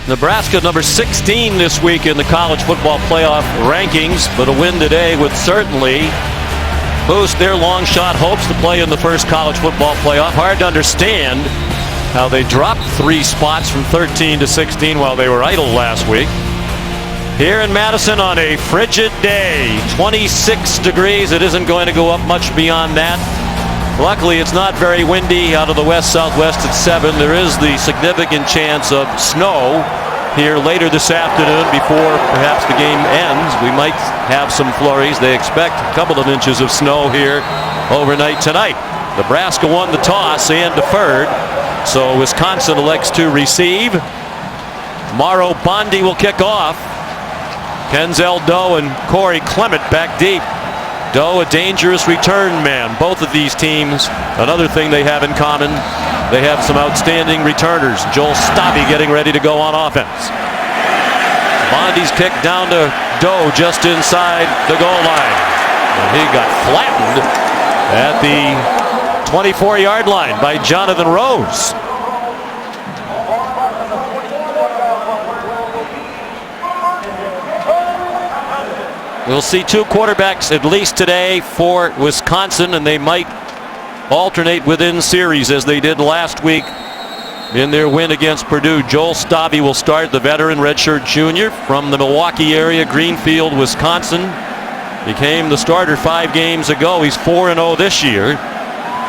Nebraska number 16 this week in the college football playoff rankings, but a win today would certainly boost their long shot hopes to play in the first college football playoff. Hard to understand how they dropped 3 spots from 13 to 16 while they were idle last week. Here in Madison on a frigid day, 26 degrees. It isn't going to go up much beyond that. Luckily, it's not very windy out of the west-southwest at 7. There is the significant chance of snow here later this afternoon before perhaps the game ends. We might have some flurries. They expect a couple of inches of snow here overnight tonight. Nebraska won the toss and deferred, so Wisconsin elects to receive. Morrow Bondi will kick off. Kenzel Doe and Corey Clement back deep. Doe, a dangerous return man. Both of these teams, another thing they have in common, they have some outstanding returners. Joel Stabby getting ready to go on offense. Bondi's kick down to Doe just inside the goal line. And he got flattened at the 24-yard line by Jonathan Rose. We'll see 2 quarterbacks at least today for Wisconsin, and they might alternate within series as they did last week in their win against Purdue. Joel Stabby will start, the veteran redshirt junior from the Milwaukee area, Greenfield, Wisconsin. Became the starter 5 games ago. He's 4-0 this year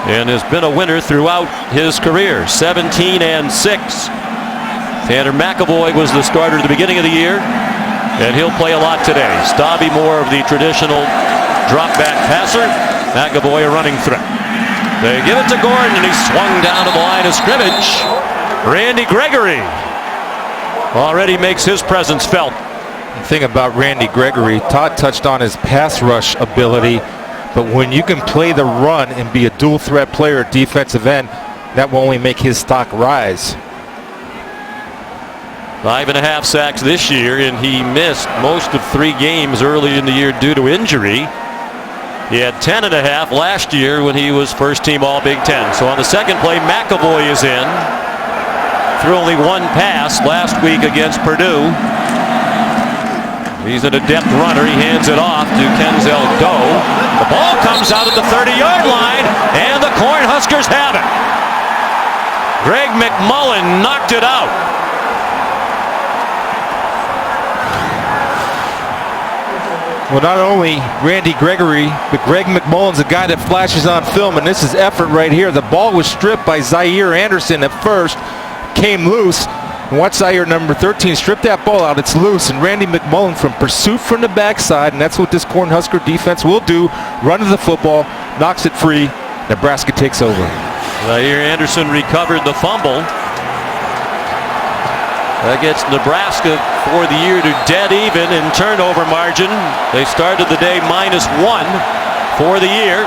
and has been a winner throughout his career, 17-6. Tanner McAvoy was the starter at the beginning of the year, and he'll play a lot today. Stabby more of the traditional drop-back passer. McAvoy a running threat. They give it to Gordon, and he's swung down to the line of scrimmage. Randy Gregory already makes his presence felt. The thing about Randy Gregory, Todd touched on his pass rush ability, but when you can play the run and be a dual threat player at defensive end, that will only make his stock rise. 5.5 sacks this year, and he missed most of 3 games early in the year due to injury. He had 10.5 last year when he was first team All Big Ten. So on the second play, McAvoy is in. Threw only 1 pass last week against Purdue. He's an adept runner. He hands it off to Kenzel Doe. The ball comes out at the 30-yard line, and the Cornhuskers have it. Greg McMullen knocked it out. Well, not only Randy Gregory, but Greg McMullen's a guy that flashes on film, and this is effort right here. The ball was stripped by Zaire Anderson at first, came loose. And watch Zaire number 13 strip that ball out. It's loose, and Randy McMullen from pursuit from the backside, and that's what this Cornhusker defense will do. Run to the football, knocks it free. Nebraska takes over. Zaire Anderson recovered the fumble. That gets Nebraska for the year to dead even in turnover margin. They started the day -1 for the year.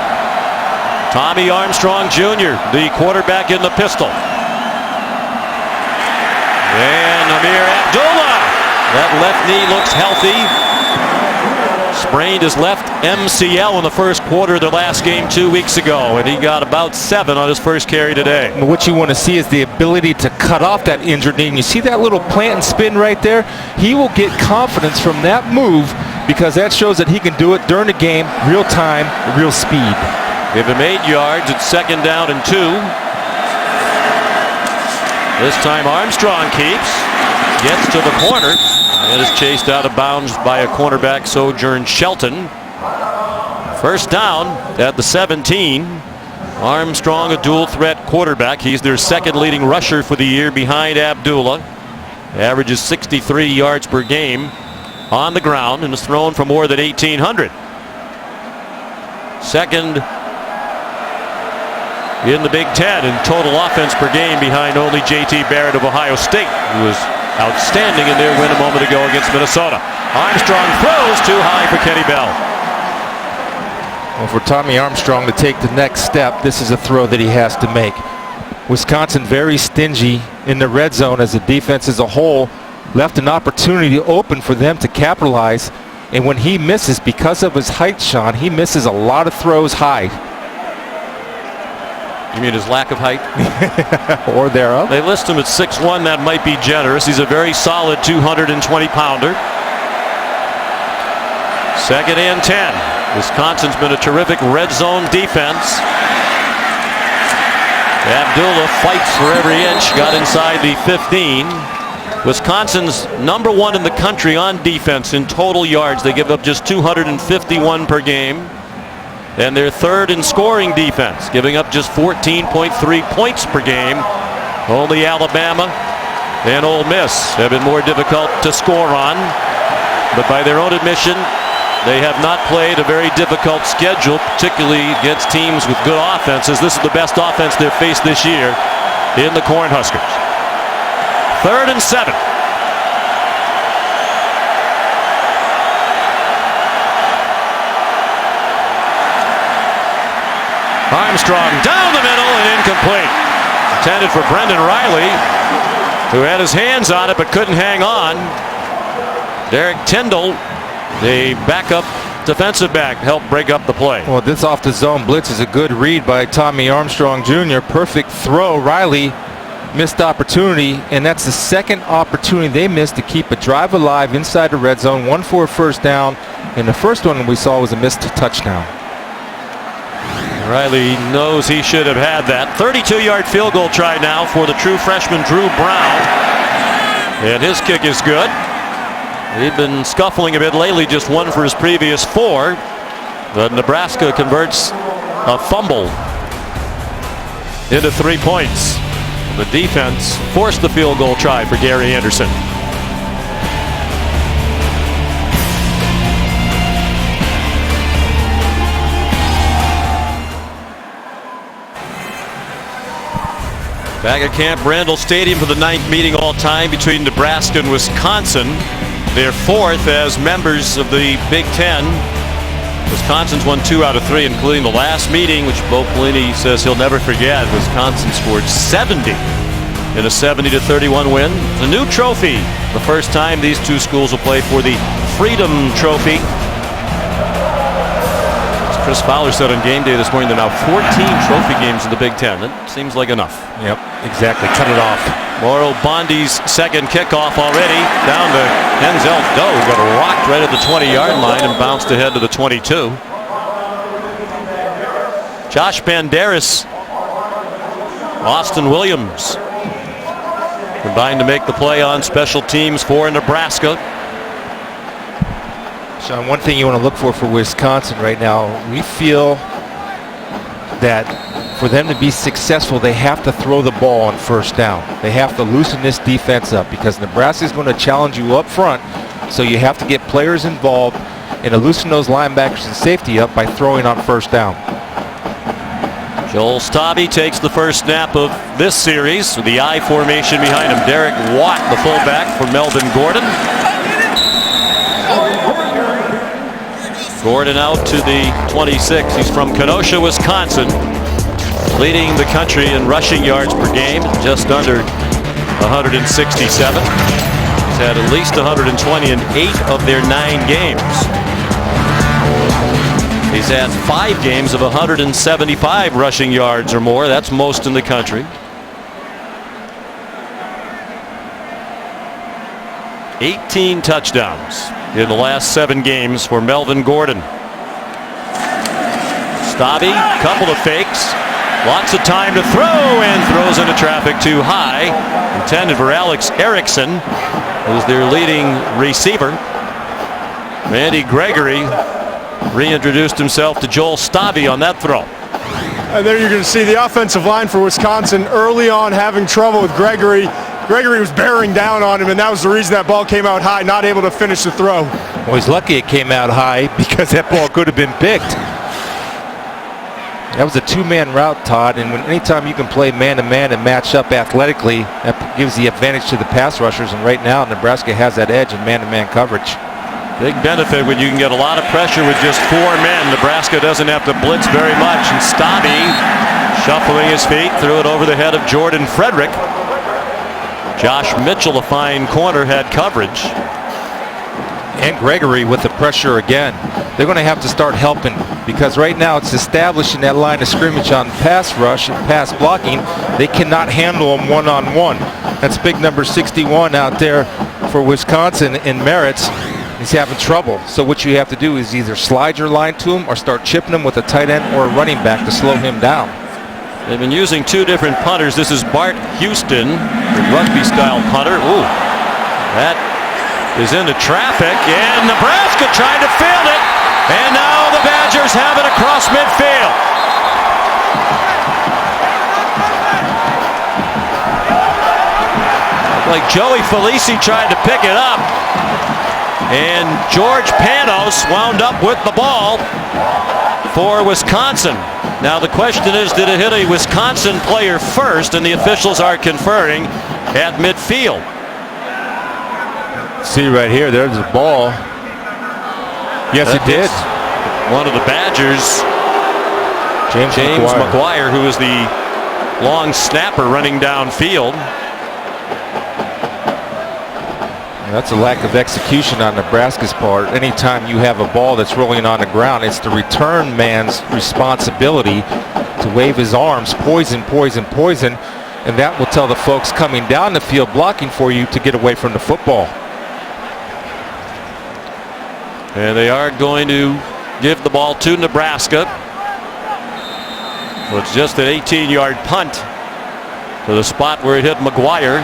Tommy Armstrong Jr., the quarterback in the pistol. And Amir Abdullah. That left knee looks healthy. Sprained his left MCL in the first quarter of the last game 2 weeks ago, and he got about 7 on his first carry today. What you want to see is the ability to cut off that injured knee. And you see that little plant and spin right there? He will get confidence from that move because that shows that he can do it during the game, real time, real speed. Give him 8 yards. It's 2nd down and 2. This time Armstrong keeps, gets to the corner, and is chased out of bounds by a cornerback, Sojourn Shelton. First down at the 17. Armstrong, a dual threat quarterback. He's their 2nd leading rusher for the year behind Abdullah. Averages 63 yards per game on the ground and is thrown for more than 1,800. 2nd in the Big Ten in total offense per game behind only J.T. Barrett of Ohio State, who was outstanding in their win a moment ago against Minnesota. Armstrong throws too high for Kenny Bell. Well, for Tommy Armstrong to take the next step, this is a throw that he has to make. Wisconsin very stingy in the red zone as the defense as a whole, left an opportunity open for them to capitalize. And when he misses, because of his height, Sean, he misses a lot of throws high. You mean his lack of height? Or thereof. They list him at 6'1". That might be generous. He's a very solid 220-pounder. 2nd and 10. Wisconsin's been a terrific red zone defense. Abdullah fights for every inch. Got inside the 15. Wisconsin's #1 in the country on defense in total yards. They give up just 251 per game. And they're 3rd in scoring defense, giving up just 14.3 points per game. Only Alabama and Ole Miss have been more difficult to score on. But by their own admission, they have not played a very difficult schedule, particularly against teams with good offenses. This is the best offense they've faced this year in the Cornhuskers. 3rd and 7. Armstrong down the middle and incomplete. Intended for Brendan Riley, who had his hands on it but couldn't hang on. Derek Tyndall, the backup defensive back, helped break up the play. Well, this off the zone blitz is a good read by Tommy Armstrong Jr. Perfect throw. Riley missed opportunity, and that's the 2nd opportunity they missed to keep a drive alive inside the red zone. 1 for a first down, and the first one we saw was a missed touchdown. Riley knows he should have had that. 32-yard field goal try now for the true freshman Drew Brown, and his kick is good. He'd been scuffling a bit lately, just 1 for his previous 4. But Nebraska converts a fumble into 3 points. The defense forced the field goal try for Gary Anderson. Back at Camp Randall Stadium for the 9th meeting all time between Nebraska and Wisconsin. Their 4th as members of the Big Ten. Wisconsin's won 2 out of 3, including the last meeting, which Bo Pelini says he'll never forget. Wisconsin scored 70 in a 70-31 win. The new trophy. The first time these two schools will play for the Freedom Trophy. As Chris Fowler said on game day this morning, there are now 14 trophy games in the Big Ten. That seems like enough. Yep, exactly. Cut it off. Morrow Bondi's 2nd kickoff already down to Denzel Doe, who got rocked right at the 20-yard line and bounced ahead to the 22. Josh Banderas, Austin Williams combined to make the play on special teams for Nebraska. Sean, one thing you want to look for Wisconsin right now, we feel that for them to be successful, they have to throw the ball on first down. They have to loosen this defense up because Nebraska is going to challenge you up front. So you have to get players involved and to loosen those linebackers and safety up by throwing on first down. Joel Stabby takes the first snap of this series with the I formation behind him. Derek Watt, the fullback for Melvin Gordon. Gordon out to the 26. He's from Kenosha, Wisconsin. Leading the country in rushing yards per game, just under 167. He's had at least 120 in 8 of their 9 games. He's had 5 games of 175 rushing yards or more. That's most in the country. 18 touchdowns in the last 7 games for Melvin Gordon. Stabby, couple of fakes. Lots of time to throw and throws into traffic too high. Intended for Alex Erickson, who's their leading receiver. Randy Gregory reintroduced himself to Joel Stabby on that throw. And there you're going to see the offensive line for Wisconsin early on having trouble with Gregory. Gregory was bearing down on him, and that was the reason that ball came out high, not able to finish the throw. Well, he's lucky it came out high because that ball could have been picked. That was a 2-man route, Todd, and anytime you can play man-to-man and match up athletically, that gives the advantage to the pass rushers, and right now Nebraska has that edge in man-to-man coverage. Big benefit when you can get a lot of pressure with just 4 men. Nebraska doesn't have to blitz very much, and Stabby, shuffling his feet, threw it over the head of Jordan Frederick. Josh Mitchell, a fine corner, had coverage. And Gregory with the pressure again. They're going to have to start helping, because right now it's establishing that line of scrimmage on pass rush and pass blocking. They cannot handle them one-on-one. That's big number 61 out there for Wisconsin in Merritt's. He's having trouble. So what you have to do is either slide your line to him or start chipping him with a tight end or a running back to slow him down. They've been using two different punters. This is Bart Houston, the rugby-style punter. Ooh, that is into traffic, and Nebraska trying to field it. And now the Badgers have it across midfield. Like Joey Felici tried to pick it up, and George Panos wound up with the ball for Wisconsin. Now the question is, did it hit a Wisconsin player first? And the officials are conferring at midfield. See right here, there's the ball. Yes, it did. One of the Badgers, James McGuire, who is the long snapper running downfield. That's a lack of execution on Nebraska's part. Anytime you have a ball that's rolling on the ground, it's the return man's responsibility to wave his arms, poison, poison, poison, and that will tell the folks coming down the field blocking for you to get away from the football. And they are going to give the ball to Nebraska. So it's just an 18-yard punt to the spot where it hit McGuire.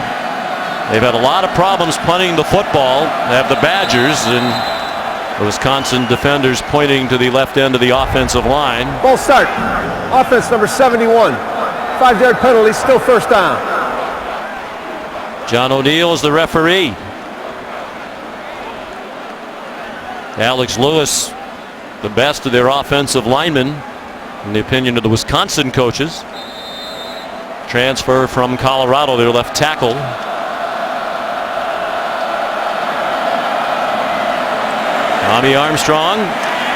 They've had a lot of problems punting the football. They have the Badgers, and the Wisconsin defenders pointing to the left end of the offensive line. Ball start. Offense number 71. 5-yard penalty, still first down. John O'Neill is the referee. Alex Lewis, the best of their offensive linemen, in the opinion of the Wisconsin coaches. Transfer from Colorado, their left tackle. Tommy Armstrong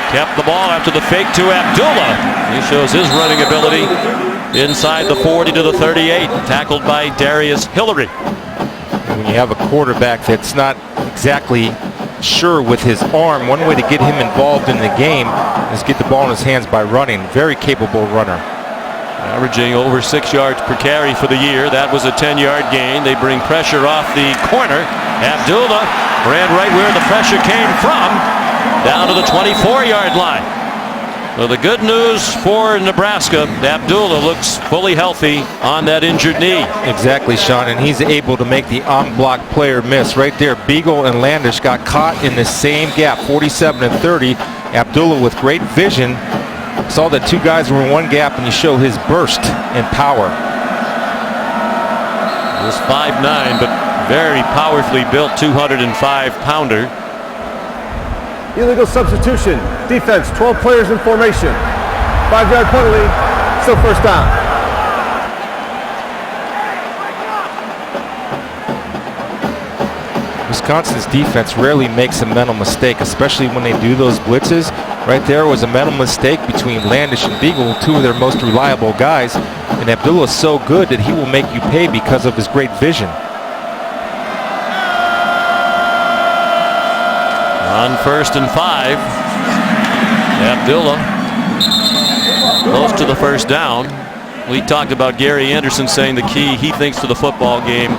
kept the ball after the fake to Abdullah. He shows his running ability inside the 40 to the 38, tackled by Darius Hillary. When you have a quarterback that's not exactly sure with his arm, one way to get him involved in the game is get the ball in his hands by running. Very capable runner. Averaging over 6 yards per carry for the year. That was a 10-yard gain. They bring pressure off the corner. Abdullah ran right where the pressure came from, down to the 24-yard line. Well, the good news for Nebraska, Abdullah looks fully healthy on that injured knee. Exactly, Sean, and he's able to make the on-block player miss. Right there, Beagle and Landish got caught in the same gap, 47 and 30. Abdullah with great vision saw that two guys were in one gap, and you show his burst and power. He was 5'9", but very powerfully built, 205-pounder. Illegal substitution. Defense, 12 players in formation. 5-yard penalty, still first down. Wisconsin's defense rarely makes a mental mistake, especially when they do those blitzes. Right there was a mental mistake between Landish and Beagle, two of their most reliable guys. And Abdullah is so good that he will make you pay because of his great vision. On 1st and 5, Abdullah close to the first down. We talked about Gary Anderson saying the key he thinks to the football game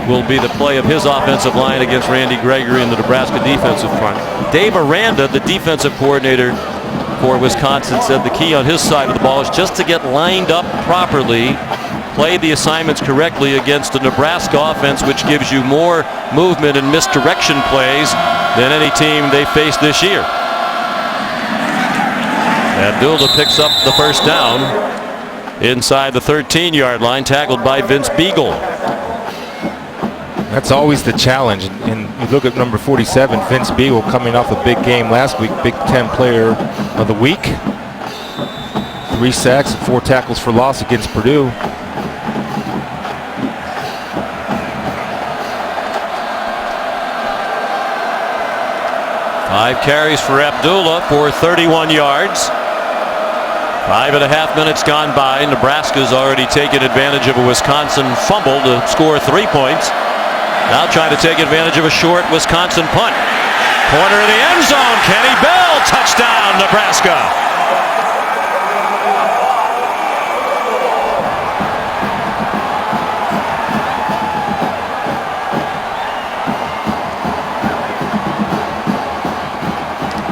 will be the play of his offensive line against Randy Gregory and the Nebraska defensive front. Dave Aranda, the defensive coordinator for Wisconsin, said the key on his side of the ball is just to get lined up properly, play the assignments correctly against the Nebraska offense, which gives you more movement and misdirection plays than any team they faced this year. Abdullah picks up the first down inside the 13-yard line, tackled by Vince Beagle. That's always the challenge. And you look at number 47, Vince Beagle, coming off a big game last week, Big Ten Player of the Week. 3 sacks and 4 tackles for loss against Purdue. Five carries for Abdullah for 31 yards. 5.5 minutes gone by. Nebraska's already taken advantage of a Wisconsin fumble to score 3 points. Now trying to take advantage of a short Wisconsin punt. Corner of the end zone. Kenny Bell. Touchdown, Nebraska.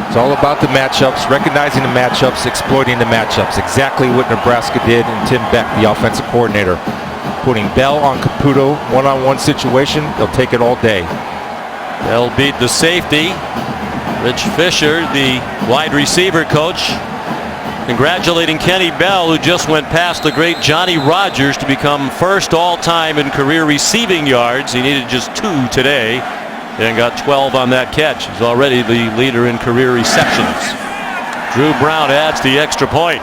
It's all about the matchups, recognizing the matchups, exploiting the matchups. Exactly what Nebraska did, and Tim Beck, the offensive coordinator, putting Bell on Caputo, one-on-one situation. They'll take it all day. They'll beat the safety. Rich Fisher, the wide receiver coach, congratulating Kenny Bell, who just went past the great Johnny Rodgers to become first all-time in career receiving yards. He needed just 2 today and got 12 on that catch. He's already the leader in career receptions. Drew Brown adds the extra point.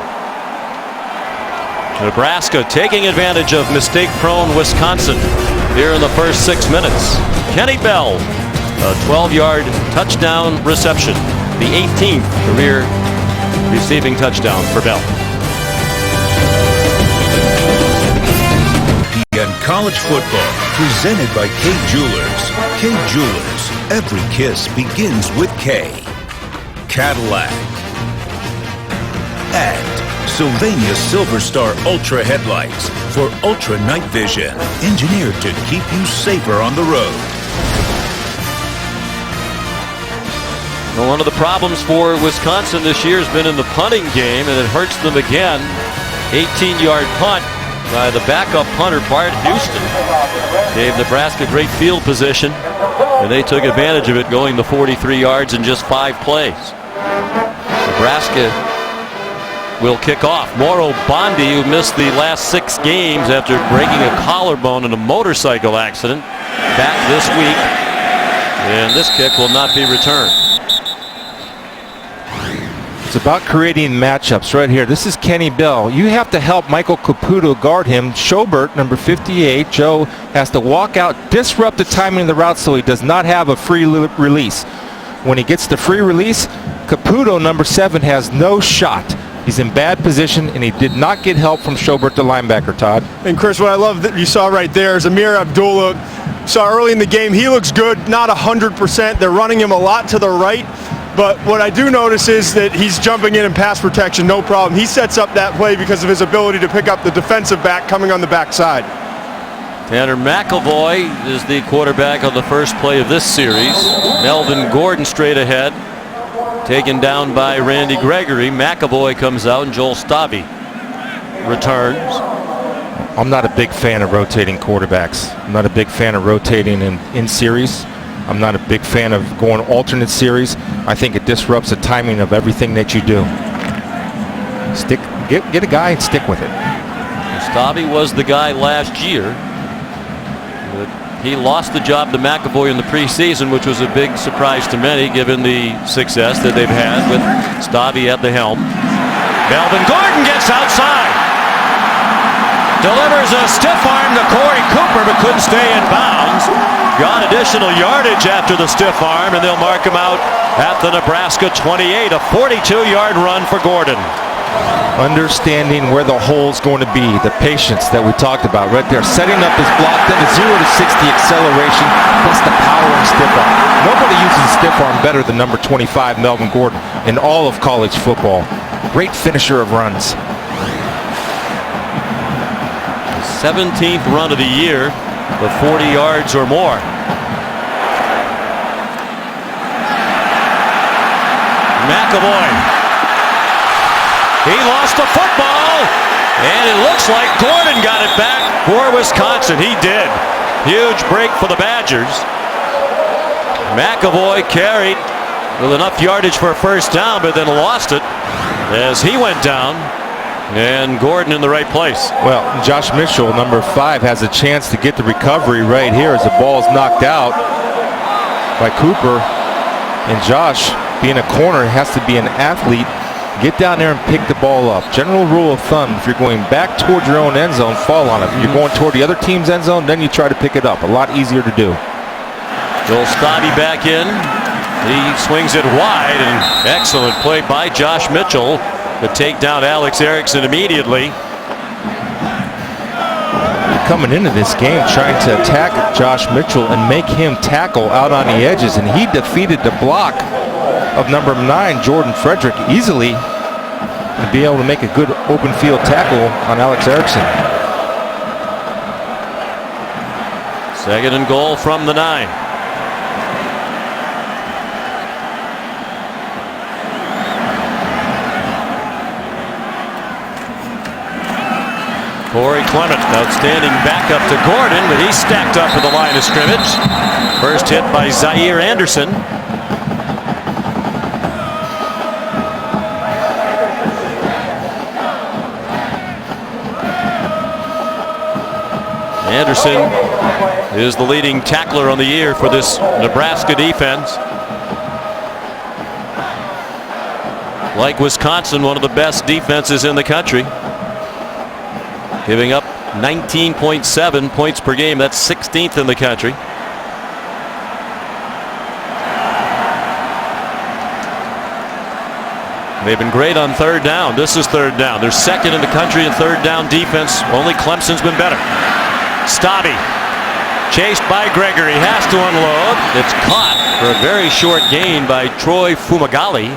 Nebraska taking advantage of mistake-prone Wisconsin here in the first 6 minutes. Kenny Bell, a 12-yard touchdown reception, the 18th career receiving touchdown for Bell. And college football presented by K Jewelers. K Jewelers. Every kiss begins with K. Cadillac. And Sylvania Silver Star Ultra headlights for ultra night vision, engineered to keep you safer on the road. Well, one of the problems for Wisconsin this year has been in the punting game, and it hurts them again. 18-yard punt by the backup punter, Bart Houston, gave Nebraska great field position, and they took advantage of it, going the 43 yards in just 5 plays. Nebraska will kick off. Moro Bondi, who missed the last 6 games after breaking a collarbone in a motorcycle accident, back this week, and this kick will not be returned. It's about creating matchups right here. This is Kenny Bell. You have to help Michael Caputo guard him. Schobert, number 58, Joe, has to walk out, disrupt the timing of the route so he does not have a free release. When he gets the free release, Caputo, number 7, has no shot. He's in bad position, and he did not get help from Schobert, the linebacker, Todd. And Chris, what I love that you saw right there is Amir Abdullah. Saw early in the game, he looks good, not 100%. They're running him a lot to the right. But what I do notice is that he's jumping in pass protection, no problem. He sets up that play because of his ability to pick up the defensive back coming on the backside. Tanner McEvoy is the quarterback on the first play of this series. Melvin Gordon straight ahead, taken down by Randy Gregory. McEvoy comes out and Joel Stabby returns. I'm not a big fan of rotating quarterbacks. I'm not a big fan of rotating in series. I'm not a big fan of going alternate series. I think it disrupts the timing of everything that you do. Get a guy and stick with it. Stabby was the guy last year. But he lost the job to McEvoy in the preseason, which was a big surprise to many given the success that they've had with Stabby at the helm. Melvin Gordon gets outside. Delivers a stiff arm to Corey Cooper, but couldn't stay in bounds. Got additional yardage after the stiff arm, and they'll mark him out at the Nebraska 28. A 42-yard run for Gordon. Understanding where the hole's going to be, the patience that we talked about right there, setting up his block, then the 0 to 60 acceleration, plus the power and stiff arm. Nobody uses stiff arm better than number 25, Melvin Gordon, in all of college football. Great finisher of runs. 17th run of the year, the 40 yards or more. McEvoy. He lost the football, and it looks like Gordon got it back for Wisconsin. He did. Huge break for the Badgers. McEvoy carried with enough yardage for a first down, but then lost it as he went down. And Gordon in the right place. Well, Josh Mitchell, number 5, has a chance to get the recovery right here as the ball is knocked out by Cooper. And Josh, being a corner, has to be an athlete. Get down there and pick the ball up. General rule of thumb, if you're going back towards your own end zone, fall on it. If you're going toward the other team's end zone, then you try to pick it up. A lot easier to do. Joel Stabby back in. He swings it wide, and excellent play by Josh Mitchell to take down Alex Erickson immediately. coming into this game trying to attack Josh Mitchell and make him tackle out on the edges, and he defeated the block of number 9, Jordan Frederick, easily, and be able to make a good open field tackle on Alex Erickson. 2nd and goal from the 9. Corey Clement, outstanding backup to Gordon, but he's stacked up at the line of scrimmage. First hit by Zaire Anderson. Anderson is the leading tackler on the year for this Nebraska defense. Like Wisconsin, one of the best defenses in the country. Giving up 19.7 points per game. That's 16th in the country. They've been great on 3rd down. This is 3rd down. They're 2nd in the country in 3rd down defense. Only Clemson's been better. Stabby chased by Gregory. Has to unload. It's caught for a very short gain by Troy Fumagalli.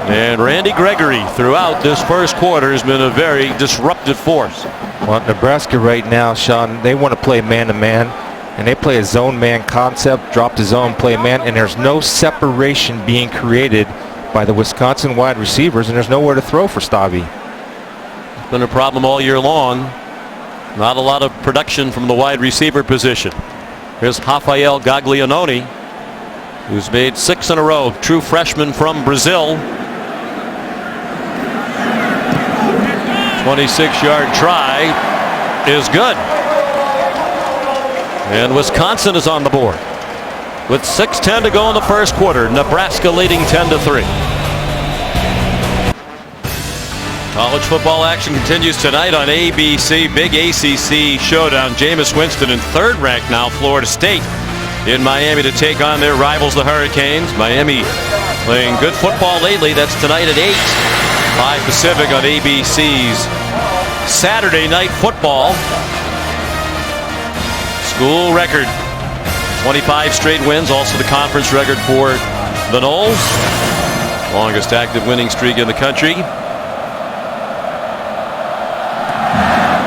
And Randy Gregory throughout this first quarter has been a very disruptive force. Well, Nebraska right now, Sean, they want to play man-to-man, and they play a zone man concept, drop the zone, play man, and there's no separation being created by the Wisconsin wide receivers, and there's nowhere to throw for Stabby. It's been a problem all year long. Not a lot of production from the wide receiver position. Here's Rafael Gaglianone, who's made 6 in a row. True freshman from Brazil. 26-yard try is good. And Wisconsin is on the board. With 6:10 to go in the first quarter, Nebraska leading 10-3. College football action continues tonight on ABC. Big ACC showdown. Jameis Winston in 3rd ranked now, Florida State, in Miami to take on their rivals, the Hurricanes. Miami playing good football lately. That's tonight at 8. 5 Pacific on ABC's Saturday Night Football. School record, 25 straight wins, also the conference record for the Noles. Longest active winning streak in the country.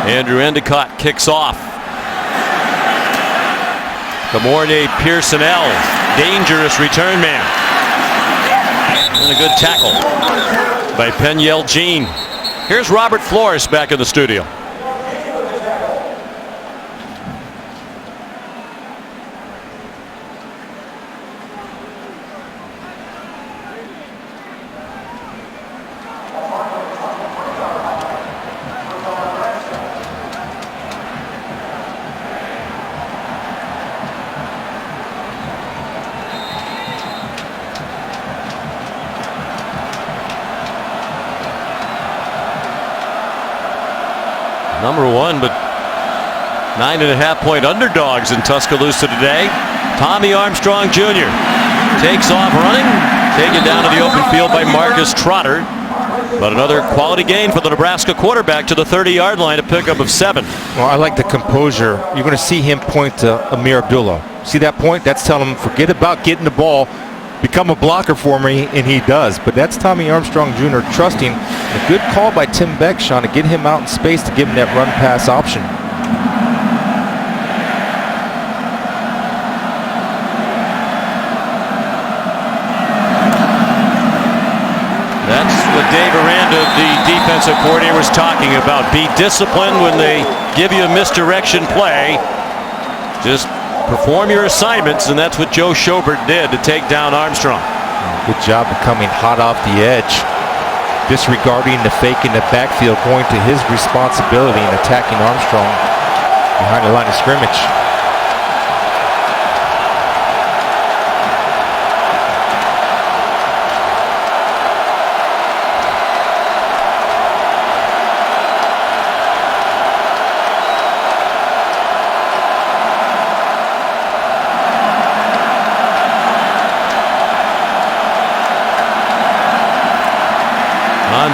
Andrew Endicott kicks off. Kamorne Pearsonell, dangerous return man. And a good tackle by Penyel Jean. Here's Robert Flores back in the studio. Number 1, but 9.5-point underdogs in Tuscaloosa today. Tommy Armstrong Jr. takes off running, taken down to the open field by Marcus Trotter. But another quality gain for the Nebraska quarterback to the 30-yard line, a pickup of 7. Well, I like the composure. You're going to see him point to Amir Abdullah. See that point? That's telling him, forget about getting the ball. Become a blocker for me, and he does. But that's Tommy Armstrong Jr. trusting. A good call by Tim Beck, Sean, to get him out in space to give him that run-pass option. That's what Dave Aranda, the defensive coordinator, was talking about. Be disciplined when they give you a misdirection play. Just perform your assignments, and that's what Joe Schobert did to take down Armstrong. Good job of coming hot off the edge, disregarding the fake in the backfield, going to his responsibility and attacking Armstrong behind the line of scrimmage.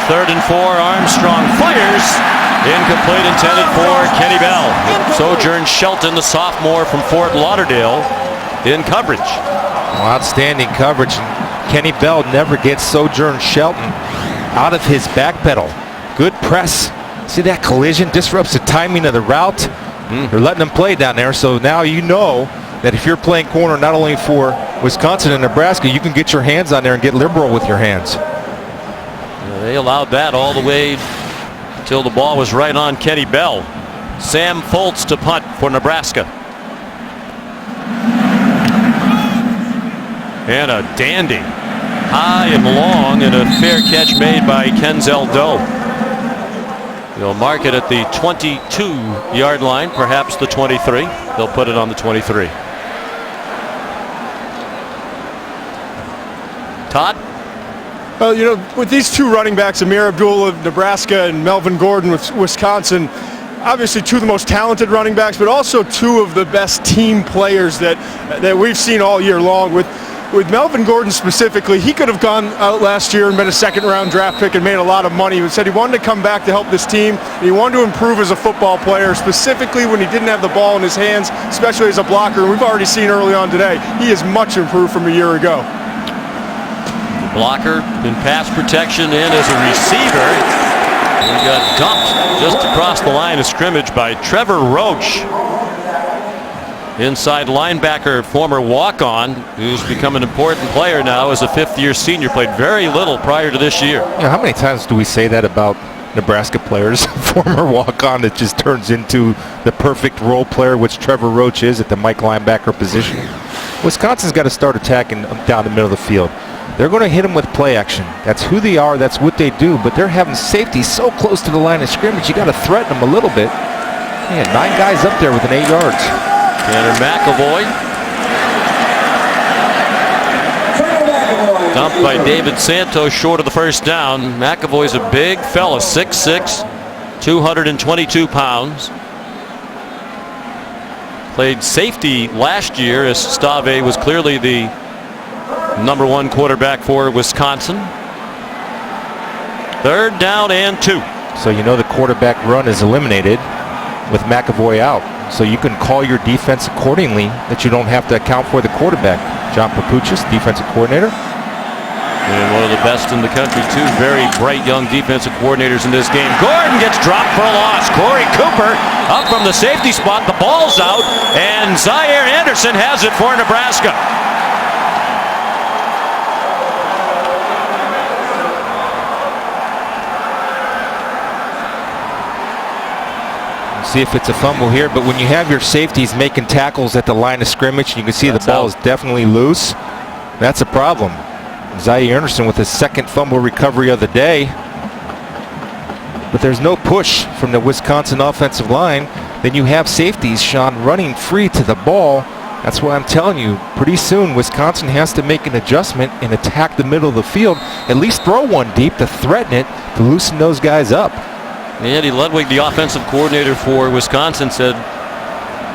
3rd and 4. Armstrong fires. Incomplete, intended for Kenny Bell. Sojourn Shelton, the sophomore from Fort Lauderdale, in coverage. Well, outstanding coverage. Kenny Bell never gets Sojourn Shelton out of his back pedal. Good press. See that collision? Disrupts the timing of the route. They're letting them play down there, so now you know that if you're playing corner not only for Wisconsin and Nebraska, you can get your hands on there and get liberal with your hands. They allowed that all the way until the ball was right on Kenny Bell. Sam Foltz to punt for Nebraska. And a dandy. High and long, and a fair catch made by Kenzel Doe. They'll mark it at the 22-yard line, perhaps the 23. They'll put it on the 23. Todd? Well, you know, with these two running backs, Amir Abdullah of Nebraska and Melvin Gordon with Wisconsin, obviously two of the most talented running backs, but also two of the best team players that we've seen all year long. With Melvin Gordon specifically, he could have gone out last year and been a second-round draft pick and made a lot of money. He said he wanted to come back to help this team. And he wanted to improve as a football player, specifically when he didn't have the ball in his hands, especially as a blocker. And we've already seen early on today, he is much improved from a year ago. Blocker in pass protection and as a receiver. He got dumped just across the line of scrimmage by Trevor Roach. Inside linebacker, former walk-on, who's become an important player now as a fifth-year senior. Played very little prior to this year. You know, how many times do we say that about Nebraska players? Former walk-on that just turns into the perfect role player, which Trevor Roach is at the Mike linebacker position. Wisconsin's got to start attacking down the middle of the field. They're going to hit them with play action. That's who they are. That's what they do. But they're having safety so close to the line of scrimmage, you got to threaten them a little bit. Man, 9 guys up there within 8 yards. Tanner McAvoy. Dumped by David Santos short of the first down. McAvoy's a big fella, 6'6", 222 pounds. Played safety last year as Stave was clearly the #1 quarterback for Wisconsin. 3rd down and 2. So you know the quarterback run is eliminated with McAvoy out. So you can call your defense accordingly that you don't have to account for the quarterback. John Papuchis, defensive coordinator. And one of the best in the country, too. Very bright young defensive coordinators in this game. Gordon gets dropped for a loss. Corey Cooper up from the safety spot. The ball's out, and Zaire Anderson has it for Nebraska. See if it's a fumble here, but when you have your safeties making tackles at the line of scrimmage, you can see the ball is definitely loose. That's a problem. Zaire Anderson with his 2nd fumble recovery of the day. But there's no push from the Wisconsin offensive line. Then you have safeties, Sean, running free to the ball. That's why I'm telling you, pretty soon Wisconsin has to make an adjustment and attack the middle of the field. At least throw one deep to threaten it, to loosen those guys up. Andy Ludwig, the offensive coordinator for Wisconsin, said,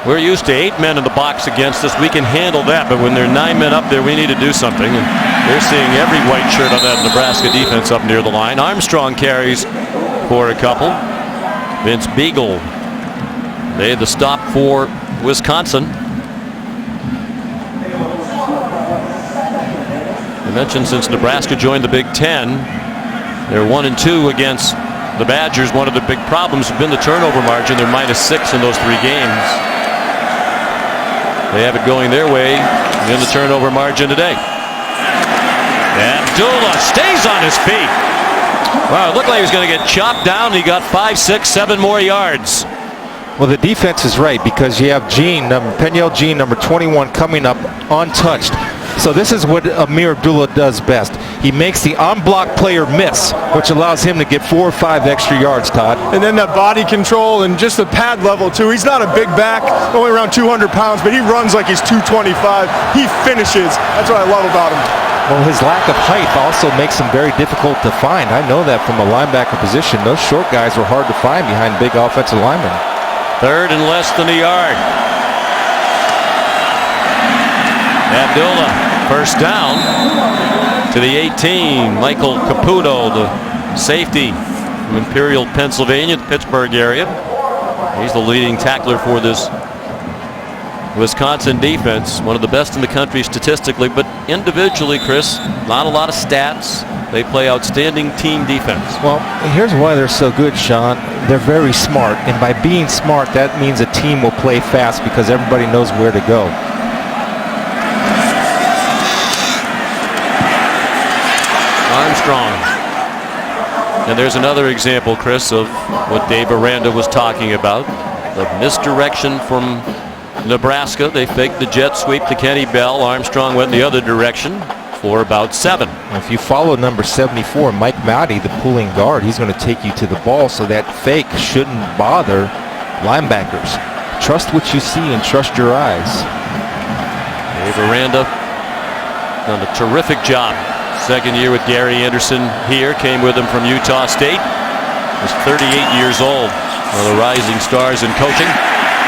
"We're used to 8 men in the box against us. We can handle that, but when there are 9 men up there, we need to do something." And they're seeing every white shirt on that Nebraska defense up near the line. Armstrong carries for a couple. Vince Beagle made the stop for Wisconsin. I mentioned since Nebraska joined the Big Ten, they're 1-2 against the Badgers. One of the big problems has been the turnover margin. They're -6 in those 3 games. They have it going their way in the turnover margin today. Abdullah stays on his feet. Wow, it looked like he was going to get chopped down. He got 5, 6, 7 more yards. Well, the defense is right because you have Peniel Jean, number 21, coming up untouched. So this is what Amir Abdullah does best. He makes the on-block player miss, which allows him to get 4 or 5 extra yards, Todd. And then that body control and just the pad level, too. He's not a big back, only around 200 pounds, but he runs like he's 225. He finishes. That's what I love about him. Well, his lack of height also makes him very difficult to find. I know that from a linebacker position. Those short guys are hard to find behind big offensive linemen. 3rd and less than a yard. Abdullah, first down to the 18. Michael Caputo, the safety from Imperial, Pennsylvania, the Pittsburgh area. He's the leading tackler for this Wisconsin defense. One of the best in the country statistically, but individually, Chris, not a lot of stats. They play outstanding team defense. Well, here's why they're so good, Sean. They're very smart, and by being smart, that means a team will play fast because everybody knows where to go. Armstrong. And there's another example, Chris, of what Dave Aranda was talking about. The misdirection from Nebraska. They faked the jet sweep to Kenny Bell. Armstrong went the other direction for about 7. If you follow number 74, Mike Mowdy, the pulling guard, he's going to take you to the ball, so that fake shouldn't bother linebackers. Trust what you see and trust your eyes. Dave Aranda done a terrific job. Second year with Gary Anderson here. Came with him from Utah State. Was 38 years old. One of the rising stars in coaching.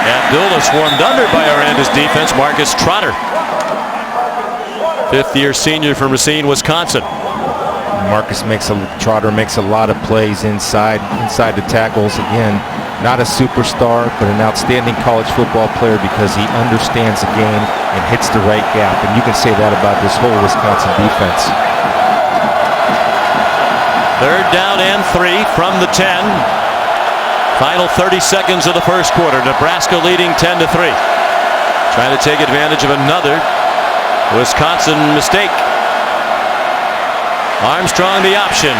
Abdullah swarmed under by Aranda's defense. Marcus Trotter, fifth-year senior from Racine, Wisconsin. Trotter makes a lot of plays inside the tackles. Again, not a superstar, but an outstanding college football player because he understands the game and hits the right gap. And you can say that about this whole Wisconsin defense. Third down and 3 from the 10. Final 30 seconds of the first quarter. Nebraska leading 10-3. Trying to take advantage of another Wisconsin mistake. Armstrong the option.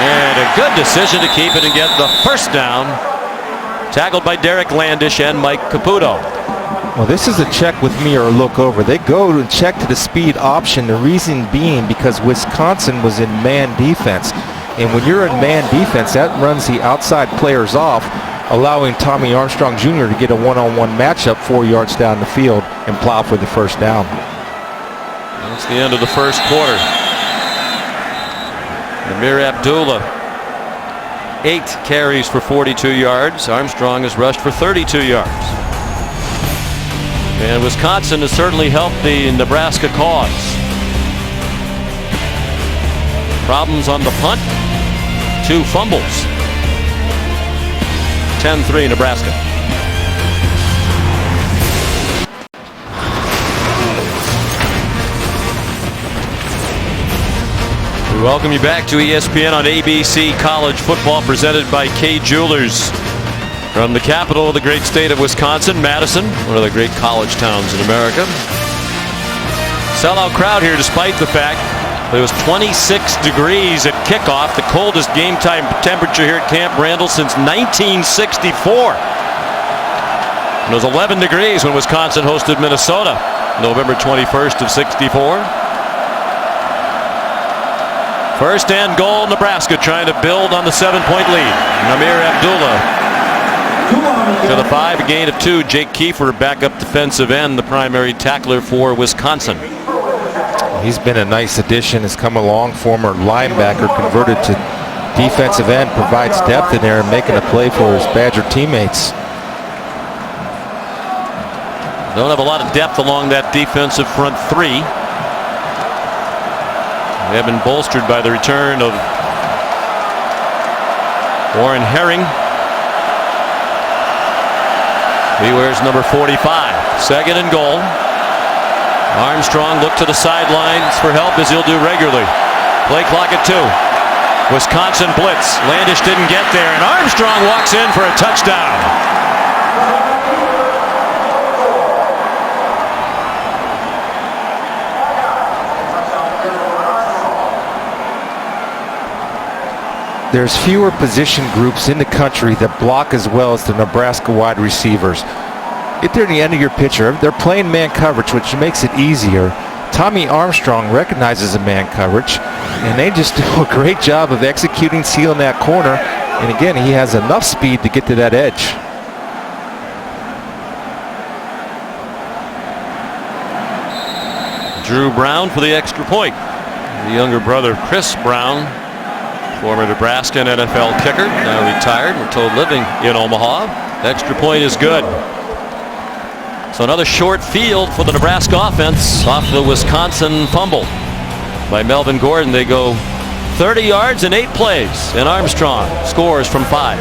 And a good decision to keep it and get the first down. Tackled by Derek Landish and Mike Caputo. Well, this is a check with me or a look over. They go and check to the speed option. The reason being because Wisconsin was in man defense. And when you're in man defense, that runs the outside players off, allowing Tommy Armstrong Jr. to get a one-on-one matchup 4 yards down the field and plow for the first down. That's the end of the first quarter. Amir Abdullah, 8 carries for 42 yards. Armstrong has rushed for 32 yards. And Wisconsin has certainly helped the Nebraska cause. Problems on the punt. 2 fumbles. 10-3 Nebraska. We welcome you back to ESPN on ABC College Football, presented by Kay Jewelers. From the capital of the great state of Wisconsin, Madison, one of the great college towns in America. Sellout crowd here despite the fact it was 26 degrees at kickoff, the coldest game time temperature here at Camp Randall since 1964. It was 11 degrees when Wisconsin hosted Minnesota, November 21st of '64. First and goal, Nebraska trying to build on the 7-point lead. Amir Abdullah to the 5, a gain of 2. Jake Kiefer, backup defensive end, the primary tackler for Wisconsin. He's been a nice addition, has come along, former linebacker, converted to defensive end, provides depth in there and making a play for his Badger teammates. Don't have a lot of depth along that defensive front 3. They have been bolstered by the return of Warren Herring. He wears number 45. Second and goal. Armstrong looked to the sidelines for help, as he'll do regularly. Play clock at 2. Wisconsin blitz. Landish didn't get there, and Armstrong walks in for a touchdown. There's fewer position groups in the country that block as well as the Nebraska wide receivers. If they're the end of your picture, they're playing man coverage, which makes it easier. Tommy Armstrong recognizes a man coverage, and they just do a great job of executing, sealing that corner. And again, he has enough speed to get to that edge. Drew Brown for the extra point. The younger brother, Chris Brown, former Nebraska and NFL kicker, now retired. We're told living in Omaha. The extra point is good. So another short field for the Nebraska offense off the Wisconsin fumble by Melvin Gordon. They go 30 yards in 8 plays, and Armstrong scores from 5.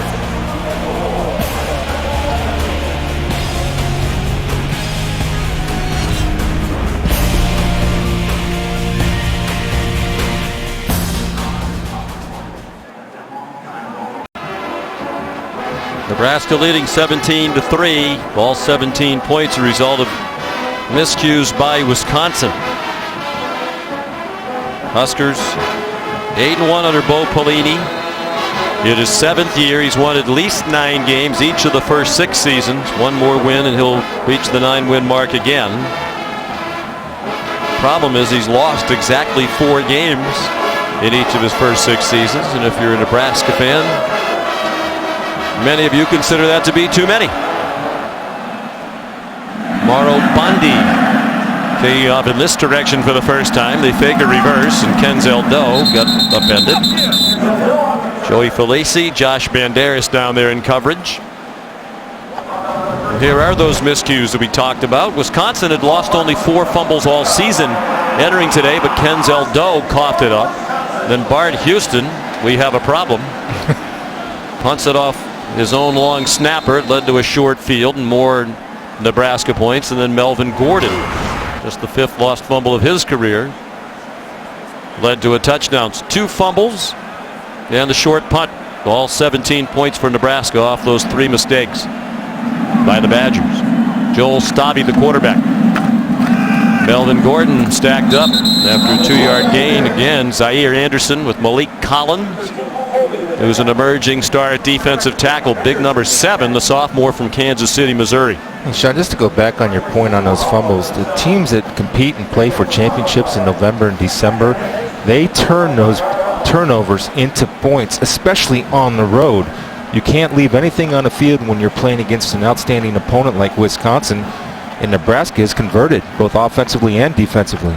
Nebraska leading 17-3. All 17 points a result of miscues by Wisconsin. Huskers 8-1 under Bo Pelini. In his 7th year, he's won at least 9 games each of the first 6 seasons. One more win and he'll reach the 9-win mark again. Problem is he's lost exactly 4 games in each of his first 6 seasons, and if you're a Nebraska fan, many of you consider that to be too many. Morrow Bondi taking off in this direction for the first time. They fake a reverse, and Kenzel Doe got upended. Joey Felici, Josh Banderas down there in coverage. Here are those miscues that we talked about. Wisconsin had lost only 4 fumbles all season entering today, but Kenzel Doe coughed it up. Then Bart Houston, we have a problem. Punts it off his own long snapper. It led to a short field and more Nebraska points. And then Melvin Gordon, just the 5th lost fumble of his career, led to a touchdown. 2 fumbles and a short punt. All 17 points for Nebraska off those 3 mistakes by the Badgers. Joel Stabby, the quarterback. Melvin Gordon stacked up after a 2-yard gain. Again, Zaire Anderson with Malik Collins, who's an emerging star at defensive tackle. Big number 7, the sophomore from Kansas City, Missouri. And Sean, just to go back on your point on those fumbles, the teams that compete and play for championships in November and December, they turn those turnovers into points, especially on the road. You can't leave anything on the field when you're playing against an outstanding opponent like Wisconsin, and Nebraska is converted both offensively and defensively.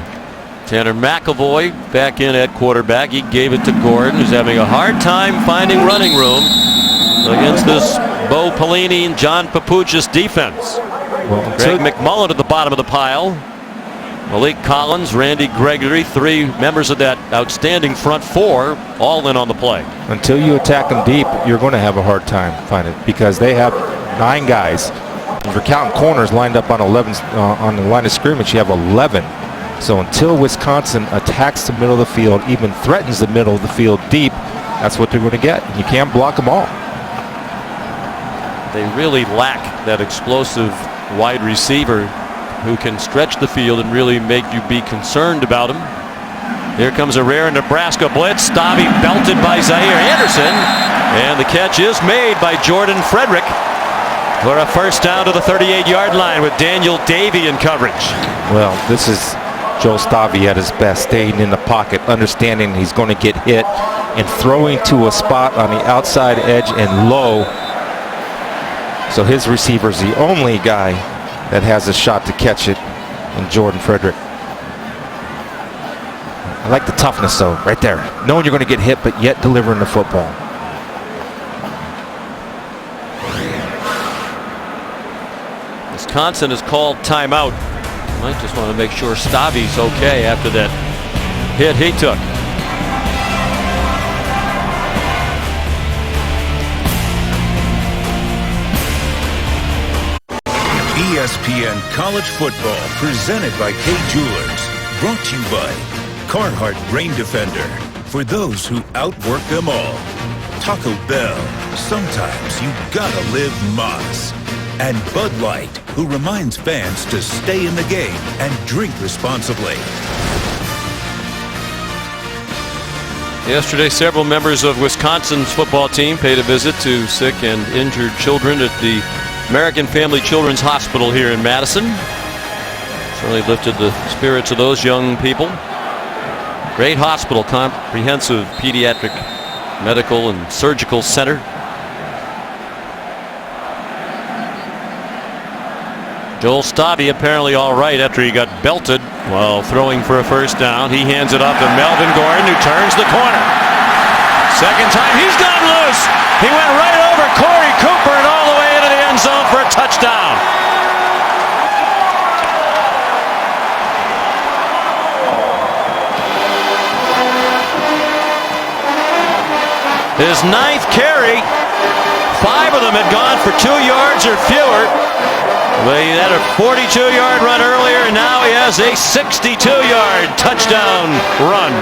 Tanner McEvoy back in at quarterback. He gave it to Gordon, who's having a hard time finding running room against this Bo Pelini and John Papuchis defense. Well, Greg McMullen at the bottom of the pile. Malik Collins, Randy Gregory, 3 members of that outstanding front 4, all in on the play. Until you attack them deep, you're going to have a hard time finding it, because they have 9 guys. If you're counting corners lined up on 11 on the line of scrimmage, you have 11. So until Wisconsin attacks the middle of the field, even threatens the middle of the field deep, that's what they're going to get. You can't block them all. They really lack that explosive wide receiver who can stretch the field and really make you be concerned about him. Here comes a rare Nebraska blitz. Stabby belted by Zaire Anderson, and the catch is made by Jordan Frederick for a first down to the 38-yard line with Daniel Davey in coverage. Well, this is Joel Stabby at his best, staying in the pocket, understanding he's going to get hit, and throwing to a spot on the outside edge and low. So his receiver is the only guy that has a shot to catch it, and Jordan Frederick. I like the toughness, though, right there. Knowing you're going to get hit, but yet delivering the football. Wisconsin has called timeout. Might just want to make sure Stabby's okay after that hit he took. ESPN College Football presented by Kay Jewelers. Brought to you by Carhartt Rain Defender. For those who outwork them all. Taco Bell. Sometimes you gotta live Moss. And Bud Light, who reminds fans to stay in the game and drink responsibly. Yesterday, several members of Wisconsin's football team paid a visit to sick and injured children at the American Family Children's Hospital here in Madison. Certainly lifted the spirits of those young people. Great hospital, comprehensive pediatric medical and surgical center. Joel Stabby apparently all right after he got belted while throwing for a first down. He hands it off to Melvin Gordon, who turns the corner. Second time he's gone loose. He went right over Corey Cooper and all the way into the end zone for a touchdown. His 9th carry. 5 of them had gone for 2 yards or fewer. He had a 42-yard run earlier, and now he has a 62-yard touchdown run.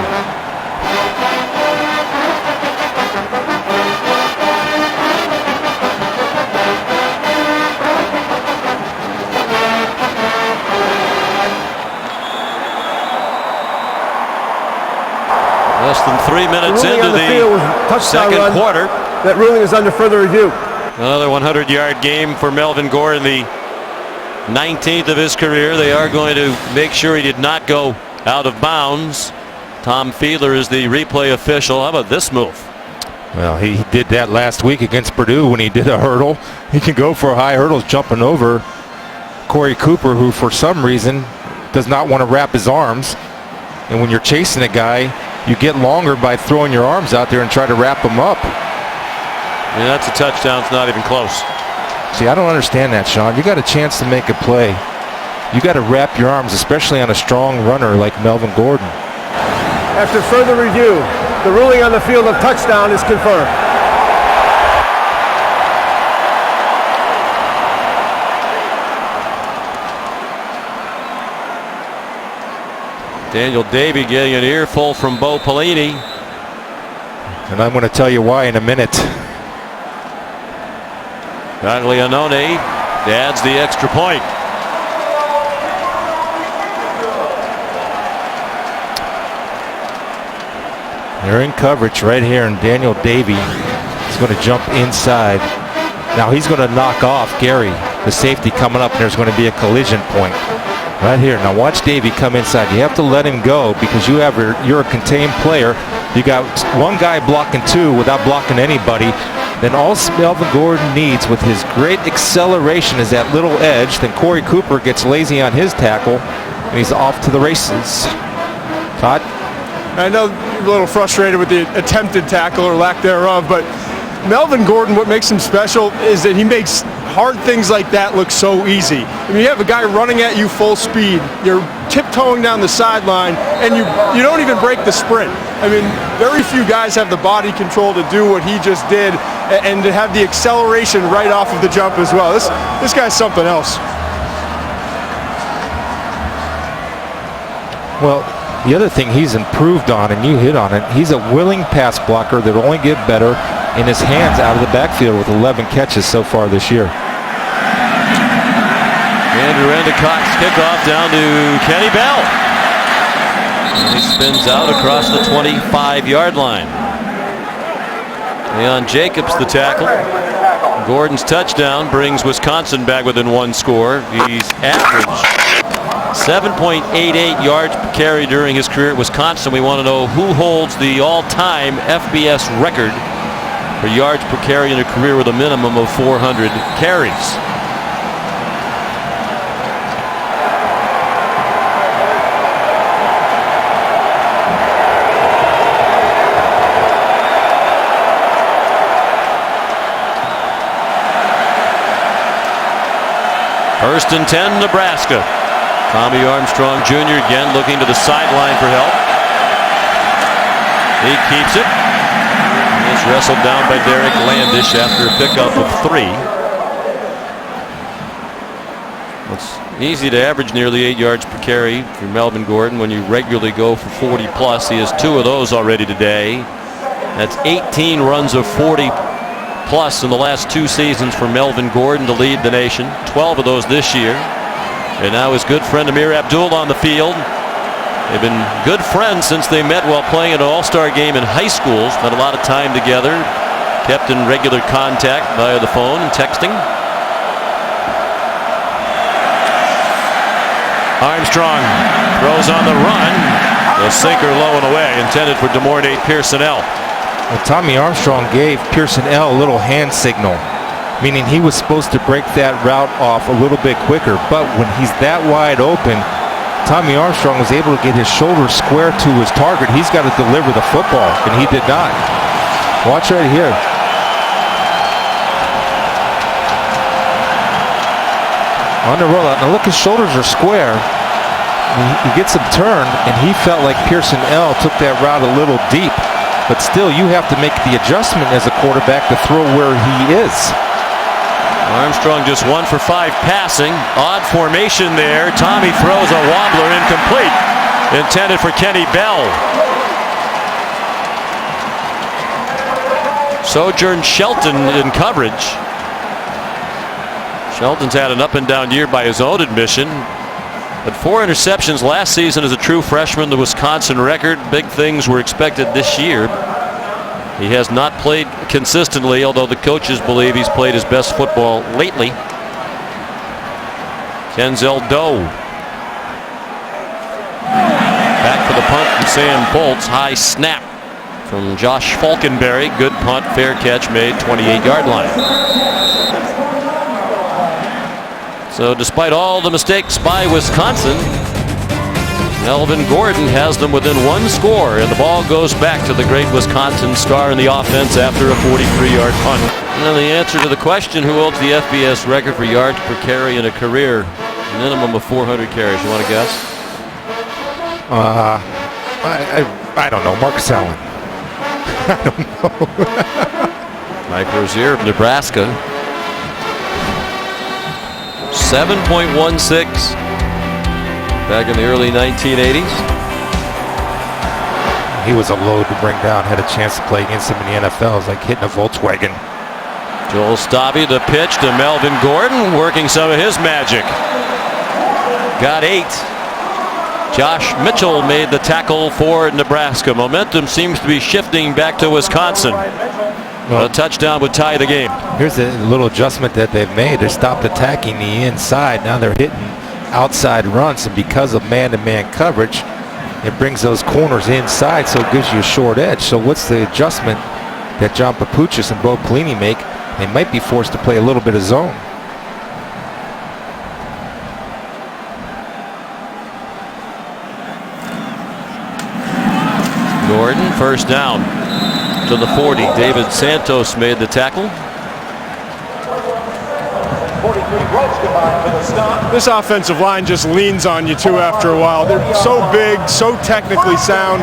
Less than 3 minutes into the second quarter. That ruling is under further review. Another 100-yard game for Melvin Gordon, the 19th of his career. They are going to make sure he did not go out of bounds. Tom Fiedler is the replay official. How about this move? Well, he did that last week against Purdue when he did a hurdle. He can go for high hurdles jumping over Corey Cooper, who for some reason does not want to wrap his arms. And when you're chasing a guy, you get longer by throwing your arms out there and try to wrap him up. And that's a touchdown. It's not even close. See, I don't understand that, Sean. You got a chance to make a play. You got to wrap your arms, especially on a strong runner like Melvin Gordon. After further review, the ruling on the field of touchdown is confirmed. Daniel Davey getting an earful from Bo Pelini. And I'm going to tell you why in a minute. Gaglianone adds the extra point. They're in coverage right here, and Daniel Davey is going to jump inside. Now he's going to knock off Gary, the safety, coming up, and there's going to be a collision point right here. Now watch Davey come inside. You have to let him go because you're a contained player. You got one guy blocking 2 without blocking anybody. Then all Melvin Gordon needs with his great acceleration is that little edge. Then Corey Cooper gets lazy on his tackle, and he's off to the races. Todd? I know you're a little frustrated with the attempted tackle or lack thereof, but Melvin Gordon, what makes him special is that he makes hard things like that look so easy. I mean, you have a guy running at you full speed, you're tiptoeing down the sideline, and you don't even break the sprint. I mean, very few guys have the body control to do what he just did and to have the acceleration right off of the jump as well. This guy's something else. Well, the other thing he's improved on, and you hit on it, he's a willing pass blocker that will only get better in his hands out of the backfield with 11 catches so far this year. Andrew Endicott's kickoff down to Kenny Bell. He spins out across the 25-yard line. Leon Jacobs the tackle. Gordon's touchdown brings Wisconsin back within 1 score. He's averaged 7.88 yards per carry during his career at Wisconsin. We want to know who holds the all-time FBS record for yards per carry in a career with a minimum of 400 carries. First and 10, Nebraska. Tommy Armstrong Jr. again looking to the sideline for help. He keeps it. It's wrestled down by Derek Landish after a pickup of 3. It's easy to average nearly 8 yards per carry for Melvin Gordon when you regularly go for 40 plus. He has 2 of those already today. That's 18 runs of 40 plus in the last 2 seasons for Melvin Gordon to lead the nation. 12 of those this year. And now his good friend Amir Abdul on the field. They've been good friends since they met while playing an all-star game in high school. Spent a lot of time together. Kept in regular contact via the phone and texting. Armstrong throws on the run. The sinker low and away, intended for Demornay Pearsonell. Well, Tommy Armstrong gave Pearsonell a little hand signal, meaning he was supposed to break that route off a little bit quicker. But when he's that wide open, Tommy Armstrong was able to get his shoulder square to his target. He's got to deliver the football, and he did not. Watch right here. On the rollout. Now look, his shoulders are square. He gets him turned, and he felt like Pearsonell took that route a little deep. but still you have to make the adjustment as a quarterback to throw where he is. Armstrong just 1 for 5 passing. Odd formation there. Tommy throws a wobbler, incomplete. Intended for Kenny Bell. Sojourn Shelton in coverage. Shelton's had an up and down year by his own admission. But 4 interceptions last season as a true freshman, the Wisconsin record. Big things were expected this year. He has not played consistently, although the coaches believe he's played his best football lately. Kenzel Doe. Back for the punt from Sam Bolts. High snap from Josh Falkenberry. Good punt, fair catch made, 28-yard line. So despite all the mistakes by Wisconsin, Melvin Gordon has them within 1 score, and the ball goes back to the great Wisconsin star in the offense after a 43-yard punt. And the answer to the question, who holds the FBS record for yards per carry in a career, minimum of 400 carries? You want to guess? I don't know. Marcus Allen. I don't know. Mike Rozier of Nebraska. 7.16 back in the early 1980s. He was a load to bring down. Had a chance to play against him in the NFL. It was like hitting a Volkswagen. Joel Stabby, the pitch to Melvin Gordon, working some of his magic. Got 8. Josh Mitchell made the tackle for Nebraska. Momentum seems to be shifting back to Wisconsin. Well, a touchdown would tie the game. Here's a little adjustment that they've made. They stopped attacking the inside. Now they're hitting outside runs, and because of man-to-man coverage, it brings those corners inside, so it gives you a short edge. So what's the adjustment that John Papuchis and Bo Pelini make? They might be forced to play a little bit of zone. Gordon, first down to the 40. David Santos made the tackle. This offensive line just leans on you too after a while. They're so big, so technically sound.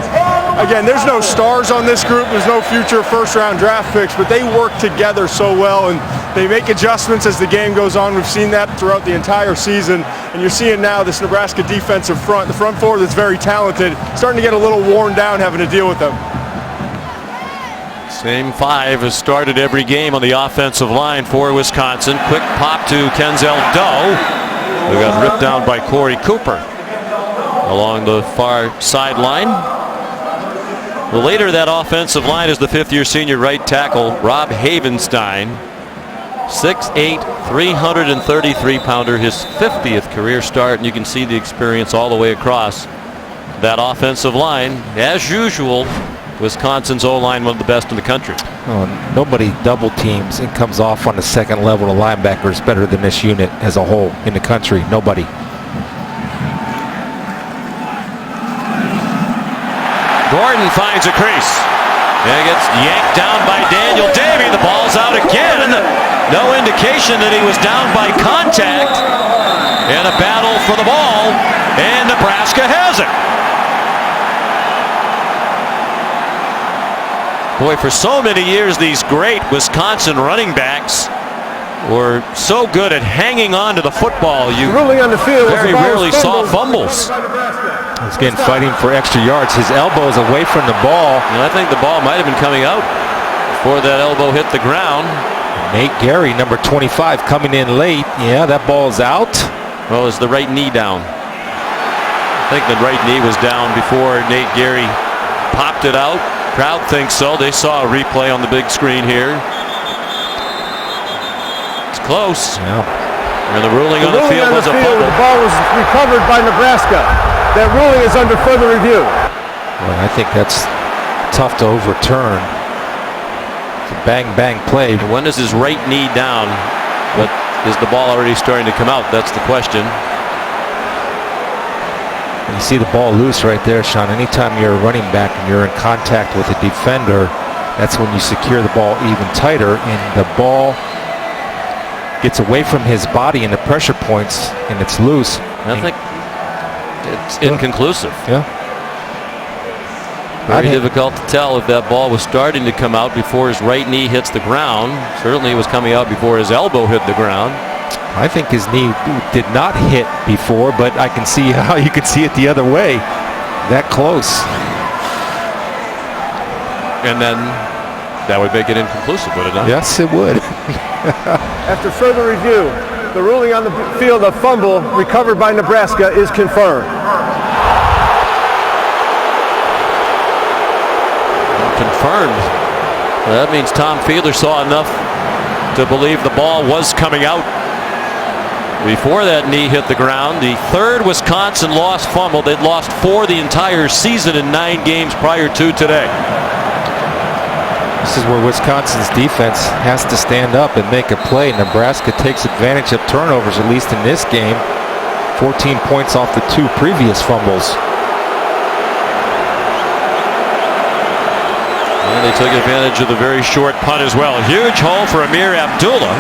Again, there's no stars on this group. There's no future first-round draft picks, but they work together so well, and they make adjustments as the game goes on. We've seen that throughout the entire season, and you're seeing now this Nebraska defensive front, the front four that's very talented, starting to get a little worn down having to deal with them. Same 5 has started every game on the offensive line for Wisconsin. Quick pop to Kenzel Doe, who got ripped down by Corey Cooper along the far sideline. The leader of that offensive line is the 5th-year senior right tackle, Rob Havenstein. 6'8", 333-pounder, his 50th career start, and you can see the experience all the way across that offensive line. As usual, Wisconsin's O-line, one of the best in the country. Oh, nobody double teams and comes off on the second level of linebackers better than this unit as a whole in the country. Nobody. Gordon finds a crease and gets yanked down by Daniel Davey. The ball's out again. No indication that he was down by contact. And a battle for the ball, and Nebraska has it. Boy, for so many years, these great Wisconsin running backs were so good at hanging on to the football. You on the field, very rarely saw fumbles. He's getting fighting for extra yards. His elbow's away from the ball. And I think the ball might have been coming out before that elbow hit the ground. Nate Gary, number 25, coming in late. Yeah, that ball's out. Well, is the right knee down? I think the right knee was down before Nate Gary popped it out. Crowd thinks so. They saw a replay on the big screen here. It's close. Yeah. And the ruling on the field was a fumble. The ball was recovered by Nebraska. That ruling is under further review. Well, I think that's tough to overturn. It's a bang play. When is his right knee down? But is the ball already starting to come out? That's the question. You see the ball loose right there, Sean. Anytime you're a running back and you're in contact with a defender, that's when you secure the ball even tighter, and the ball gets away from his body and the pressure points, and it's loose. I think it's inconclusive. Yeah. Very difficult to tell if that ball was starting to come out before his right knee hits the ground. Certainly it was coming out before his elbow hit the ground. I think his knee did not hit before, but I can see how you could see it the other way. That close. And then that would make it inconclusive, would it not? Yes, it would. After further review, the ruling on the field of fumble recovered by Nebraska is confirmed. Confirmed. That means Tom Fiedler saw enough to believe the ball was coming out before that knee hit the ground. The third Wisconsin lost fumble. They'd lost 4 the entire season in 9 games prior to today. This is where Wisconsin's defense has to stand up and make a play. Nebraska takes advantage of turnovers, at least in this game. 14 points off the 2 previous fumbles. And they took advantage of the very short punt as well. Huge hole for Amir Abdullah.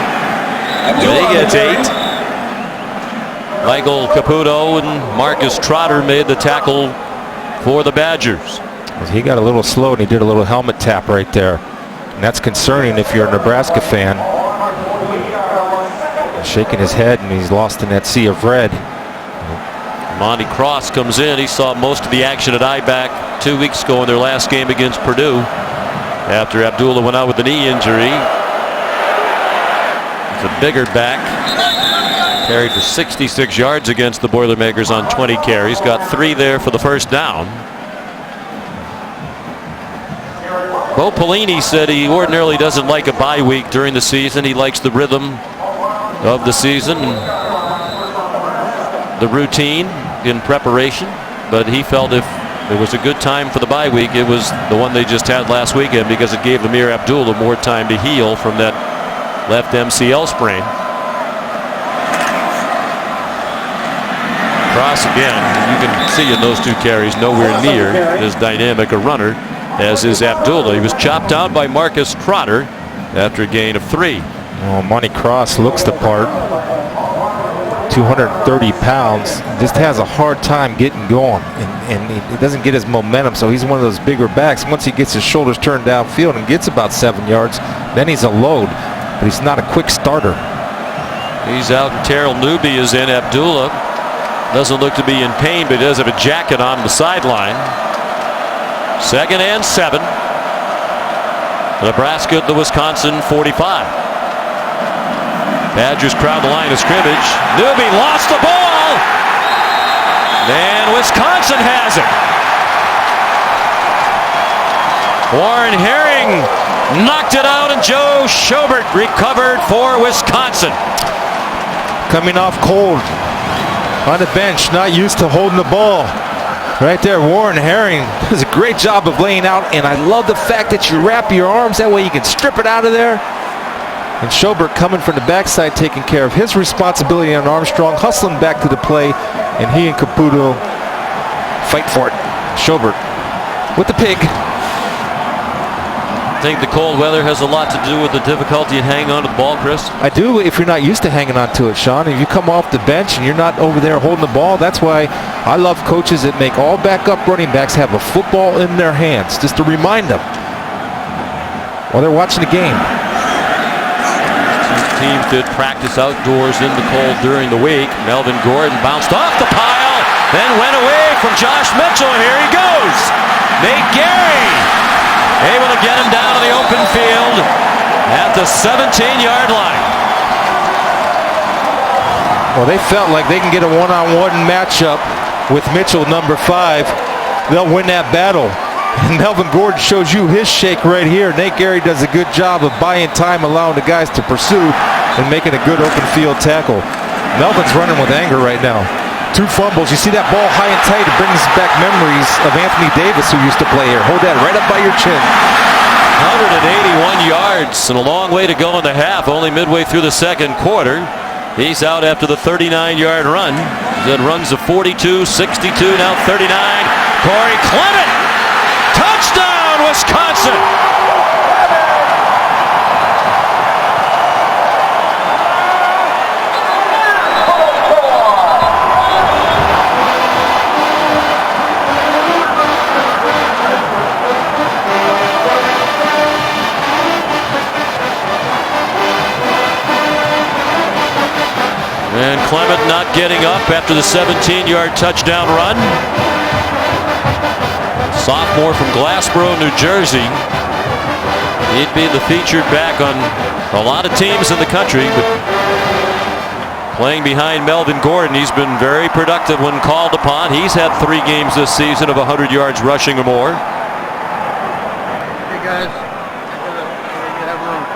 He gets 8. Michael Caputo and Marcus Trotter made the tackle for the Badgers. He got a little slow and he did a little helmet tap right there. And that's concerning if you're a Nebraska fan. He's shaking his head and he's lost in that sea of red. Monty Cross comes in. He saw most of the action at I-back 2 weeks ago in their last game against Purdue. After Abdullah went out with a knee injury. It's a bigger back. Carried for 66 yards against the Boilermakers on 20 carries. Got 3 there for the first down. Bo Pelini said he ordinarily doesn't like a bye week during the season. He likes the rhythm of the season, the routine in preparation. But he felt if there was a good time for the bye week, it was the one they just had last weekend, because it gave Amir Abdullah more time to heal from that left MCL sprain. Cross again. You can see in those 2 carries nowhere near as dynamic a runner as is Abdullah. He was chopped down by Marcus Trotter after a gain of 3. Oh, Monty Cross looks the part. 230 pounds. Just has a hard time getting going, and he doesn't get his momentum, so he's one of those bigger backs. Once he gets his shoulders turned downfield and gets about 7 yards, then he's a load, but he's not a quick starter. He's out and Terrell Newby is in. Abdullah doesn't look to be in pain, but he does have a jacket on the sideline. 2nd and 7. Nebraska at the Wisconsin 45. Badgers crowd the line of scrimmage. Newby lost the ball. And Wisconsin has it. Warren Herring knocked it out, and Joe Schobert recovered for Wisconsin. Coming off cold on the bench, not used to holding the ball. Right there, Warren Herring does a great job of laying out, and I love the fact that you wrap your arms, that way you can strip it out of there. And Schobert coming from the backside, taking care of his responsibility on Armstrong, hustling back to the play, and he and Caputo fight for it. Schobert with the pig. I think the cold weather has a lot to do with the difficulty in hanging on to the ball, Chris. I do, if you're not used to hanging on to it, Sean. If you come off the bench and you're not over there holding the ball, that's why I love coaches that make all backup running backs have a football in their hands, just to remind them while they're watching the game. Teams did practice outdoors in the cold during the week. Melvin Gordon bounced off the pile, then went away from Josh Mitchell, and here he goes. Nate Gary able to get him down to the open field at the 17-yard line. Well, they felt like they can get a one-on-one matchup with Mitchell, number 5. They'll win that battle. And Melvin Gordon shows you his shake right here. Nate Gary does a good job of buying time, allowing the guys to pursue and making a good open field tackle. Melvin's running with anger right now. 2 fumbles. You see that ball high and tight. It brings back memories of Anthony Davis, who used to play here. Hold that right up by your chin. 181 yards and a long way to go in the half. Only midway through the second quarter. He's out after the 39-yard run. Then runs a 42, 62, now 39. Corey Clement. Touchdown, Wisconsin. Clement not getting up after the 17-yard touchdown run. Sophomore from Glassboro, New Jersey. He'd be the featured back on a lot of teams in the country, but playing behind Melvin Gordon, he's been very productive when called upon. He's had 3 games this season of 100 yards rushing or more. Hey guys, you have room.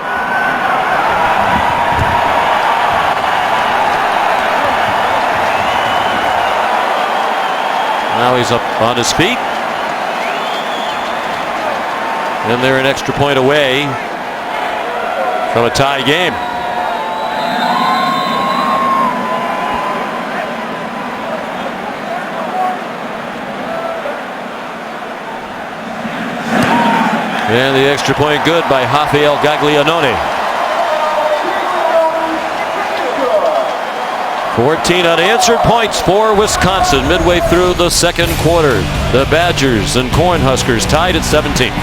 Now he's up on his feet. And they're an extra point away from a tie game. And the extra point good by Rafael Gaglianone. 14 unanswered points for Wisconsin midway through the second quarter. The Badgers and Cornhuskers tied at 17.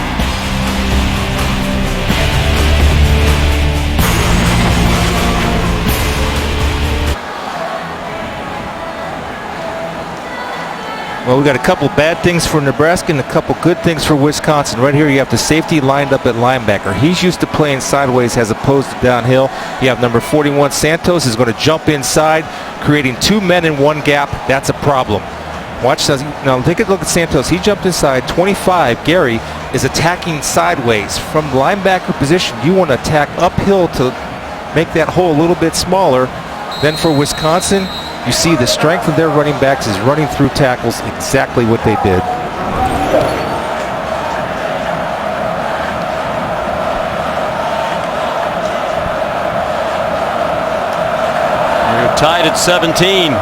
Well, we got a couple bad things for Nebraska and a couple good things for Wisconsin. Right here you have the safety lined up at linebacker. He's used to playing sideways as opposed to downhill. You have number 41 Santos is going to jump inside, creating 2 men in 1 gap. That's a problem. Watch this. Now take a look at Santos. He jumped inside. 25 Gary is attacking sideways. From linebacker position, you want to attack uphill to make that hole a little bit smaller. Then for Wisconsin, you see the strength of their running backs is running through tackles, exactly what they did. You're tied at 17. In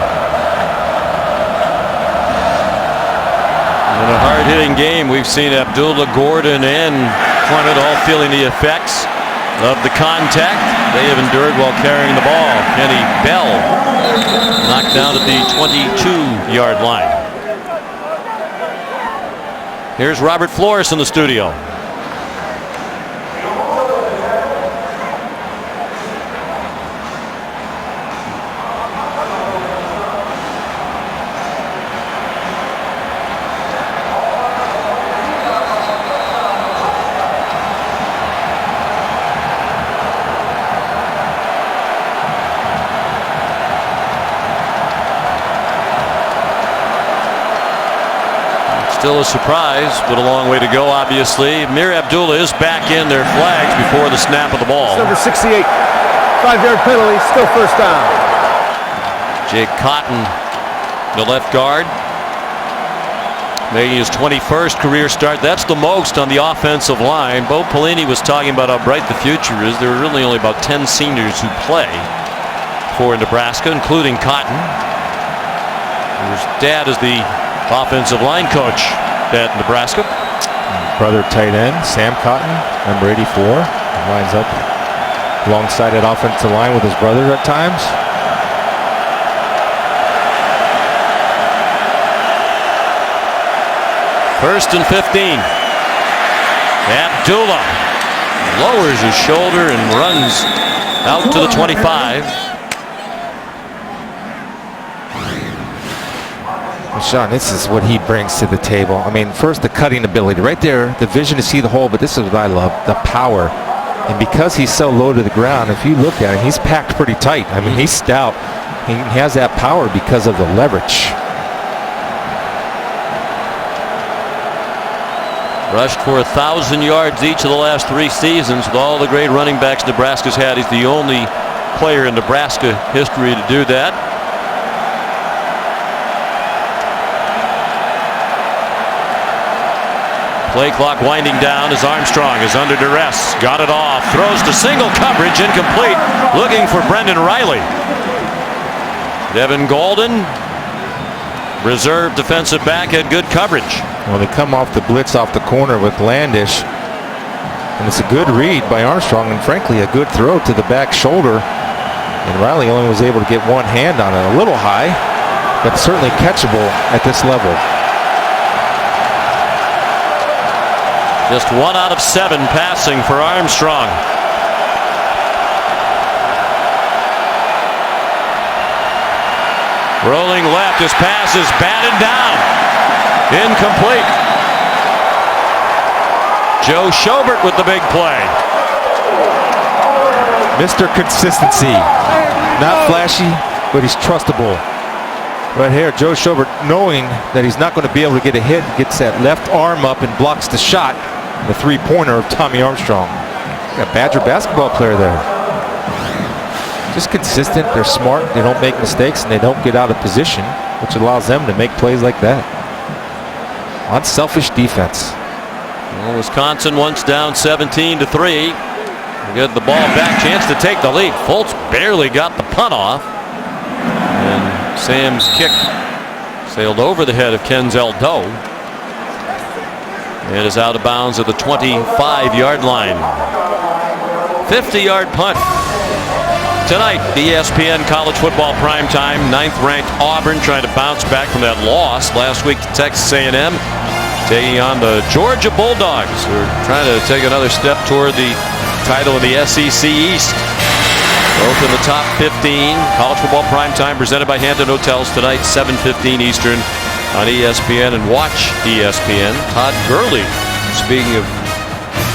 a hard-hitting game, we've seen Abdullah, Gordon, and Clement all feeling the effects of the contact they have endured while carrying the ball. Kenny Bell knocked down at the 22-yard line. Here's Robert Flores in the studio. Still a surprise, but a long way to go, obviously. Amir Abdullah is back in their flags before the snap of the ball. Number 68, 5-yard penalty, still first down. Jake Cotton, the left guard, making his 21st career start. That's the most on the offensive line. Bo Pelini was talking about how bright the future is. There are really only about 10 seniors who play for Nebraska, including Cotton. His dad is the offensive line coach at Nebraska. Brother tight end Sam Cotton, number 84, lines up alongside that offensive line with his brother at times. First and 15. Abdullah lowers his shoulder and runs out to the 25. Sean, this is what he brings to the table. I mean, first the cutting ability. Right there, the vision to see the hole, but this is what I love, the power. And because he's so low to the ground, if you look at him, he's packed pretty tight. I mean, he's stout. He has that power because of the leverage. Rushed for 1,000 yards each of the last 3 seasons. With all the great running backs Nebraska's had, he's the only player in Nebraska history to do that. Play clock winding down as Armstrong is under duress. Got it off. Throws to single coverage. Incomplete. Looking for Brendan Riley. Devin Golden, reserve defensive back, had good coverage. Well, they come off the blitz off the corner with Landish. And it's a good read by Armstrong and frankly a good throw to the back shoulder. And Riley only was able to get one hand on it. A little high, but certainly catchable at this level. Just 1 out of 7 passing for Armstrong. Rolling left. His pass is batted down. Incomplete. Joe Schobert with the big play. Mr. Consistency. Not flashy, but he's trustable. Right here, Joe Schobert, knowing that he's not going to be able to get a hit, gets that left arm up and blocks the shot. The three-pointer of Tommy Armstrong. Got a Badger basketball player there. Just consistent. They're smart. They don't make mistakes, and they don't get out of position, which allows them to make plays like that. Unselfish defense. Well, Wisconsin once down 17-3. Get the ball back, chance to take the lead. Fultz barely got the punt off. And Sam's kick sailed over the head of Kenzel Doe. It is out of bounds at the 25-yard line. 50-yard punt. Tonight, ESPN College Football Primetime. 9th-ranked Auburn trying to bounce back from that loss last week to Texas A&M. Taking on the Georgia Bulldogs, who are trying to take another step toward the title of the SEC East. Both in the top 15. College Football Primetime presented by Hampton Hotels tonight, 7:15 Eastern on ESPN. And watch ESPN. Todd Gurley, speaking of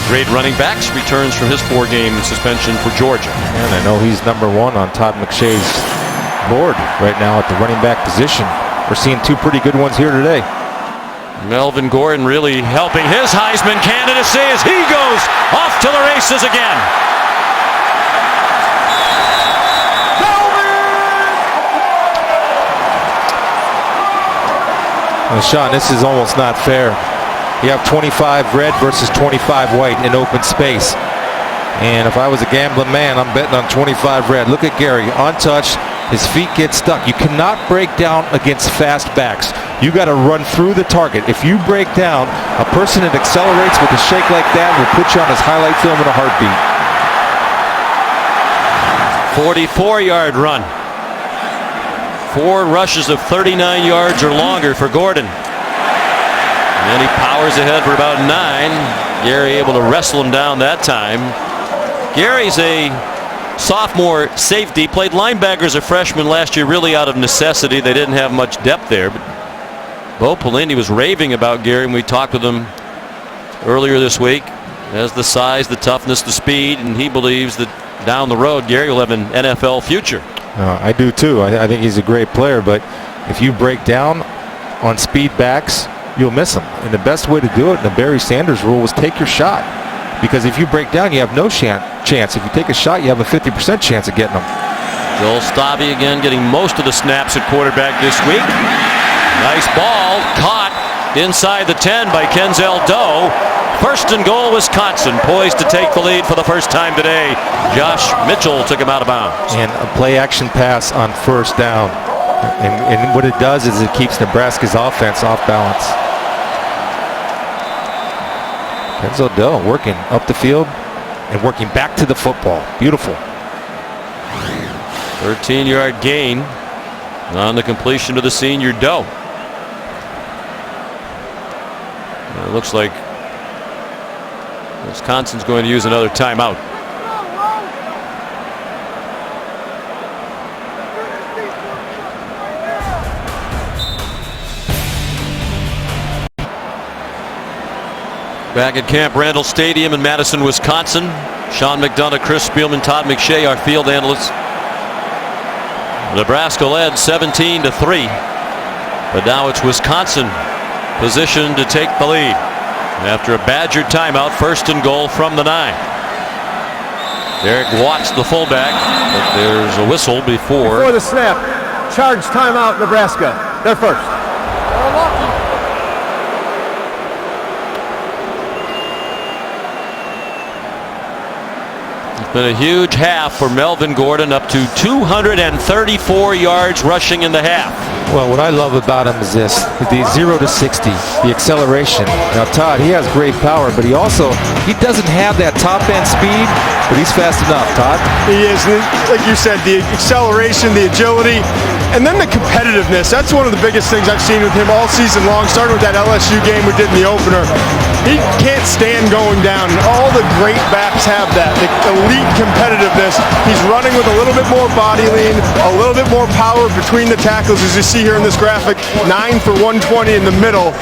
great running backs, returns from his 4-game suspension for Georgia. And I know he's number 1 on Todd McShay's board right now at the running back position. We're seeing 2 pretty good ones here today. Melvin Gordon really helping his Heisman candidacy as he goes off to the races again. Well, Sean, this is almost not fair. You have 25 red versus 25 white in open space. And if I was a gambling man, I'm betting on 25 red. Look at Gary, untouched. His feet get stuck. You cannot break down against fast backs. You got to run through the target. If you break down, a person that accelerates with a shake like that will put you on his highlight film in a heartbeat. 44-yard run. 4 rushes of 39 yards or longer for Gordon. And then he powers ahead for about 9. Gary able to wrestle him down that time. Gary's a sophomore safety, played linebacker as a freshman last year, really out of necessity. They didn't have much depth there. But Bo Pelini was raving about Gary when we talked with him earlier this week. Has the size, the toughness, the speed, and he believes that down the road Gary will have an NFL future. I do too. I think he's a great player, but if you break down on speed backs, you'll miss him. And the best way to do it in the Barry Sanders rule was take your shot. Because if you break down, you have no chance. If you take a shot, you have a 50% chance of getting them. Joel Stabby again getting most of the snaps at quarterback this week. Nice ball caught inside the 10 by Kenzel Doe. 1st and goal, Wisconsin, poised to take the lead for the first time today. Josh Mitchell took him out of bounds. And a play action pass on 1st down. And what it does is it keeps Nebraska's offense off balance. Kenzel Doe working up the field and working back to the football. Beautiful. 13-yard gain on the completion to the senior Doe. It looks like Wisconsin's going to use another timeout. Back at Camp Randall Stadium in Madison, Wisconsin. Sean McDonough, Chris Spielman, Todd McShay, our field analysts. Nebraska led 17-3. But now it's Wisconsin positioned to take the lead. After a Badger timeout, 1st and goal from the 9. Derek Watts, the fullback, but there's a whistle before the snap. Charge timeout, Nebraska. They're first. Been a huge half for Melvin Gordon, up to 234 yards rushing in the half. Well, what I love about him is this, the 0 to 60, the acceleration. Now, Todd, he has great power, but he doesn't have that top end speed, but he's fast enough, Todd. He is, like you said, the acceleration, the agility. And then the competitiveness, that's one of the biggest things I've seen with him all season long, starting with that LSU game we did in the opener. He can't stand going down. All the great backs have that, the elite competitiveness. He's running with a little bit more body lean, a little bit more power between the tackles, as you see here in this graphic, 9 for 120 in the middle.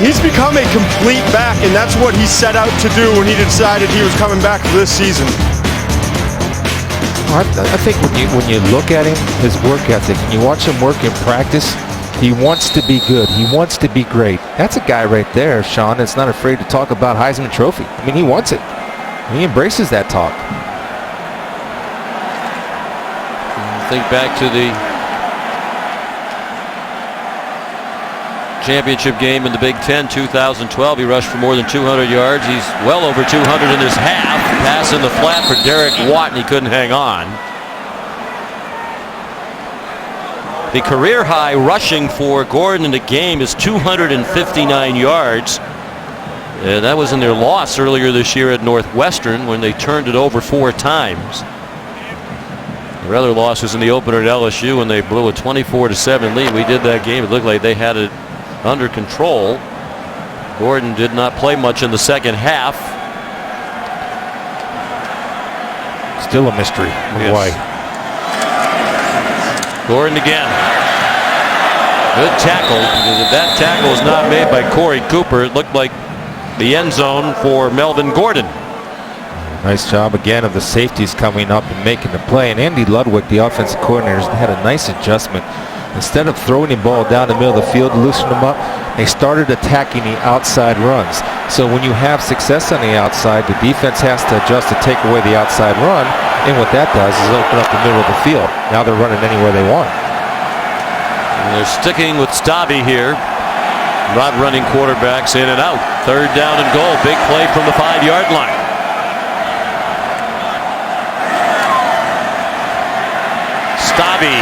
He's become a complete back, and that's what he set out to do when he decided he was coming back for this season. I think when you look at him, his work ethic, and you watch him work in practice, he wants to be good. He wants to be great. That's a guy right there, Sean, that's not afraid to talk about Heisman Trophy. I mean, he wants it. He embraces that talk. Think back to the championship game in the Big Ten 2012. He rushed for more than 200 yards. He's well over 200 in his half. Pass in the flat for Derek Watt, and he couldn't hang on. The career high rushing for Gordon in the game is 259 yards. That was in their loss earlier this year at Northwestern when they turned it over 4 times. Their other loss was in the opener at LSU when they blew a 24-7 lead. We did that game. It looked like they had it under control. Gordon did not play much in the second half. Still a mystery. Yes. Why? Gordon again. Good tackle. If that tackle was not made by Corey Cooper, it looked like the end zone for Melvin Gordon. Nice job again of the safeties coming up and making the play. And Andy Ludwig, the offensive coordinator, had a nice adjustment. Instead of throwing the ball down the middle of the field to loosen them up, they started attacking the outside runs. So when you have success on the outside, the defense has to adjust to take away the outside run. And what that does is open up the middle of the field. Now they're running anywhere they want. And they're sticking with Stabby here. Not running quarterbacks in and out. 3rd down and goal. Big play from the 5-yard line. Stabby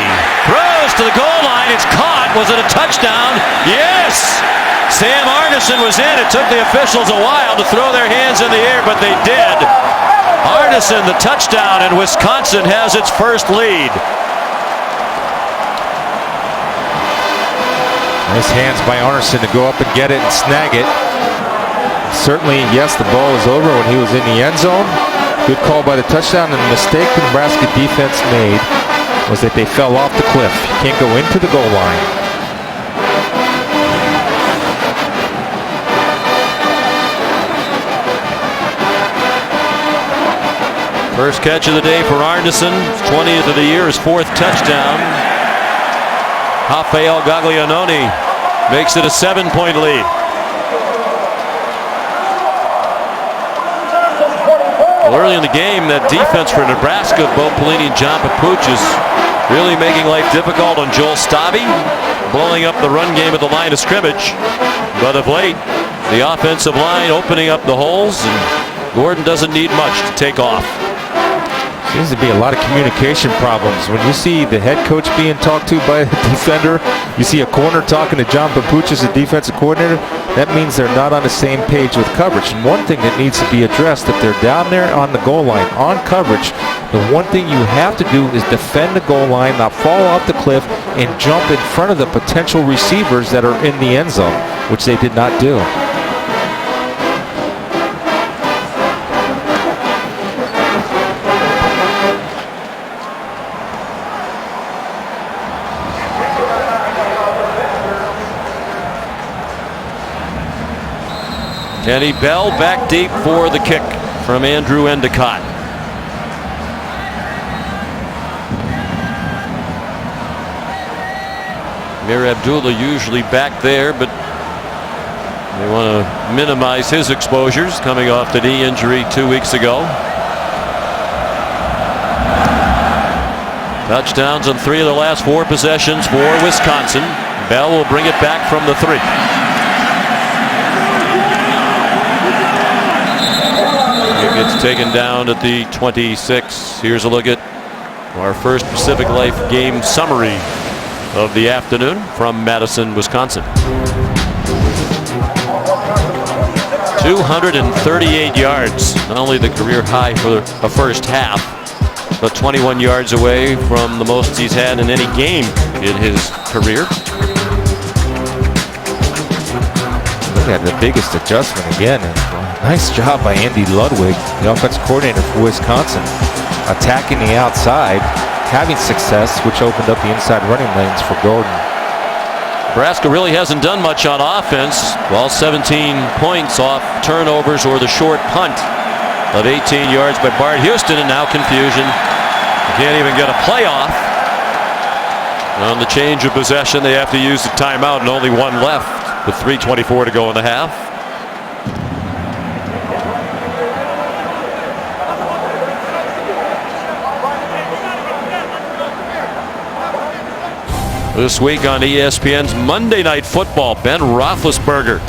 throws to the goal line. It's caught. Was it a touchdown? Yes! Sam Arneson was in. It took the officials a while to throw their hands in the air, but they did. Arneson, the touchdown, and Wisconsin has its first lead. Nice hands by Arneson to go up and get it and snag it. Certainly, yes, the ball was over when he was in the end zone. Good call by the touchdown, and the mistake the Nebraska defense made was that they fell off the cliff. You can't go into the goal line. First catch of the day for Arneson. 20th of the year, his 4th touchdown. Rafael Gaglianone makes it a 7-point lead. Well, early in the game, that defense for Nebraska, Bo Pelini and John Papuch, is really making life difficult on Joel Stabby, blowing up the run game at the line of scrimmage. But of late, the offensive line opening up the holes, and Gordon doesn't need much to take off. Seems to be a lot of communication problems. When you see the head coach being talked to by a defender, you see a corner talking to John Papuch as a defensive coordinator, that means they're not on the same page with coverage. And one thing that needs to be addressed, if they're down there on the goal line on coverage, the one thing you have to do is defend the goal line, not fall off the cliff, and jump in front of the potential receivers that are in the end zone, which they did not do. Kenny Bell back deep for the kick from Andrew Endicott. Mir Abdullah usually back there, but they want to minimize his exposures coming off the knee injury 2 weeks ago. Touchdowns on 3 of the last 4 possessions for Wisconsin. Bell will bring it back from the 3. It gets taken down at the 26. Here's a look at our first Pacific Life game summary of the afternoon from Madison, Wisconsin. 238 yards, not only the career high for a first half, but 21 yards away from the most he's had in any game in his career. Look at the biggest adjustment again. Nice job by Andy Ludwig, the offensive coordinator for Wisconsin, attacking the outside, having success, which opened up the inside running lanes for Gordon. Nebraska really hasn't done much on offense. Well, 17 points off turnovers or the short punt of 18 yards by Bart Houston, and now confusion. They can't even get a playoff. On the change of possession, they have to use the timeout, and only one left with 3:24 to go in the half. This week on ESPN's Monday Night Football, Ben Roethlisberger.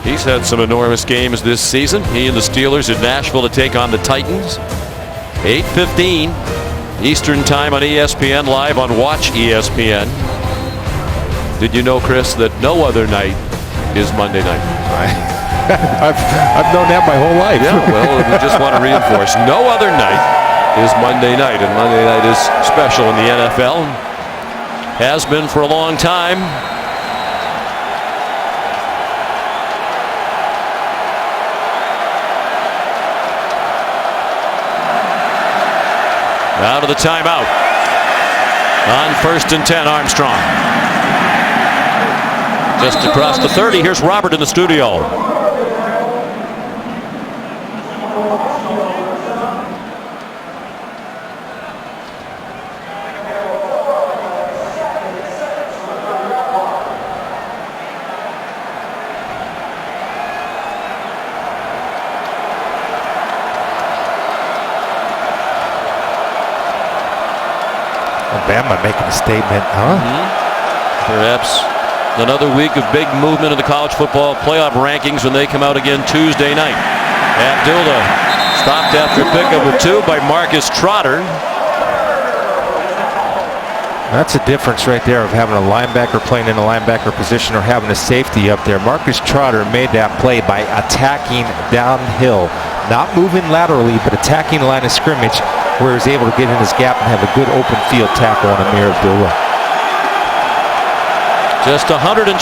He's had some enormous games this season. He and the Steelers at Nashville to take on the Titans. 8:15 Eastern Time on ESPN, live on Watch ESPN. Did you know, Chris, that no other night is Monday night? I've known that my whole life. Yeah, well, we just want to reinforce no other night is Monday night, and Monday night is special in the NFL. Has been for a long time. Out of the timeout. On 1st and 10, Armstrong. Just across the 30. Here's Robert in the studio. Alabama making a statement, huh? Perhaps another week of big movement in the college football playoff rankings when they come out again Tuesday night. Abdullah stopped after pickup of 2 by Marcus Trotter. That's a difference right there of having a linebacker playing in a linebacker position or having a safety up there. Marcus Trotter made that play by attacking downhill, not moving laterally, but attacking the line of scrimmage, where he was able to get in his gap and have a good open field tackle on Amir Abdullah. Just 126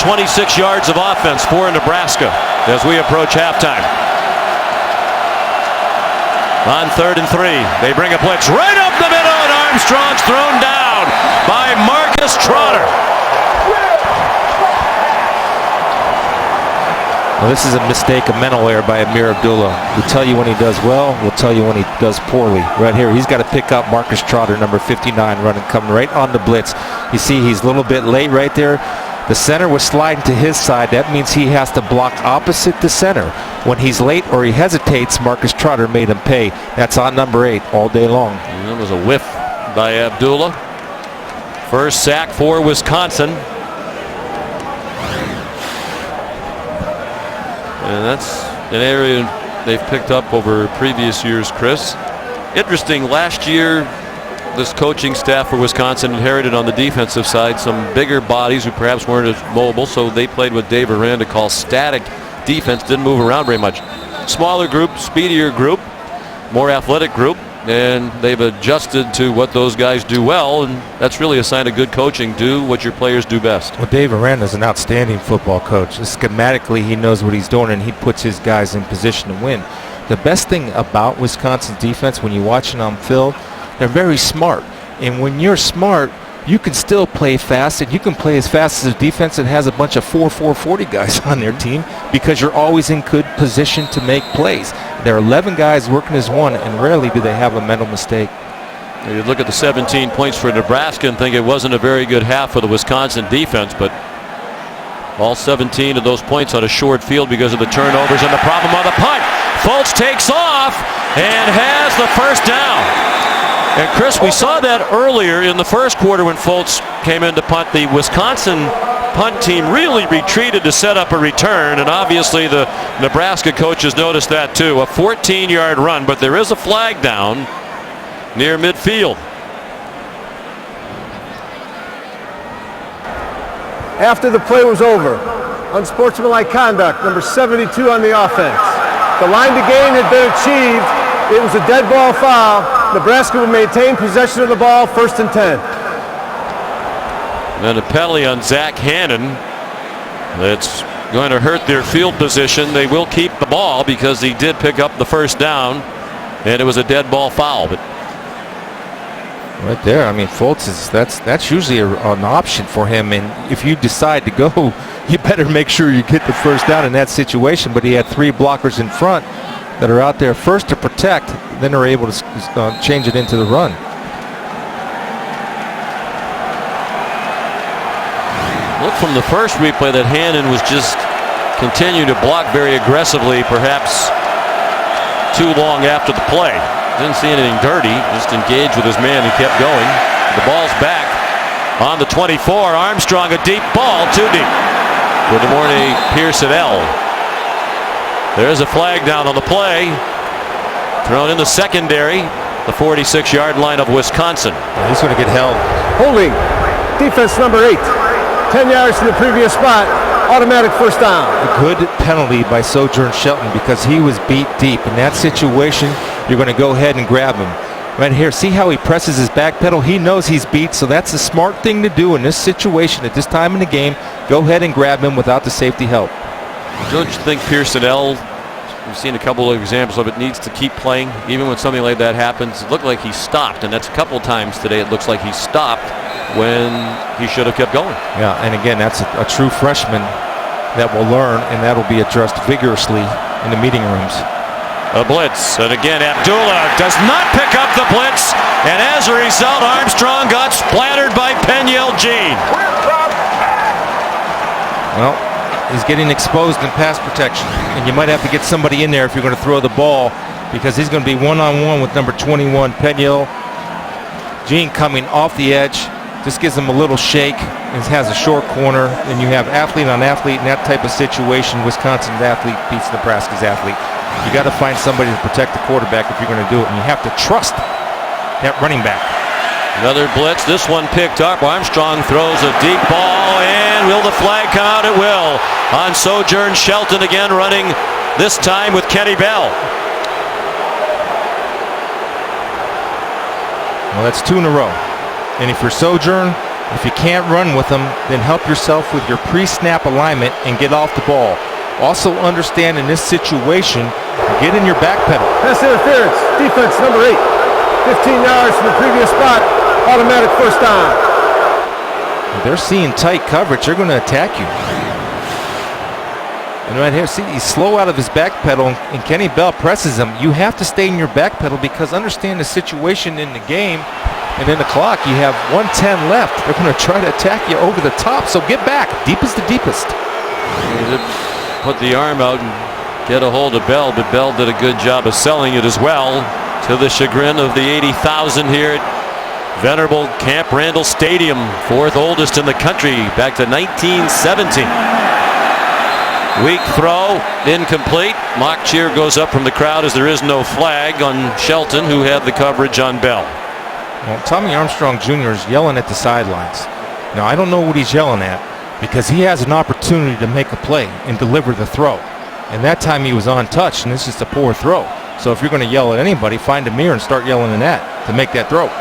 yards of offense for Nebraska as we approach halftime. On 3rd and 3, they bring a blitz right up the middle, and Armstrong's thrown down by Marcus Trotter. Well, this is a mistake, a mental error by Amir Abdullah. We'll tell you when he does well, we'll tell you when he does poorly. Right here, he's got to pick up Marcus Trotter, number 59, running, coming right on the blitz. You see he's a little bit late right there. The center was sliding to his side. That means he has to block opposite the center. When he's late or he hesitates, Marcus Trotter made him pay. That's on number 8 all day long. And that was a whiff by Abdullah. First sack for Wisconsin. And that's an area they've picked up over previous years, Chris. Interesting, last year this coaching staff for Wisconsin inherited on the defensive side some bigger bodies who perhaps weren't as mobile, so they played what Dave Aranda calls static defense, didn't move around very much. Smaller group, speedier group, more athletic group, and they've adjusted to what those guys do well, and that's really a sign of good coaching. Do what your players do best. Well, Dave Aranda is an outstanding football coach. Schematically, he knows what he's doing, and he puts his guys in position to win. The best thing about Wisconsin's defense, when you watch it on film, they're very smart. And when you're smart, you can still play fast, and you can play as fast as a defense that has a bunch of 4-4-40 guys on their team, because you're always in good position to make plays. There are 11 guys working as one, and rarely do they have a mental mistake. You look at the 17 points for Nebraska and think it wasn't a very good half for the Wisconsin defense, but all 17 of those points on a short field because of the turnovers and the problem on the punt. Fultz takes off and has the first down. And Chris, we saw that earlier in the first quarter when Fultz came in to punt. The Wisconsin punt team really retreated to set up a return, and obviously the Nebraska coaches noticed that too. A 14-yard run, but there is a flag down near midfield. After the play was over, unsportsmanlike conduct, number 72 on the offense. The line to gain had been achieved. It was a dead ball foul. Nebraska will maintain possession of the ball, 1st and 10. And a penalty on Zach Hannon. That's going to hurt their field position. They will keep the ball because he did pick up the 1st down, and it was a dead ball foul. But right there, I mean, Fultz that's usually an option for him, and if you decide to go, you better make sure you get the 1st down in that situation. But he had 3 blockers in front that are out there first to protect, then they're able to change it into the run. Look from the first replay that Hannon was just continuing to block very aggressively, perhaps too long after the play. Didn't see anything dirty, just engaged with his man and kept going. The ball's back on the 24. Armstrong, a deep ball, too deep for DeMornay Pearson-L. There's a flag down on the play. Thrown in the secondary, the 46-yard line of Wisconsin. He's going to get held. Holding, defense number 8. 10 yards from the previous spot, automatic 1st down. A good penalty by Sojourn Shelton because he was beat deep. In that situation, you're going to go ahead and grab him. Right here, see how he presses his back pedal? He knows he's beat, so that's a smart thing to do in this situation at this time in the game. Go ahead and grab him without the safety help. Don't you think Pearson-L, we've seen a couple of examples of it, needs to keep playing even when something like that happens? It looked like he stopped, and that's a couple of times today it looks like he stopped when he should have kept going. Yeah, and again, that's a true freshman that will learn, and that'll be addressed vigorously in the meeting rooms. A blitz, and again Abdullah does not pick up the blitz, and as a result Armstrong got splattered by Peniel Jean. Well, he's getting exposed in pass protection, and you might have to get somebody in there if you're going to throw the ball, because he's going to be one-on-one with number 21 Peniel Jean coming off the edge. Just gives him a little shake and has a short corner, and you have athlete on athlete in that type of situation. Wisconsin's athlete beats Nebraska's athlete. You got to find somebody to protect the quarterback if you're going to do it, and you have to trust that running back. Another blitz, this one picked up. Armstrong throws a deep ball, and will the flag come out? It will. On Sojourn Shelton again, running this time with Kenny Bell. Well, that's 2 in a row. And if you're Sojourn, if you can't run with them, then help yourself with your pre-snap alignment and get off the ball. Also understand in this situation, get in your back pedal. Pass interference, defense number 8. 15 yards from the previous spot, automatic 1st down. If they're seeing tight coverage, they're going to attack you. And right here, see, he's slow out of his back pedal, and Kenny Bell presses him. You have to stay in your back pedal because understand the situation in the game. And in the clock, you have 1:10 left. They're going to try to attack you over the top, so get back. Deep is the deepest. Put the arm out and get a hold of Bell, but Bell did a good job of selling it as well, to the chagrin of the 80,000 here at venerable Camp Randall Stadium, 4th oldest in the country, back to 1917. Weak throw, incomplete. Mock cheer goes up from the crowd as there is no flag on Shelton, who had the coverage on Bell. Well, Tommy Armstrong Jr. is yelling at the sidelines. Now, I don't know what he's yelling at because he has an opportunity to make a play and deliver the throw. And that time he was untouched, and it's just a poor throw. So if you're going to yell at anybody, find a mirror and start yelling in that to make that throw.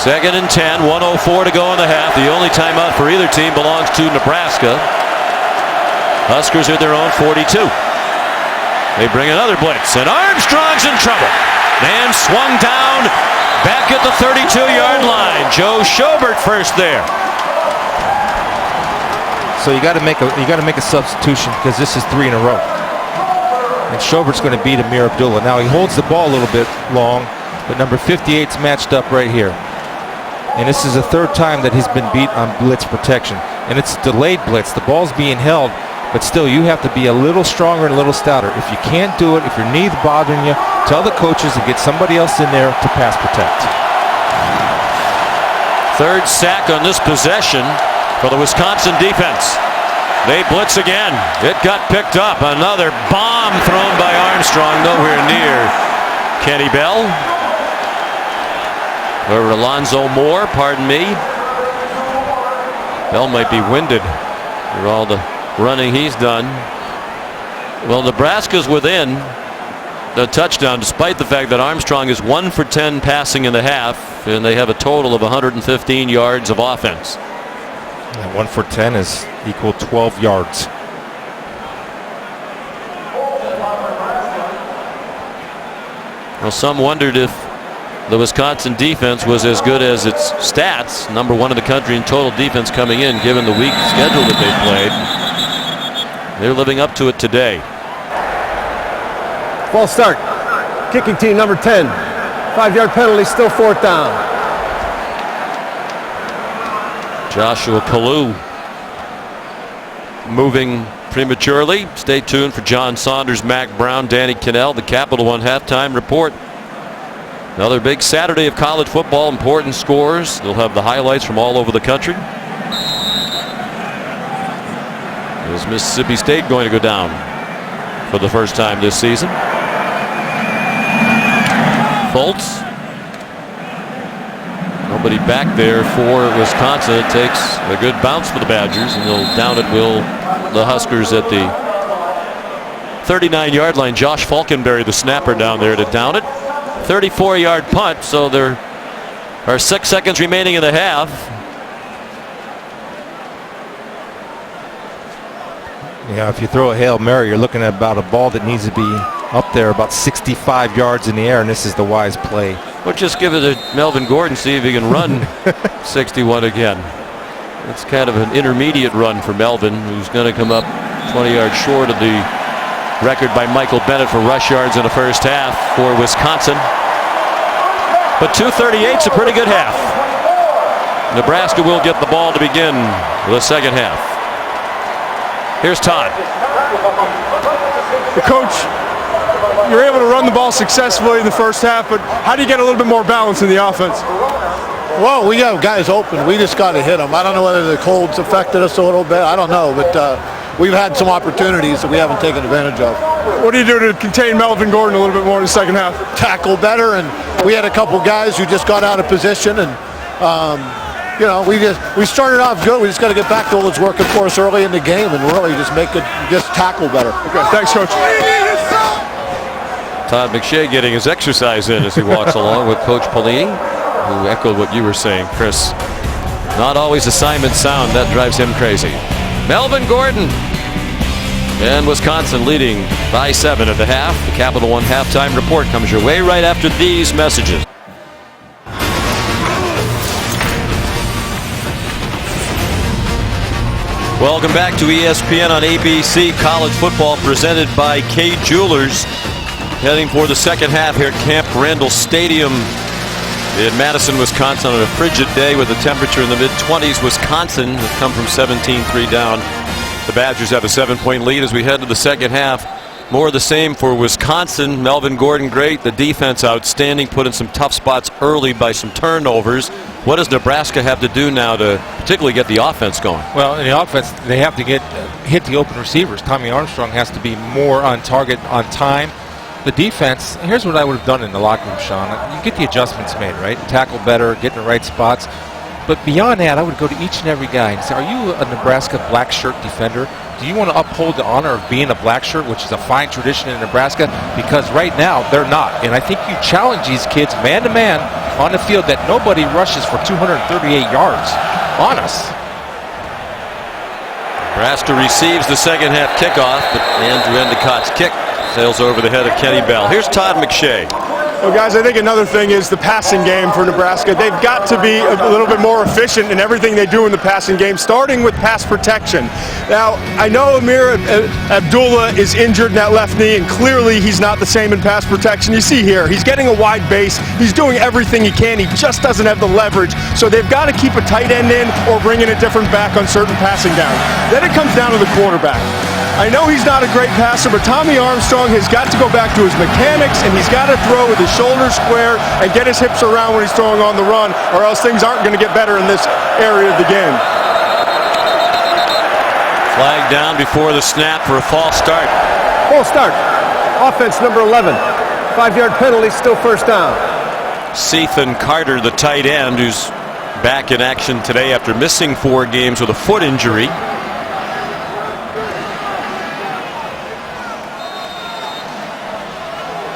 2nd and 10, 1:04 to go in the half. The only timeout for either team belongs to Nebraska. Huskers are their own 42. They bring another blitz, and Armstrong's in trouble. And swung down back at the 32-yard line. Joe Schobert first there. So you got to make a substitution because this is 3 in a row. And Schobert's going to beat Amir Abdullah. Now he holds the ball a little bit long, but number 58's matched up right here. And this is the 3rd time that he's been beat on blitz protection. And it's a delayed blitz. The ball's being held, but still you have to be a little stronger and a little stouter. If you can't do it, if your knee's bothering you, tell the coaches to get somebody else in there to pass protect. 3rd sack on this possession for the Wisconsin defense. They blitz again. It got picked up. Another bomb thrown by Armstrong, nowhere near Kenny Bell. Or Alonzo Moore, pardon me. Bell might be winded for all the running he's done. Well, Nebraska's within a touchdown, despite the fact that Armstrong is 1 for 10 passing in the half, and they have a total of 115 yards of offense. And 1 for 10 is equal 12 yards. Well, some wondered if the Wisconsin defense was as good as its stats. Number 1 in the country in total defense coming in, given the weak schedule that they played. They're living up to it today. False start. Kicking team number 10. 5-yard penalty, still 4th down. Joshua Kalu moving prematurely. Stay tuned for John Saunders, Mac Brown, Danny Cannell, the Capital One halftime report. Another big Saturday of college football, important scores. They'll have the highlights from all over the country. Is Mississippi State going to go down for the first time this season? Fultz. Nobody back there for Wisconsin. It takes a good bounce for the Badgers, and they'll down it will the Huskers at the 39-yard line. Josh Falkenberry, the snapper, down there to down it. 34-yard punt, so there are 6 seconds remaining in the half. Yeah, if you throw a Hail Mary, you're looking at about a ball that needs to be up there about 65 yards in the air, and this is the wise play. Well, just give it to Melvin Gordon, see if he can run 61 again. It's kind of an intermediate run for Melvin, who's going to come up 20 yards short of the record by Michael Bennett for rush yards in the first half for Wisconsin. But 2:38's a pretty good half. Nebraska will get the ball to begin the second half. Here's Todd. The coach, you're able to run the ball successfully in the first half, but how do you get a little bit more balance in the offense? Well, we got guys open. We just got to hit them. I don't know whether the cold's affected us a little bit. I don't know, but we've had some opportunities that we haven't taken advantage of. What do you do to contain Melvin Gordon a little bit more in the second half? Tackle better, and we had a couple guys who just got out of position, and you know, we started off good. We just got to get back to what was working for us early in the game and really just tackle better. Okay, thanks, Coach. Todd McShay getting his exercise in as he walks along with Coach Pelini, who echoed what you were saying, Chris. Not always assignment sound. That drives him crazy. Melvin Gordon and Wisconsin leading by 7 at the half. The Capital One halftime report comes your way right after these messages. Welcome back to ESPN on ABC. College football presented by Kay Jewelers. Heading for the second half here at Camp Randall Stadium in Madison, Wisconsin, on a frigid day with a temperature in the mid-20s. Wisconsin has come from 17-3 down. The Badgers have a 7-point lead as we head to the second half. More of the same for Wisconsin. Melvin Gordon great. The defense outstanding. Put in some tough spots early by some turnovers. What does Nebraska have to do now to particularly get the offense going? Well, in the offense, they have to hit the open receivers. Tommy Armstrong has to be more on target on time. The defense, here's what I would have done in the locker room, Sean. You get the adjustments made, right? Tackle better, get in the right spots. But beyond that, I would go to each and every guy and say, are you a Nebraska black shirt defender? Do you want to uphold the honor of being a black shirt, which is a fine tradition in Nebraska? Because right now, they're not. And I think you challenge these kids man-to-man on the field that nobody rushes for 238 yards on us. Nebraska receives the second half kickoff, but Andrew Endicott's kick sails over the head of Kenny Bell. Here's Todd McShay. Well, guys, I think another thing is the passing game for Nebraska. They've got to be a little bit more efficient in everything they do in the passing game, starting with pass protection. Now, I know Amir Abdullah is injured in that left knee, and clearly he's not the same in pass protection. You see here, he's getting a wide base. He's doing everything he can. He just doesn't have the leverage. So they've got to keep a tight end in or bring in a different back on certain passing downs. Then it comes down to the quarterback. I know he's not a great passer, but Tommy Armstrong has got to go back to his mechanics, and he's got to throw with his shoulders square and get his hips around when he's throwing on the run, or else things aren't going to get better in this area of the game. Flag down before the snap for a false start. False start. Offense number 11. 5-yard penalty, still first down. Cethan Carter, the tight end, who's back in action today after missing 4 games with a foot injury.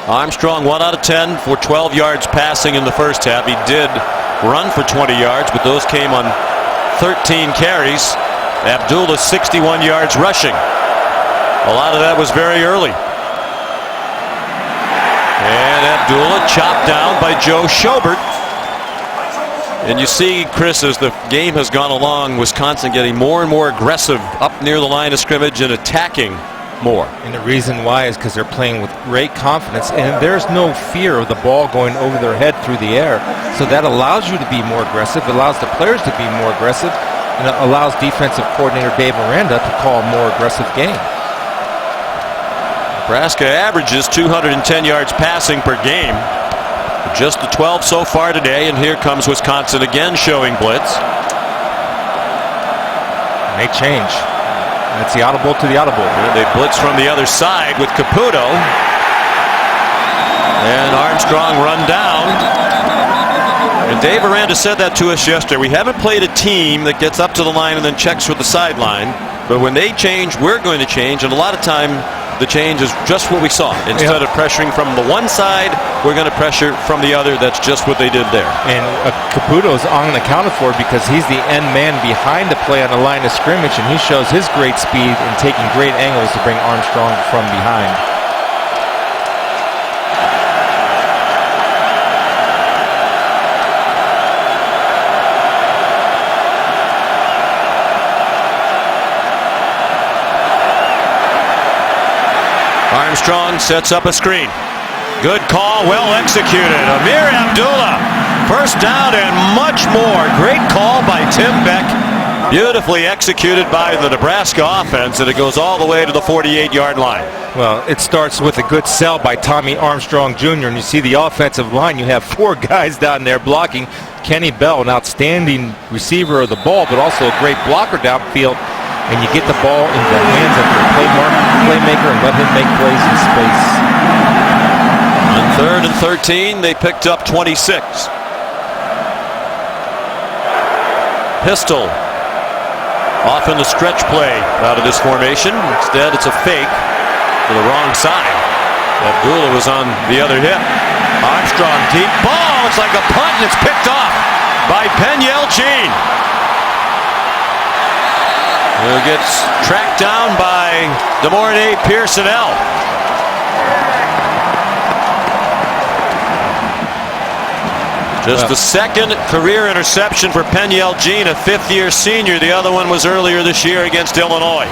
Armstrong 1 out of 10 for 12 yards passing in the first half. He did run for 20 yards, but those came on 13 carries. Abdullah 61 yards rushing. A lot of that was very early. And Abdullah chopped down by Joe Schobert. And you see, Chris, as the game has gone along, Wisconsin getting more and more aggressive up near the line of scrimmage and attacking more. And the reason why is because they're playing with great confidence, and there's no fear of the ball going over their head through the air. So that allows you to be more aggressive, it allows the players to be more aggressive, and it allows defensive coordinator Dave Miranda to call a more aggressive game. Nebraska averages 210 yards passing per game. Just the 12 so far today, and here comes Wisconsin again showing blitz. And they change. That's the audible to the audible. And they blitz from the other side with Caputo. And Armstrong run down. And Dave Aranda said that to us yesterday. We haven't played a team that gets up to the line and then checks with the sideline. But when they change, we're going to change. And a lot of time, the change is just what we saw. Instead of pressuring from the one side, we're going to pressure from the other. That's just what they did there. And Caputo's unaccounted for because he's the end man behind the play on the line of scrimmage, and he shows his great speed and taking great angles to bring Armstrong from behind. Armstrong sets up a screen. Good call, well executed. Amir Abdullah, first down and much more. Great call by Tim Beck. Beautifully executed by the Nebraska offense, and it goes all the way to the 48-yard line. Well, it starts with a good sell by Tommy Armstrong Jr. And you see the offensive line. You have 4 guys down there blocking. Kenny Bell, an outstanding receiver of the ball, but also a great blocker downfield. And you get the ball in the hands of the playmaker and let him make plays in space. On 3rd and 13, they picked up 26. Pistol off in the stretch play out of this formation. Instead, it's a fake to the wrong side. Abdullah was on the other hip. Armstrong deep ball. It's like a punt, and it's picked off by Penyel Jean, who gets tracked down by DeMornay Pearsonell. Just the second career interception for Penyel Jean, a 5th-year senior. The other one was earlier this year against Illinois.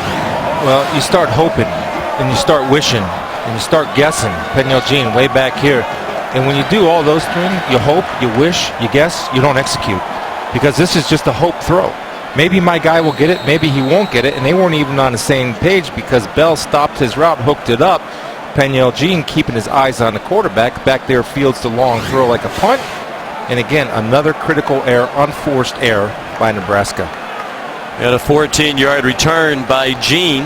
Well, you start hoping, and you start wishing, and you start guessing. Penyel Jean way back here. And when you do all those things, you hope, you wish, you guess, you don't execute. Because this is just a hope throw. Maybe my guy will get it, maybe he won't get it, and they weren't even on the same page because Bell stopped his route, hooked it up. Penyel Jean keeping his eyes on the quarterback. Back there fields the long throw like a punt. And again, another critical error, unforced error by Nebraska. And a 14-yard return by Jean.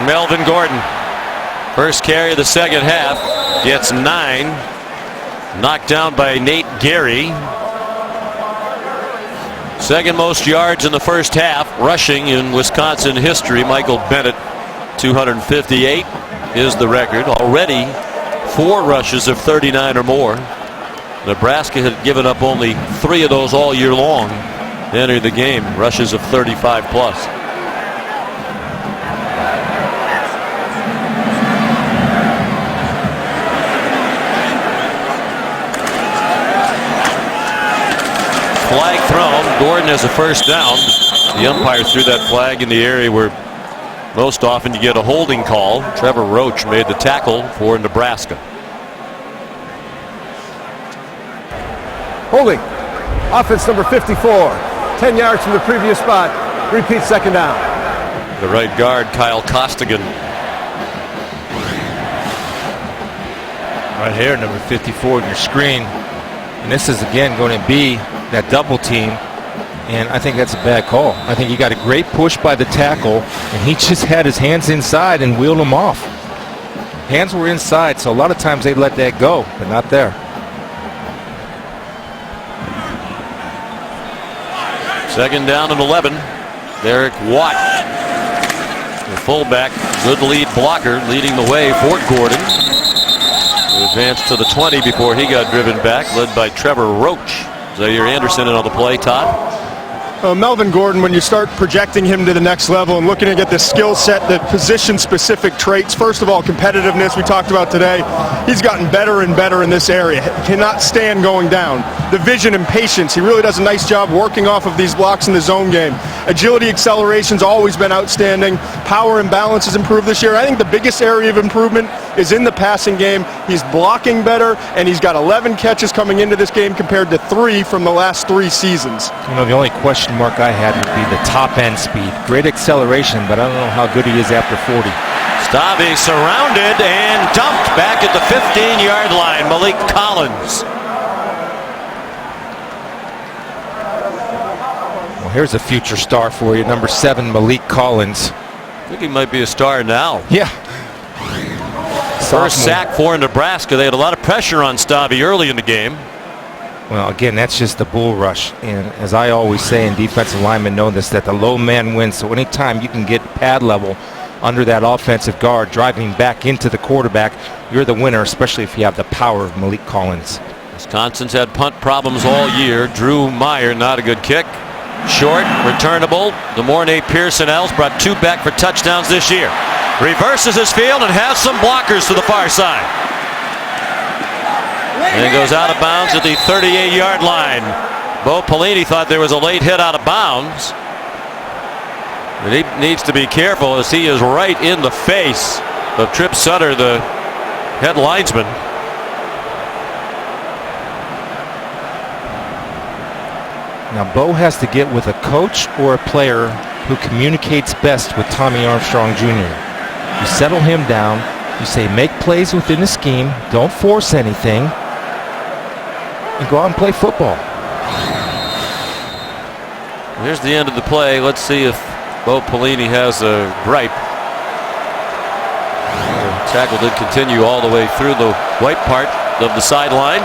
Melvin Gordon, first carry of the second half, gets 9. Knocked down by Nate Gary. Second most yards in the first half rushing in Wisconsin history. Michael Bennett, 258 is the record. Already 4 rushes of 39 or more. Nebraska had given up only 3 of those all year long to enter the game. Rushes of 35 plus. Flag thrown. Gordon has a first down. The umpire threw that flag in the area where most often you get a holding call. Trevor Roach made the tackle for Nebraska. Holding. Offense number 54. 10 yards from the previous spot. Repeat second down. The right guard, Kyle Costigan. Right here, number 54 on your screen. And this is again going to be that double team. And I think that's a bad call. I think he got a great push by the tackle, and he just had his hands inside and wheeled him off. Hands were inside, so a lot of times they let that go, but not there. Second down and 11. Derek Watt The fullback, good lead blocker, leading the way for Gordon. He advanced to the 20 before he got driven back, led by Trevor Roach. Zaire Anderson in on the play. Todd? Melvin Gordon, when you start projecting him to the next level and looking at the skill set, the position-specific traits, first of all, competitiveness we talked about today, he's gotten better and better in this area. He cannot stand going down. The vision and patience, he really does a nice job working off of these blocks in the zone game. Agility, acceleration's always been outstanding. Power and balance has improved this year. I think the biggest area of improvement is in the passing game. He's blocking better, and he's got 11 catches coming into this game compared to 3 from the last 3 seasons. You know, the only question mark I had would be the top end speed. Great acceleration, but I don't know how good he is after 40. Stabby surrounded and dumped back at the 15-yard line. Malik Collins. Well, here's a future star for you, number 7, Malik Collins. I think he might be a star now. Yeah. First sack for Nebraska. They had a lot of pressure on Stabby early in the game. Well, again, that's just the bull rush. And as I always say, and defensive linemen know this, that the low man wins. So anytime you can get pad level under that offensive guard, driving back into the quarterback, you're the winner, especially if you have the power of Malik Collins. Wisconsin's had punt problems all year. Drew Meyer, not a good kick. Short, returnable. DeMornay Pearson-Els brought 2 back for touchdowns this year. Reverses his field and has some blockers to the far side. And goes out of bounds at the 38-yard line. Bo Pelini thought there was a late hit out of bounds. But he needs to be careful as he is right in the face of Trip Sutter, the head linesman. Now, Bo has to get with a coach or a player who communicates best with Tommy Armstrong Jr. You settle him down. You say, make plays within the scheme. Don't force anything. And go out and play football. Here's the end of the play. Let's see if Bo Pelini has a gripe. The tackle did continue all the way through the white part of the sideline.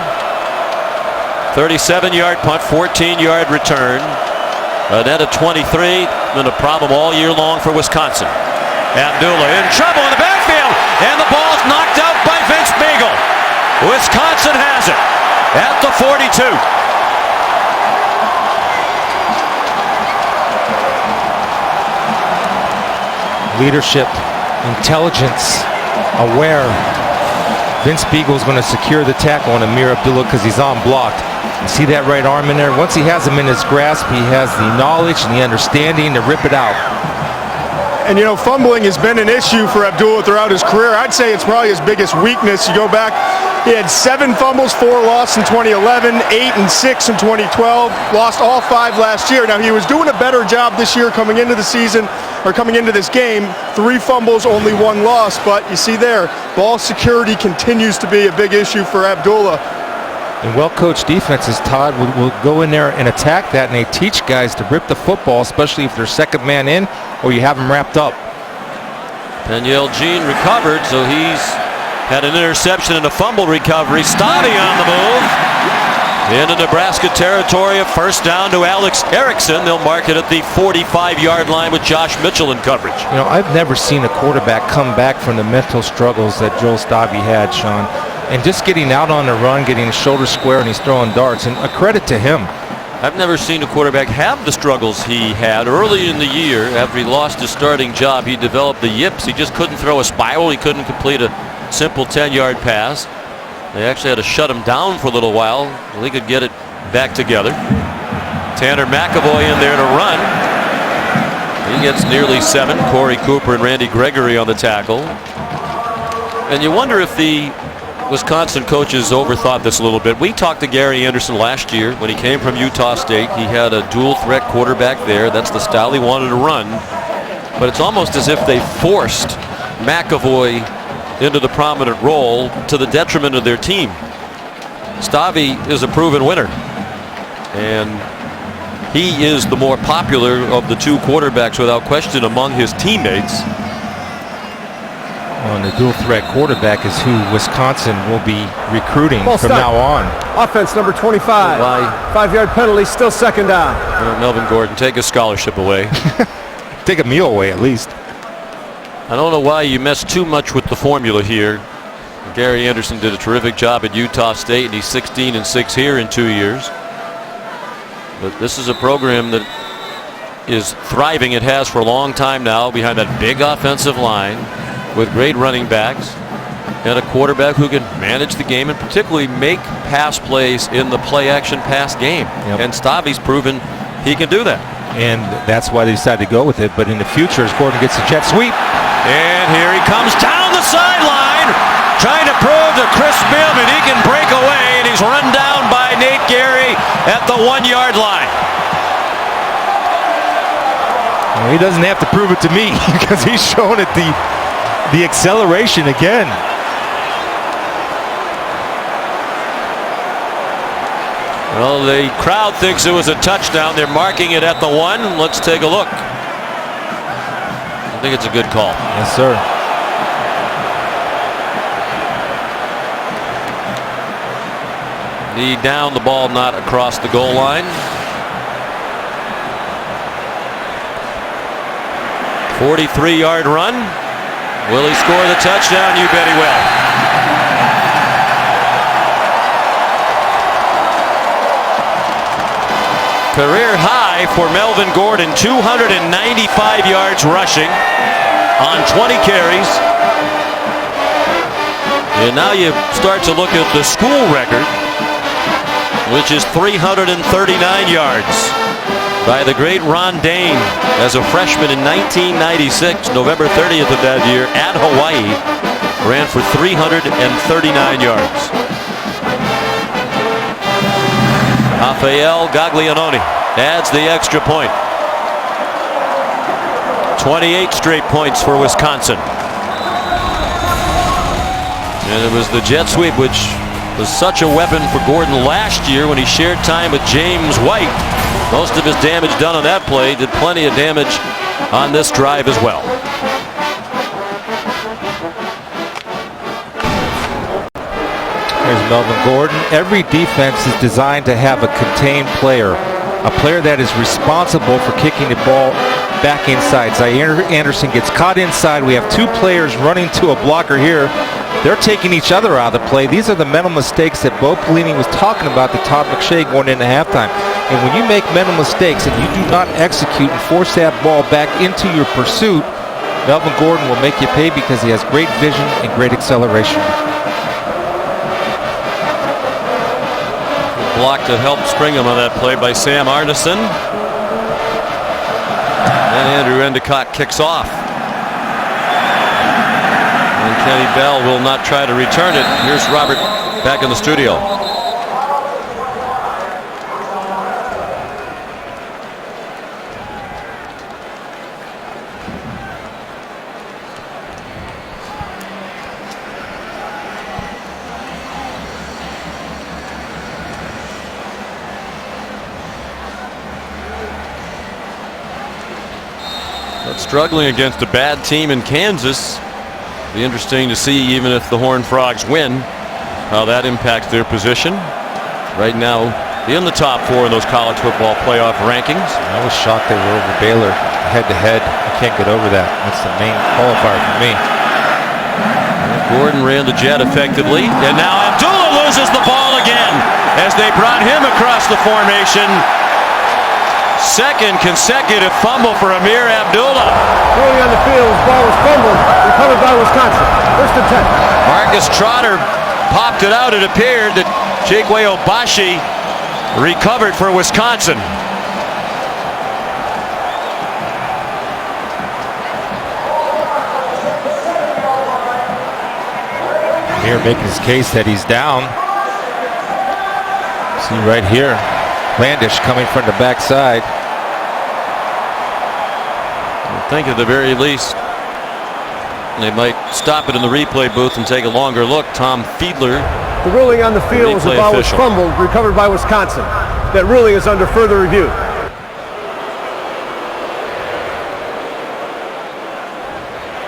37-yard punt, 14-yard return. A net of 23. Been a problem all year long for Wisconsin. Abdullah in trouble in the backfield, and the ball's knocked out by Vince Beagle. Wisconsin has it at the 42. Leadership, intelligence, aware. Vince Beagle's going to secure the tackle on Amir Abdullah because he's unblocked. You see that right arm in there? Once he has him in his grasp, he has the knowledge and the understanding to rip it out. And, you know, fumbling has been an issue for Abdullah throughout his career. I'd say it's probably his biggest weakness. You go back, he had 7 fumbles, 4 lost in 2011, 8 and 6 in 2012, lost all 5 last year. Now, he was doing a better job this year coming into the season, or coming into this game. 3 fumbles, only 1 loss, but you see there, ball security continues to be a big issue for Abdullah. And well-coached defenses, Todd, will go in there and attack that, and they teach guys to rip the football, especially if they're second man in or you have them wrapped up. Danielle Jean recovered, so he's had an interception and a fumble recovery. Stabby on the move into Nebraska territory. A first down to Alex Erickson. They'll mark it at the 45-yard line with Josh Mitchell in coverage. You know, I've never seen a quarterback come back from the mental struggles that Joel Stabby had, Sean. And just getting out on the run, getting his shoulder square, and he's throwing darts. And a credit to him. I've never seen a quarterback have the struggles he had early in the year. After he lost his starting job, he developed the yips. He just couldn't throw a spiral. He couldn't complete a simple 10-yard pass. They actually had to shut him down for a little while until he could get it back together. Tanner McAvoy in there to run. He gets nearly 7. Corey Cooper and Randy Gregory on the tackle. And you wonder if the Wisconsin coaches overthought this a little bit. We talked to Gary Anderson last year when he came from Utah State. He had a dual threat quarterback there. That's the style he wanted to run. But it's almost as if they forced McAvoy into the prominent role to the detriment of their team. Stabby is a proven winner, and he is the more popular of the 2 quarterbacks without question among his teammates. Well, and the dual threat quarterback is who Wisconsin will be recruiting from now on. Offense number 25. 5-yard penalty, still second down. Melvin Gordon, take his scholarship away. Take a meal away at least. I don't know why you mess too much with the formula here. Gary Anderson did a terrific job at Utah State, and he's 16-6 here in 2 years. But this is a program that is thriving. It has for a long time now, behind that big offensive line with great running backs and a quarterback who can manage the game and particularly make pass plays in the play-action pass game. Yep. And Stavi's proven he can do that. And that's why they decided to go with it. But in the future, as Gordon gets the jet sweep. And here he comes down the sideline, trying to prove to Chris Bibb that he can break away, and he's run down by Nate Gary at the 1-yard line. Well, he doesn't have to prove it to me because he's showing it the acceleration again. Well, the crowd thinks it was a touchdown. They're marking it at the 1. Let's take a look. I think it's a good call. Yes, sir. Knee down, the ball not across the goal line. 43-yard run. Will he score the touchdown? You bet he will. Career high for Melvin Gordon, 295 yards rushing on 20 carries. And now you start to look at the school record, which is 339 yards by the great Ron Dane as a freshman in 1996. November 30th of that year at Hawaii, ran for 339 yards. Rafael Gaglianone adds the extra point. 28 straight points for Wisconsin. And it was the jet sweep which was such a weapon for Gordon last year when he shared time with James White. Most of his damage done on that play, did plenty of damage on this drive as well. Here's Melvin Gordon. Every defense is designed to have a contained player, a player that is responsible for kicking the ball back inside. Zaire Anderson gets caught inside. We have 2 players running to a blocker here. They're taking each other out of the play. These are the mental mistakes that Bo Pelini was talking about to Todd McShay going into halftime. And when you make mental mistakes and you do not execute and force that ball back into your pursuit, Melvin Gordon will make you pay because he has great vision and great acceleration. Block to help Springham on that play by Sam Arneson. And Andrew Endicott kicks off. And Kenny Bell will not try to return it. Here's Robert back in the studio. Struggling against a bad team in Kansas. Be interesting to see, even if the Horned Frogs win, how that impacts their position. Right now, in the top 4 in those college football playoff rankings. I was shocked they were over Baylor head-to-head. I can't get over that. That's the main qualifier for me. Gordon ran the jet effectively, and now Abdullah loses the ball again as they brought him across the formation. Second consecutive fumble for Amir Abdullah. Early on the field, his ball was fumbled, recovered by Wisconsin. First and 10. Marcus Trotter popped it out. It appeared that Jake Obashi recovered for Wisconsin. Amir making his case that he's down. See right here, Landish coming from the backside. I think at the very least they might stop it in the replay booth and take a longer look. Tom Fiedler, the ruling on the field was the ball was fumbled, recovered by Wisconsin. That ruling is under further review.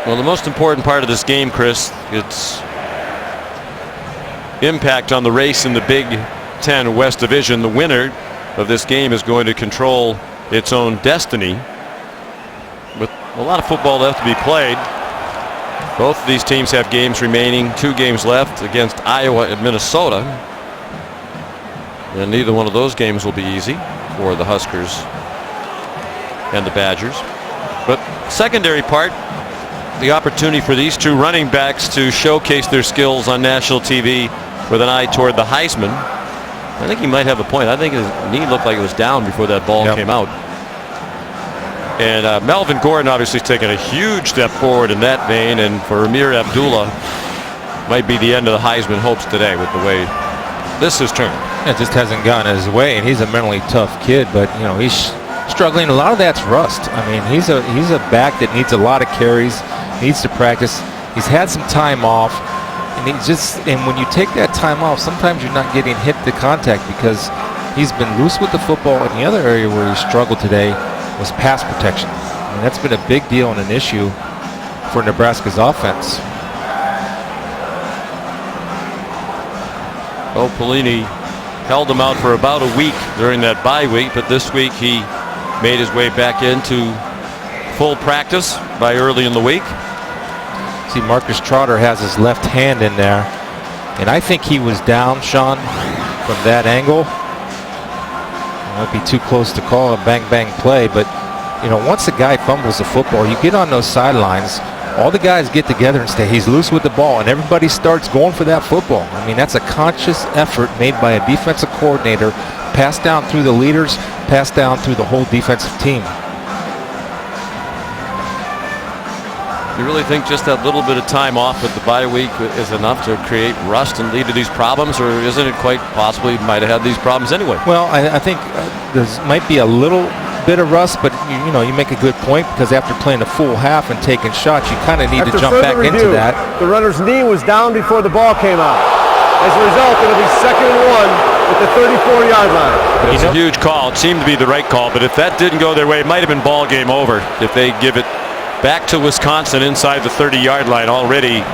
Well, the most important part of this game, Chris, its impact on the race in the Big Ten West Division. The winner of this game is going to control its own destiny. With a lot of football left to be played, Both of these teams have games remaining, 2 games left against Iowa and Minnesota. And neither one of those games will be easy for the Huskers and the Badgers. But secondary part, the opportunity for these 2 running backs to showcase their skills on national TV with an eye toward the Heisman. I think he might have a point. I think his knee looked like it was down before that ball came out. And Melvin Gordon obviously has taken a huge step forward in that vein, and for Amir Abdullah might be the end of the Heisman hopes today with the way this has turned. It just hasn't gone his way, and he's a mentally tough kid, but you know, he's struggling. A lot of that's rust. I mean, he's a back that needs a lot of carries, needs to practice. He's had some time off, and when you take that time off, sometimes you're not getting hit to contact because he's been loose with the football. And the other area where he struggled today was pass protection. I mean, that's been a big deal and an issue for Nebraska's offense. Bo Pelini held him out for about a week during that bye week, but this week he made his way back into full practice by early in the week. See, Marcus Trotter has his left hand in there, and I think he was down, Sean, from that angle. It might be too close to call a bang-bang play, but you know, once a guy fumbles the football, you get on those sidelines, all the guys get together and say he's loose with the ball, and everybody starts going for that football. I mean, that's a conscious effort made by a defensive coordinator, passed down through the leaders, passed down through the whole defensive team. You really think just that little bit of time off with the bye week is enough to create rust and lead to these problems, or isn't it quite possibly might have had these problems anyway? Well, I think there might be a little bit of rust, but you know, you make a good point, because after playing a full half and taking shots, you kind of need to jump back into that. The runner's knee was down before the ball came out. As a result, it'll be 2nd and 1 at the 34-yard line. It's a huge call. It seemed to be the right call, but if that didn't go their way, it might have been ball game over if they give it back to Wisconsin inside the 30-yard line, already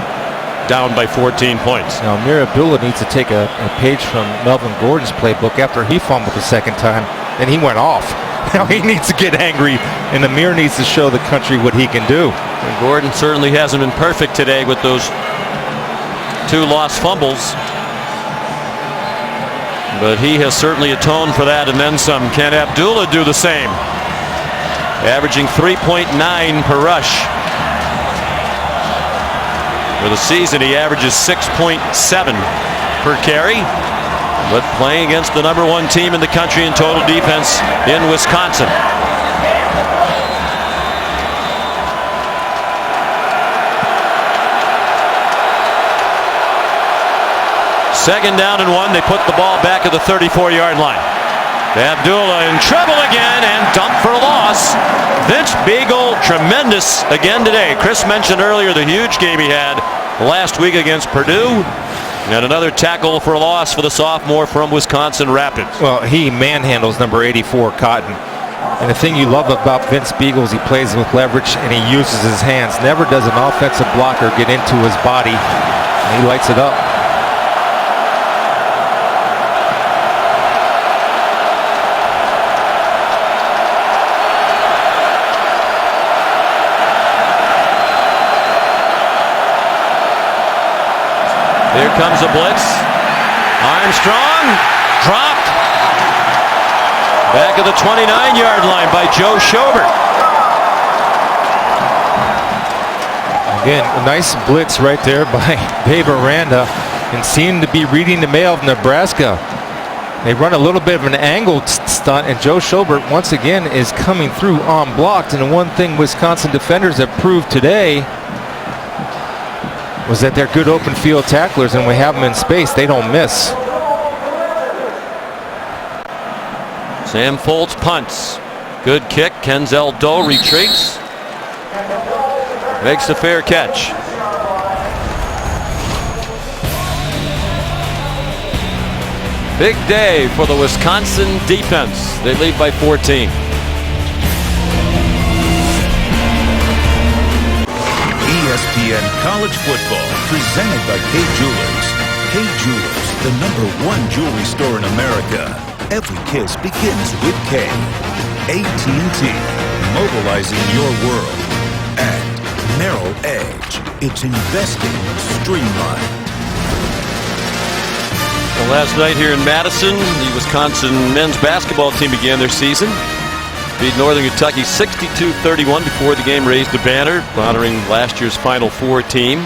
down by 14 points. Now, Amir Abdullah needs to take a page from Melvin Gordon's playbook. After he fumbled the second time, then he went off. Now he needs to get angry, and Amir needs to show the country what he can do. And Gordon certainly hasn't been perfect today with those 2 lost fumbles, but he has certainly atoned for that and then some. Can Abdullah do the same? Averaging 3.9 per rush. For the season, he averages 6.7 per carry. But playing against the #1 team in the country in total defense in Wisconsin. Second down and 1. They put the ball back at the 34-yard line. Abdullah in trouble again and dumped for a loss. Vince Beagle, tremendous again today. Chris mentioned earlier the huge game he had last week against Purdue. And another tackle for a loss for the sophomore from Wisconsin Rapids. Well, he manhandles number 84, Cotton. And the thing you love about Vince Beagle is he plays with leverage and he uses his hands. Never does an offensive blocker get into his body. And he lights it up. Here comes a blitz. Armstrong dropped. Back at the 29-yard line by Joe Schobert. Again, a nice blitz right there by Dave Aranda, and seemed to be reading the mail of Nebraska. They run a little bit of an angled stunt, and Joe Schobert once again is coming through unblocked. And one thing Wisconsin defenders have proved today was that they're good open field tacklers, and we have them in space, they don't miss. Sam Foltz punts. Good kick. Kenzel Doe retreats. Makes a fair catch. Big day for the Wisconsin defense. They lead by 14. ESPN College Football, presented by Kay Jewelers. Kay Jewelers, the #1 jewelry store in America. Every kiss begins with K. AT&T, mobilizing your world. And Merrill Edge. It's investing streamlined. Well, last night here in Madison, the Wisconsin men's basketball team began their season. Beat Northern Kentucky 62-31 before the game raised the banner, honoring last year's Final Four team.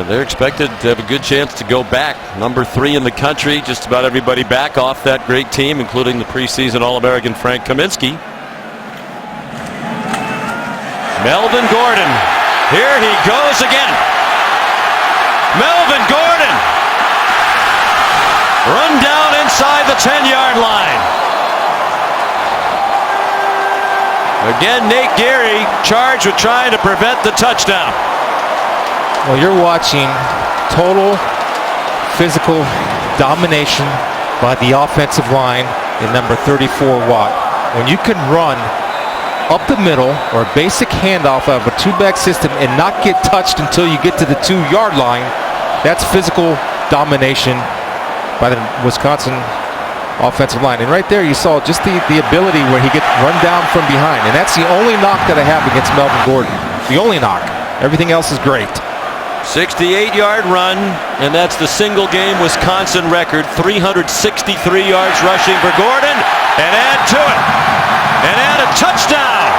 They're expected to have a good chance to go back. Number 3 in the country, just about everybody back off that great team, including the preseason All-American Frank Kaminsky. Melvin Gordon. Here he goes again. Melvin Gordon. Run down inside the 10-yard line. Again, Nate Geary charged with trying to prevent the touchdown. Well, you're watching total physical domination by the offensive line in number 34 Watt. When you can run up the middle or a basic handoff of a two-back system and not get touched until you get to the 2-yard line, that's physical domination by the Wisconsin offensive line. And right there you saw just the ability where he gets run down from behind. And that's the only knock that I have against Melvin Gordon. The only knock. Everything else is great. 68-yard run, and that's the single game Wisconsin record. 363 yards rushing for Gordon, and add to it, and add a touchdown.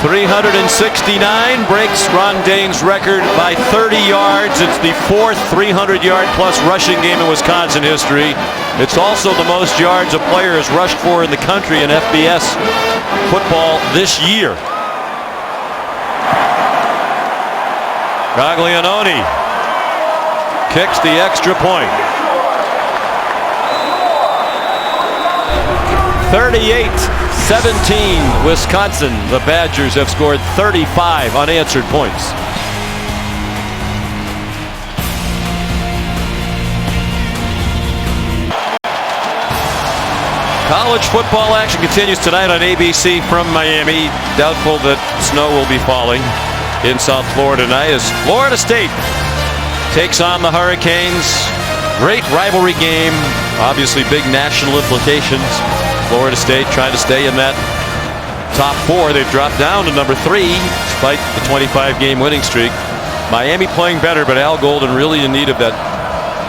.369 breaks Ron Dane's record by 30 yards. It's the 4th 300-yard-plus rushing game in Wisconsin history. It's also the most yards a player has rushed for in the country in FBS football this year. Gaglianone kicks the extra point. 38-17 Wisconsin. The Badgers have scored 35 unanswered points. College football action continues tonight on ABC from Miami. Doubtful that snow will be falling in South Florida tonight as Florida State takes on the Hurricanes. Great rivalry game. Obviously big national implications. Florida State trying to stay in that top 4. They've dropped down to number 3 despite the 25-game winning streak. Miami playing better, but Al Golden really in need of that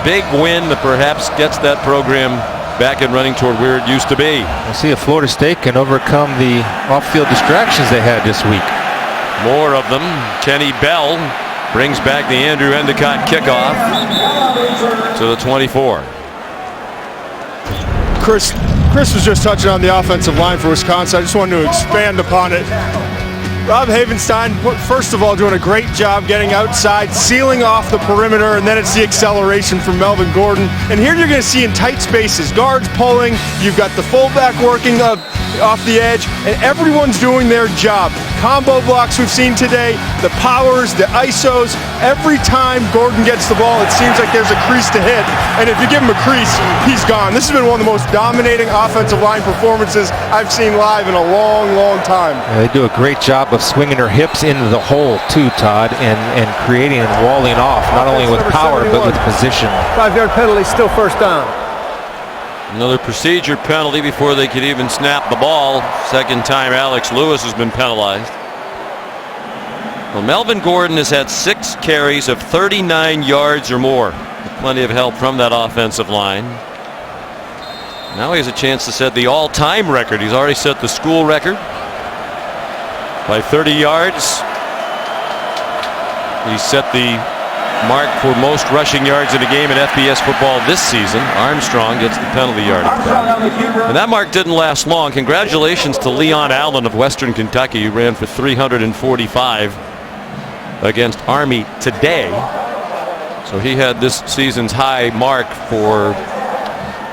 big win that perhaps gets that program back and running toward where it used to be. We'll see if Florida State can overcome the off-field distractions they had this week. More of them. Kenny Bell brings back the Andrew Endicott kickoff to the 24. Chris was just touching on the offensive line for Wisconsin. I just wanted to expand upon it. Rob Havenstein, first of all, doing a great job getting outside, sealing off the perimeter, and then it's the acceleration from Melvin Gordon. And here you're going to see in tight spaces, guards pulling, you've got the fullback working off the edge, and everyone's doing their job. Combo blocks we've seen today, the powers, the ISOs. Every time Gordon gets the ball, it seems like there's a crease to hit. And if you give him a crease, he's gone. This has been one of the most dominating offensive line performances I've seen live in a long, long time. Yeah, they do a great job of swinging their hips into the hole too, Todd, and creating and walling off, not only with power, but with position. 5-yard penalty, still first down. Another procedure penalty before they could even snap the ball. Second time Alex Lewis has been penalized. Well, Melvin Gordon has had 6 carries of 39 yards or more. Plenty of help from that offensive line. Now he has a chance to set the all-time record. He's already set the school record by 30 yards. He set the mark for most rushing yards in a game in FBS football this season. Armstrong gets the penalty yardage. And that mark didn't last long. Congratulations to Leon Allen of Western Kentucky, who ran for 345 against Army today. So he had this season's high mark for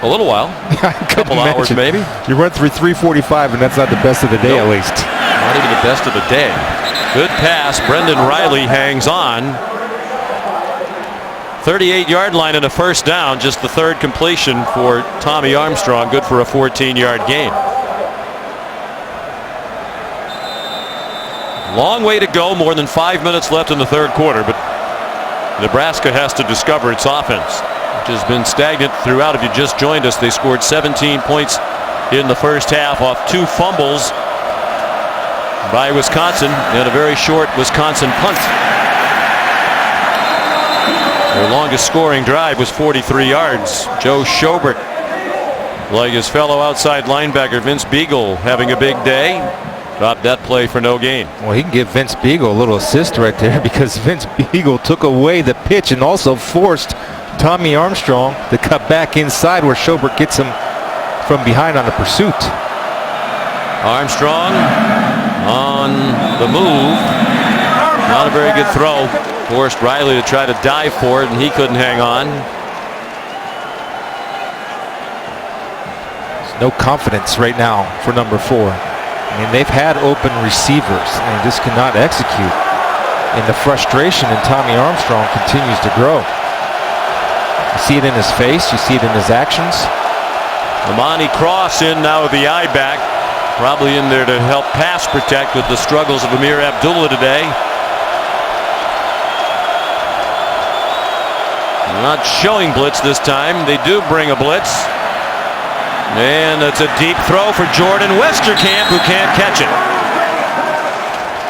a little while. A couple hours maybe. You run through 345 and that's not the best of the day. Nope. At least. Not even the best of the day. Good pass. Brendan Riley hangs on. 38-yard line and a first down. Just the 3rd completion for Tommy Armstrong. Good for a 14-yard gain. Long way to go, more than 5 minutes left in the third quarter, but Nebraska has to discover its offense, which has been stagnant throughout. If you just joined us, they scored 17 points in the first half off 2 fumbles by Wisconsin and a very short Wisconsin punt. Their longest scoring drive was 43 yards. Joe Schobert, like his fellow outside linebacker Vince Beagle, having a big day. Dropped that play for no gain. Well, he can give Vince Beagle a little assist right there, because Vince Beagle took away the pitch and also forced Tommy Armstrong to cut back inside, where Schobert gets him from behind on the pursuit. Armstrong on the move. Not a very good throw. Forced Riley to try to dive for it, and he couldn't hang on. There's no confidence right now for number 4. I mean, they've had open receivers and just cannot execute. And the frustration in Tommy Armstrong continues to grow. You see it in his face. You see it in his actions. Amani Cross in now with the eye back. Probably in there to help pass protect with the struggles of Amir Abdullah today. Not showing blitz this time. They do bring a blitz. And it's a deep throw for Jordan Westerkamp, who can't catch it.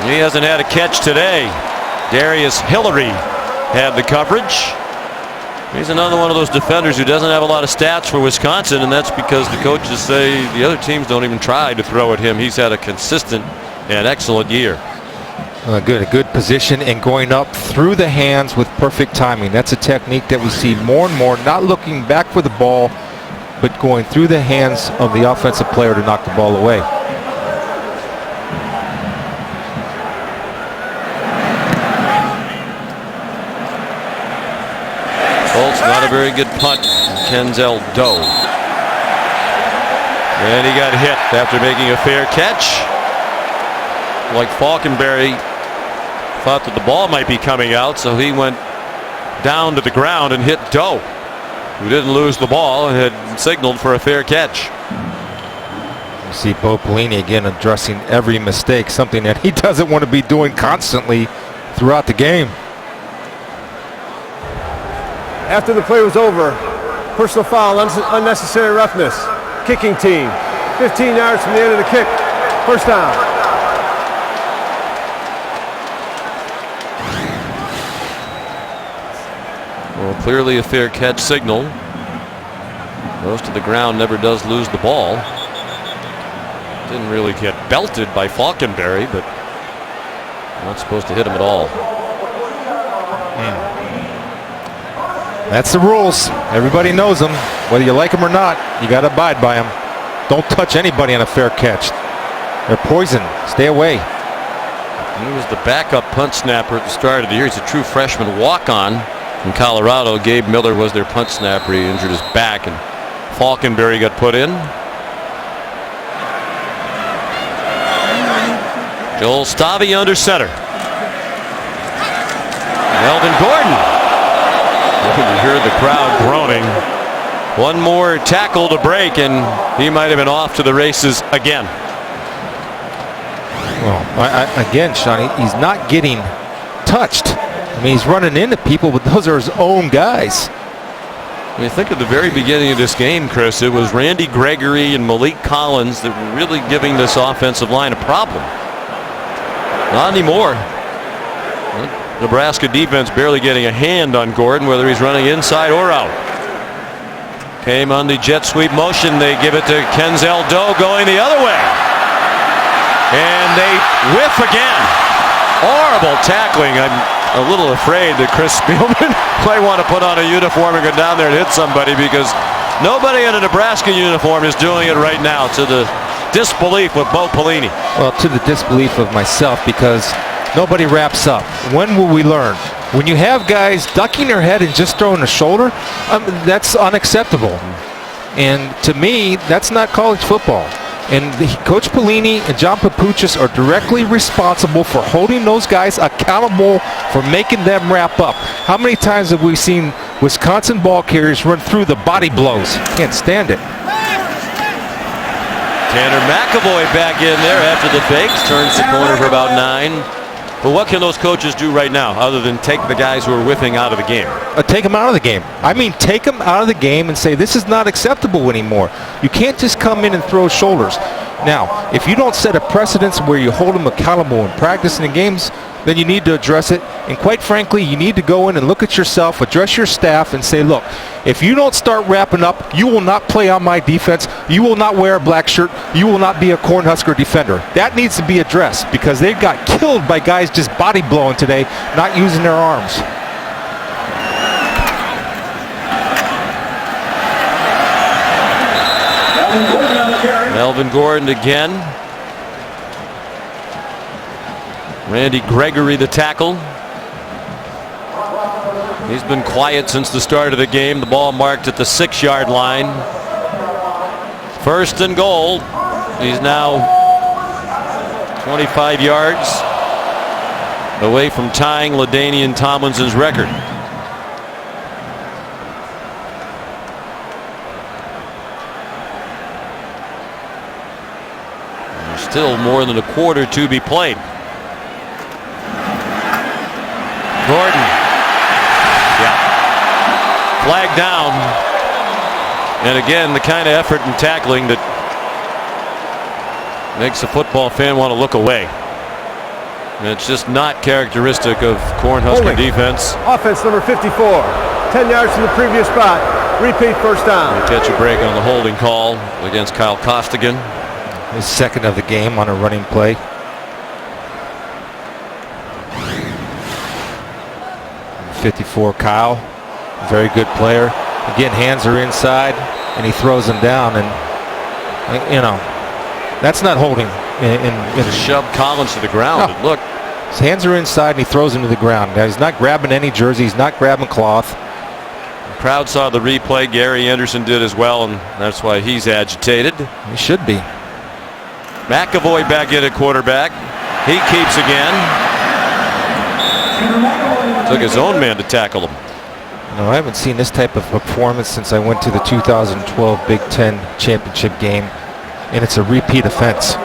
He hasn't had a catch today. Darius Hillary had the coverage. He's another one of those defenders who doesn't have a lot of stats for Wisconsin, and that's because the coaches say the other teams don't even try to throw at him. He's had a consistent and excellent year. A good position and going up through the hands with perfect timing. That's a technique that we see more and more, not looking back for the ball, but going through the hands of the offensive player to knock the ball away. Colts, not a very good punt. Kenzel Doe. And he got hit after making a fair catch. Like Falkenberry thought that the ball might be coming out, so he went down to the ground and hit Doe, who didn't lose the ball and had signaled for a fair catch. You see Bo Pelini again addressing every mistake, something that he doesn't want to be doing constantly throughout the game. After the play was over, personal foul, unnecessary roughness. Kicking team, 15 yards from the end of the kick. First down. Well, clearly a fair catch signal. Goes to the ground, never does lose the ball. Didn't really get belted by Falkenberry, but not supposed to hit him at all. That's the rules. Everybody knows them. Whether you like them or not, you got to abide by them. Don't touch anybody on a fair catch. They're poison. Stay away. He was the backup punt snapper at the start of the year. He's a true freshman walk-on in Colorado. Gabe Miller was their punt snapper. He injured his back, and Falkenberry got put in. Joel Stavi under center. Melvin Gordon. You hear the crowd groaning. One more tackle to break, and he might have been off to the races again. Well, again, Shawnee, he's not getting touched. I mean, he's running into people, but those are his own guys. I mean, think of the very beginning of this game, Chris. It was Randy Gregory and Malik Collins that were really giving this offensive line a problem. Not anymore. Nebraska defense barely getting a hand on Gordon, whether he's running inside or out. Came on the jet sweep motion. They give it to Kenzel Doe going the other way. And they whiff again. Horrible tackling. I'm a little afraid that Chris Spielman might want to put on a uniform and go down there and hit somebody, because nobody in a Nebraska uniform is doing it right now, to the disbelief of Bo Pelini. Well, to the disbelief of myself, because nobody wraps up. When will we learn? When you have guys ducking their head and just throwing a shoulder, that's unacceptable. And to me, that's not college football. And Coach Pelini and John Papuchis are directly responsible for holding those guys accountable for making them wrap up. How many times have we seen Wisconsin ball carriers run through the body blows? Can't stand it. Tanner McAvoy back in there after the fakes. Turns the corner for about 9. But what can those coaches do right now other than take the guys who are whiffing out of the game? Take them out of the game. I mean, take them out of the game and say this is not acceptable anymore. You can't just come in and throw shoulders. Now, if you don't set a precedence where you hold them accountable in practice and in games, then you need to address it. And quite frankly, you need to go in and look at yourself, address your staff, and say, look, if you don't start wrapping up, you will not play on my defense. You will not wear a black shirt. You will not be a Cornhusker defender. That needs to be addressed because they got killed by guys just body blowing today, not using their arms. Melvin Gordon again. Randy Gregory the tackle. He's been quiet since the start of the game. The ball marked at the 6-yard line. 1st and goal. He's now 25 yards away from tying LaDainian Tomlinson's record. There's still more than a quarter to be played. Gordon. Yeah. Flag down. And again, the kind of effort and tackling that makes a football fan want to look away. And it's just not characteristic of Cornhusker defense. Offense number 54. 10 yards from the previous spot. Repeat, first down. We'll catch a break on the holding call against Kyle Costigan. His 2nd of the game on a running play. .54 Kyle, very good player. Again, hands are inside, and he throws them down, and you know that's not holding. To shove Collins to the ground. No. Look, his hands are inside, and he throws him to the ground. Now, he's not grabbing any jersey. He's not grabbing cloth. The crowd saw the replay. Gary Anderson did as well, and that's why he's agitated. He should be. McAvoy back in at quarterback. He keeps again. Took his own man to tackle him. No, I haven't seen this type of performance since I went to the 2012 Big Ten championship game, and it's a repeat offense.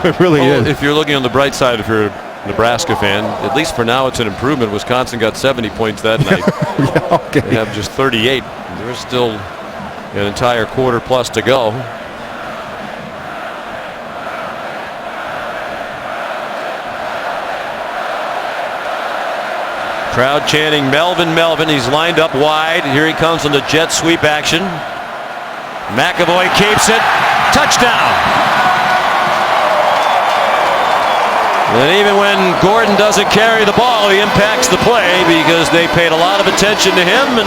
It really is. If you're looking on the bright side, if you're a Nebraska fan, at least for now it's an improvement. Wisconsin got 70 points that night. Yeah, okay. They have just 38. There's still an entire quarter plus to go. Crowd chanting Melvin, Melvin. He's lined up wide. Here he comes on the jet sweep action. McAvoy keeps it. Touchdown. And even when Gordon doesn't carry the ball, he impacts the play because they paid a lot of attention to him, and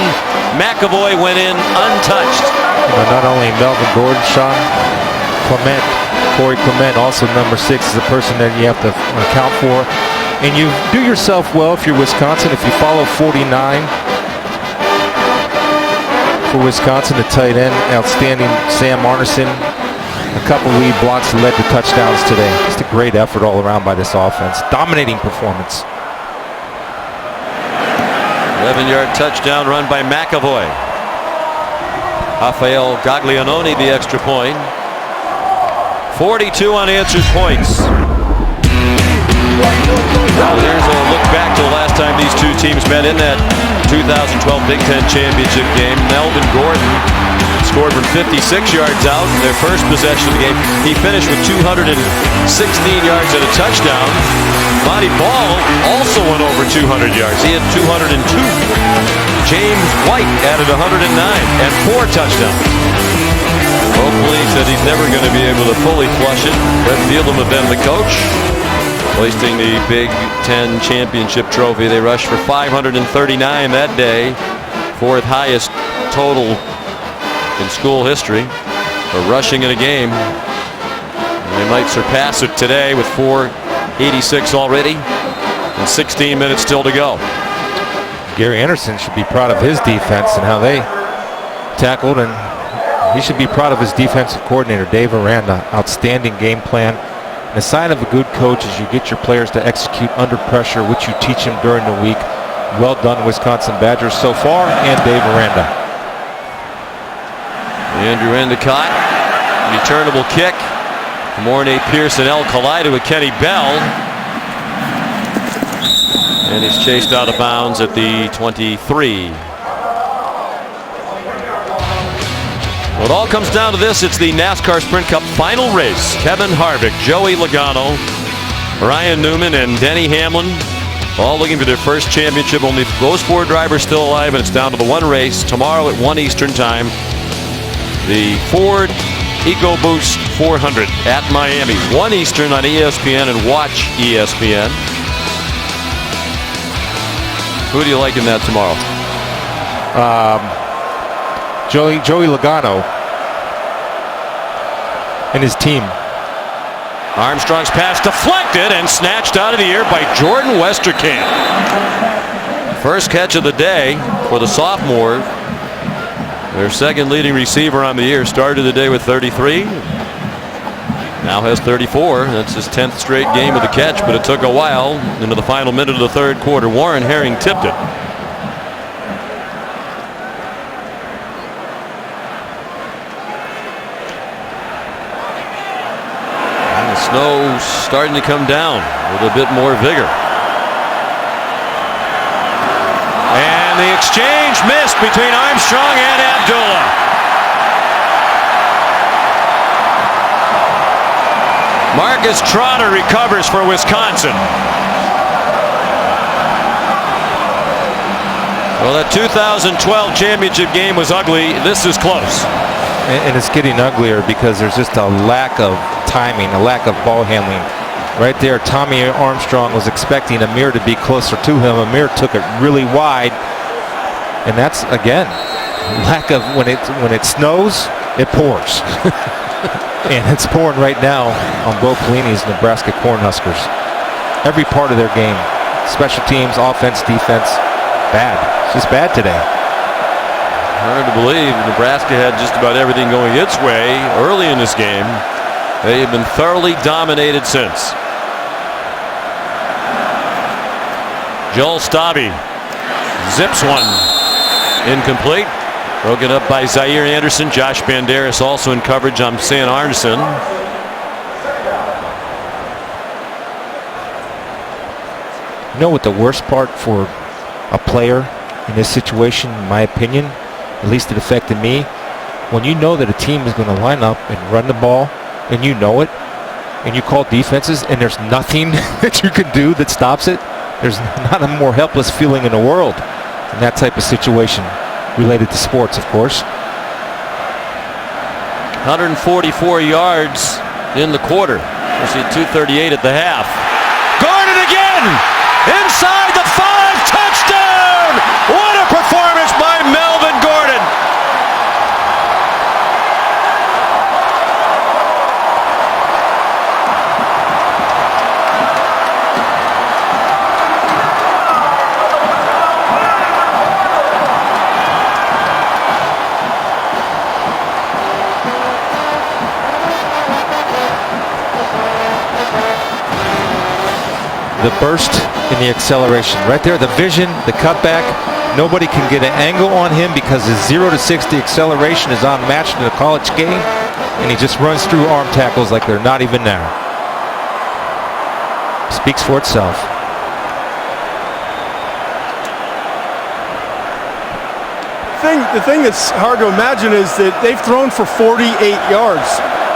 McAvoy went in untouched. You know, not only Melvin Gordon, Sean, Clement, Corey Clement, also number 6 is a person that you have to account for. And you do yourself well if you're Wisconsin, if you follow 49 for Wisconsin, the tight end, outstanding Sam Arneson. A couple lead blocks that led to touchdowns today. Just a great effort all around by this offense. Dominating performance. 11-yard touchdown run by McAvoy. Rafael Gaglianone the extra point. 42 unanswered points. Now there's a look back to the last time these two teams met in that 2012 Big Ten championship game. Melvin Gordon scored from 56 yards out in their first possession of the game. He finished with 216 yards and a touchdown. Monty Ball also went over 200 yards. He had 202. James White added 109 and 4 touchdowns. Hopefully he said he's never going to be able to fully flush it. Brett Fieldham have been the coach. Hoisting the Big Ten championship trophy. They rushed for 539 that day. 4th highest total in school history for rushing in a game. And they might surpass it today with 486 already and 16 minutes still to go. Gary Anderson should be proud of his defense and how they tackled, and he should be proud of his defensive coordinator, Dave Aranda. Outstanding game plan. The sign of a good coach is you get your players to execute under pressure, which you teach them during the week. Well done, Wisconsin Badgers so far, and Dave Aranda. Andrew Endicott, returnable kick. Mornay Pearson El Khalidi with Kenny Bell. And he's chased out of bounds at the 23. Well, it all comes down to this. It's the NASCAR Sprint Cup final race. Kevin Harvick, Joey Logano, Ryan Newman, and Denny Hamlin all looking for their first championship. Only those 4 drivers still alive, and it's down to the one race tomorrow at 1 Eastern time. The Ford EcoBoost 400 at Miami, 1 Eastern on ESPN, and watch ESPN. Who do you like in that tomorrow? Joey Logano and his team. Armstrong's pass deflected and snatched out of the air by Jordan Westerkamp. First catch of the day for the sophomore. Their second leading receiver on the year. Started the day with 33. Now has 34. That's his 10th straight game with a catch, but it took a while into the final minute of the third quarter. Warren Herring tipped it. And the snow starting to come down with a bit more vigor. And the exchange missed between Armstrong and Abdullah. Marcus Trotter recovers for Wisconsin. Well, that 2012 championship game was ugly. This is close. And it's getting uglier because there's just a lack of timing, a lack of ball handling. Right there, Tommy Armstrong was expecting Amir to be closer to him. Amir took it really wide. And that's, again, lack of, when it snows, it pours. And it's pouring right now on Bo Pelini's Nebraska Cornhuskers. Every part of their game, special teams, offense, defense, bad. It's just bad today. Hard to believe Nebraska had just about everything going its way early in this game. They have been thoroughly dominated since. Joel Stabby zips one. Incomplete. Broken up by Zaire Anderson. Josh Banderas also in coverage on Sam Arneson. You know what the worst part for a player in this situation, in my opinion, at least it affected me, when you know that a team is going to line up and run the ball, and you know it, and you call defenses, and there's nothing that you can do that stops it. There's not a more helpless feeling in the world in that type of situation, related to sports, of course. 144 yards in the quarter. We'll see 238 at the half. Gordon again! Inside the 5, touchdown! What a performance by Melvin Gordon! The burst and the acceleration. Right there, the vision, the cutback. Nobody can get an angle on him because his 0 to 60 acceleration is unmatched in a college game. And he just runs through arm tackles like they're not even there. Speaks for itself. The thing that's hard to imagine is that they've thrown for 48 yards,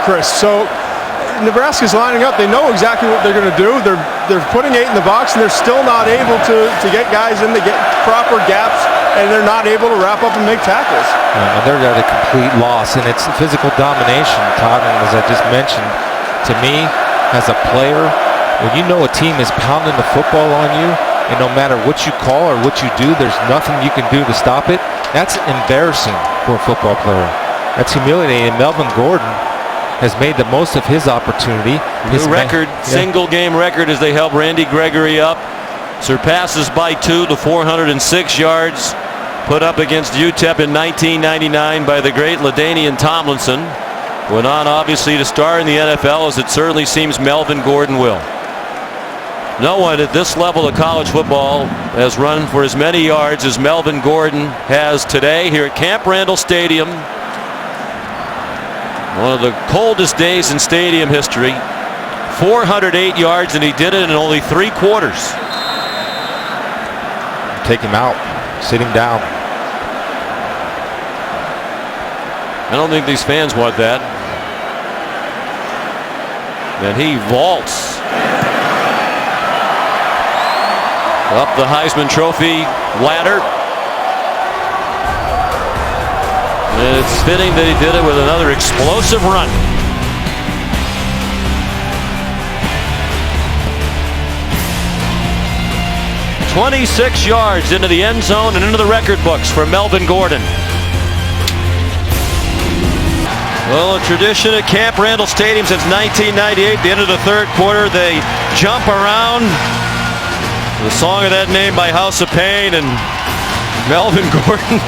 Chris. So Nebraska's lining up. They know exactly what they're going to do. They're putting 8 in the box, and they're still not able to get guys in to get proper gaps, and they're not able to wrap up and make tackles. They're at a complete loss, and it's physical domination, Todd. And as I just mentioned, to me, as a player, when you know a team is pounding the football on you, and no matter what you call or what you do, there's nothing you can do to stop it, that's embarrassing for a football player. That's humiliating. Melvin Gordon has made the most of his opportunity. His record, single game record, as they help Randy Gregory up. Surpasses by 2 to 406 yards. Put up against UTEP in 1999 by the great LaDainian Tomlinson. Went on obviously to star in the NFL, as it certainly seems Melvin Gordon will. No one at this level of college football has run for as many yards as Melvin Gordon has today here at Camp Randall Stadium. One of the coldest days in stadium history. 408 yards, and he did it in only 3 quarters. Take him out. Sit him down. I don't think these fans want that. And he vaults up the Heisman Trophy ladder. And it's fitting that he did it with another explosive run. "26 yards into the end zone and into the record books for Melvin Gordon." Well, a tradition at Camp Randall Stadium since 1998. The end of the 3rd quarter, they jump around. The song of that name by House of Pain, and Melvin Gordon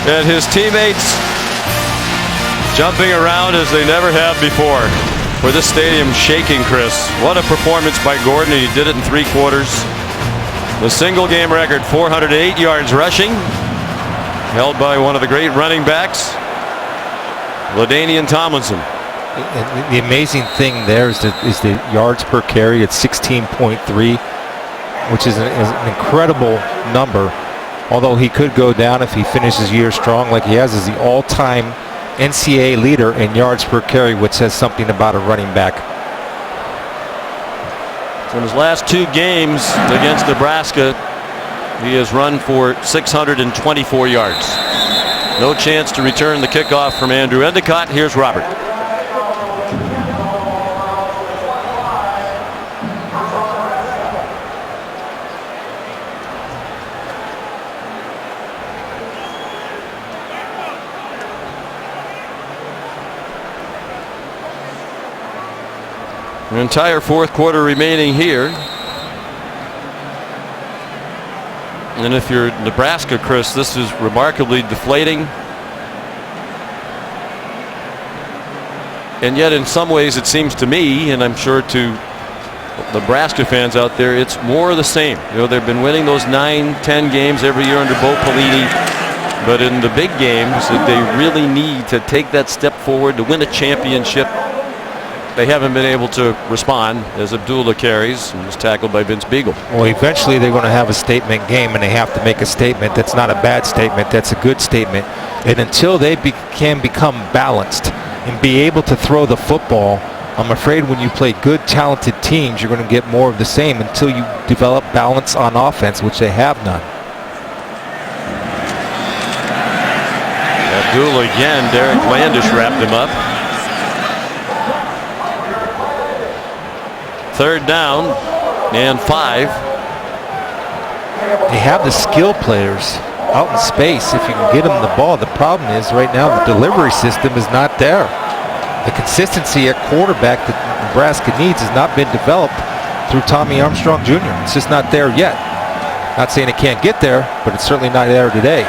and his teammates jumping around as they never have before. For this stadium shaking, Chris. What a performance by Gordon. He did it in 3 quarters. The single game record, 408 yards rushing, held by one of the great running backs, LaDainian Tomlinson. And the amazing thing there is the yards per carry at 16.3, which is an incredible number. Although he could go down if he finishes year strong like he has, as the all-time NCAA leader in yards per carry, which says something about a running back. In his last 2 games against Nebraska, he has run for 624 yards. No chance to return the kickoff from Andrew Endicott. Here's Robert. An entire 4th quarter remaining here. And if you're Nebraska, Chris, this is remarkably deflating. And yet in some ways it seems to me, and I'm sure to Nebraska fans out there, it's more of the same. You know, they've been winning those 9-10 games every year under Bo Pelini. But in the big games that they really need to take that step forward to win a championship, they haven't been able to respond as Abdullah carries and was tackled by Vince Beagle. Well, eventually they're going to have a statement game, and they have to make a statement that's not a bad statement, that's a good statement. And until they can become balanced and be able to throw the football, I'm afraid when you play good, talented teams, you're going to get more of the same until you develop balance on offense, which they have none. Abdullah again. Derek Landish wrapped him up. 3rd down and 5. They have the skill players out in space if you can get them the ball. The problem is right now the delivery system is not there. The consistency at quarterback that Nebraska needs has not been developed through Tommy Armstrong Jr. It's just not there yet. Not saying it can't get there, but it's certainly not there today.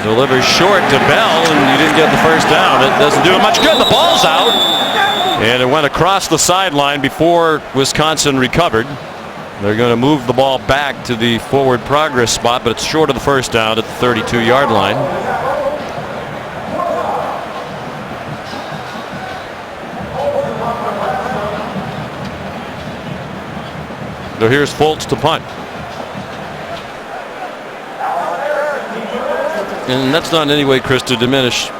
Delivers short to Bell, and you didn't get the 1st down. It doesn't do it much good. The ball's out. And it went across the sideline before Wisconsin recovered. They're going to move the ball back to the forward progress spot, but it's short of the 1st down at the 32-yard line. So here's Fultz to punt. And that's not in any way, Chris, to diminish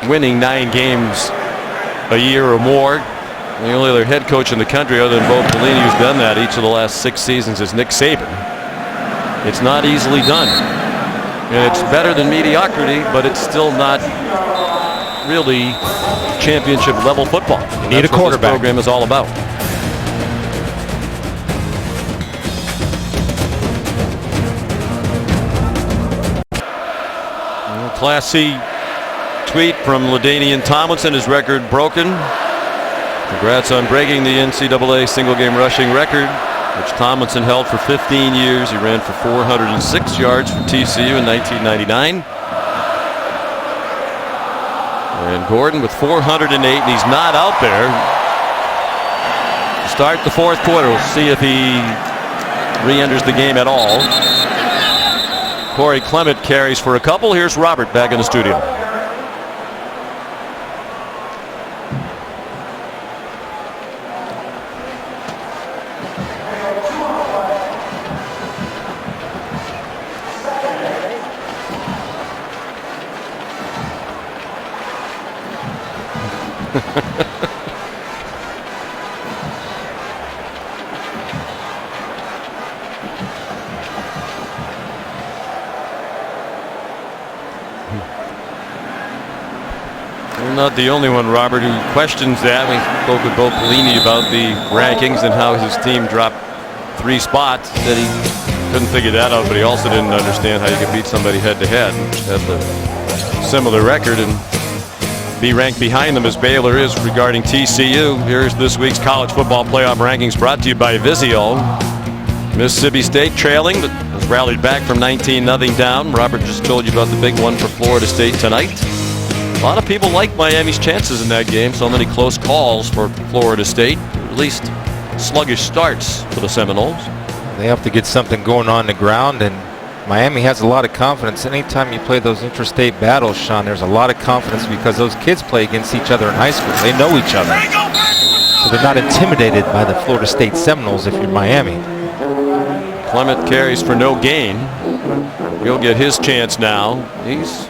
winning 9 games a year or more. The only other head coach in the country other than Bo Pelini who's done that each of the last 6 seasons is Nick Saban. It's not easily done. And it's better than mediocrity, but it's still not really championship level football. You need a quarterback. What this program is all about. Class C tweet from LaDainian Tomlinson, his record broken. Congrats on breaking the NCAA single game rushing record, which Tomlinson held for 15 years. He ran for 406 yards for TCU in 1999. And Gordon with 408, and he's not out there. Start the 4th quarter. We'll see if he re-enters the game at all. Corey Clement carries for a couple. Here's Robert back in the studio. You're not the only one, Robert, who questions that. We spoke with Bo Pelini about the rankings and how his team dropped 3 spots. That he couldn't figure that out, but he also didn't understand how you could beat somebody head-to-head and have the similar record and be ranked behind them as Baylor is regarding TCU. Here's this week's college football playoff rankings brought to you by Vizio. Mississippi State trailing, but has rallied back from 19-0 down. Robert just told you about the big one for Florida State tonight. A lot of people like Miami's chances in that game. So many close calls for Florida State. At least sluggish starts for the Seminoles. They have to get something going on the ground, and Miami has a lot of confidence. Anytime you play those interstate battles, Sean, there's a lot of confidence because those kids play against each other in high school. They know each other. So they're not intimidated by the Florida State Seminoles if you're Miami. Clement carries for no gain. He'll get his chance now. He's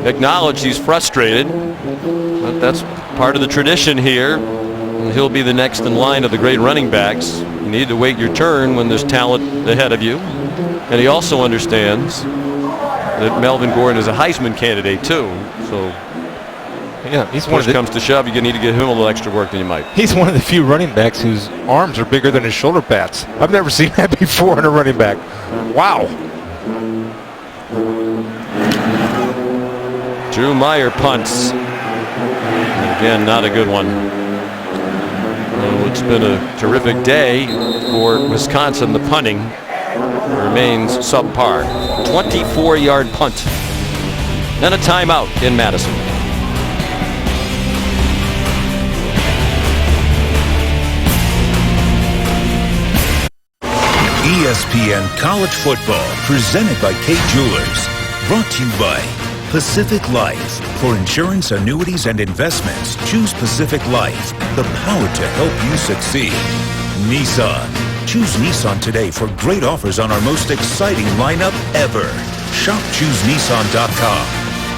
acknowledged he's frustrated, but that's part of the tradition here. And he'll be the next in line of the great running backs. You need to wait your turn when there's talent ahead of you. And he also understands that Melvin Gordon is a Heisman candidate too. So yeah, he's one of the, comes to shove, you need to give him a little extra work than you might. He's one of the few running backs whose arms are bigger than his shoulder pads. I've never seen that before in a running back. Wow. Drew Meyer punts. And again, not a good one. It's been a terrific day for Wisconsin. The punting remains subpar. 24-yard punt. Then a timeout in Madison. ESPN College Football, presented by Kay Jewelers. Brought to you by Pacific Life. For insurance, annuities, and investments, choose Pacific Life, the power to help you succeed. Nissan. Choose Nissan today for great offers on our most exciting lineup ever. Shop ChooseNissan.com.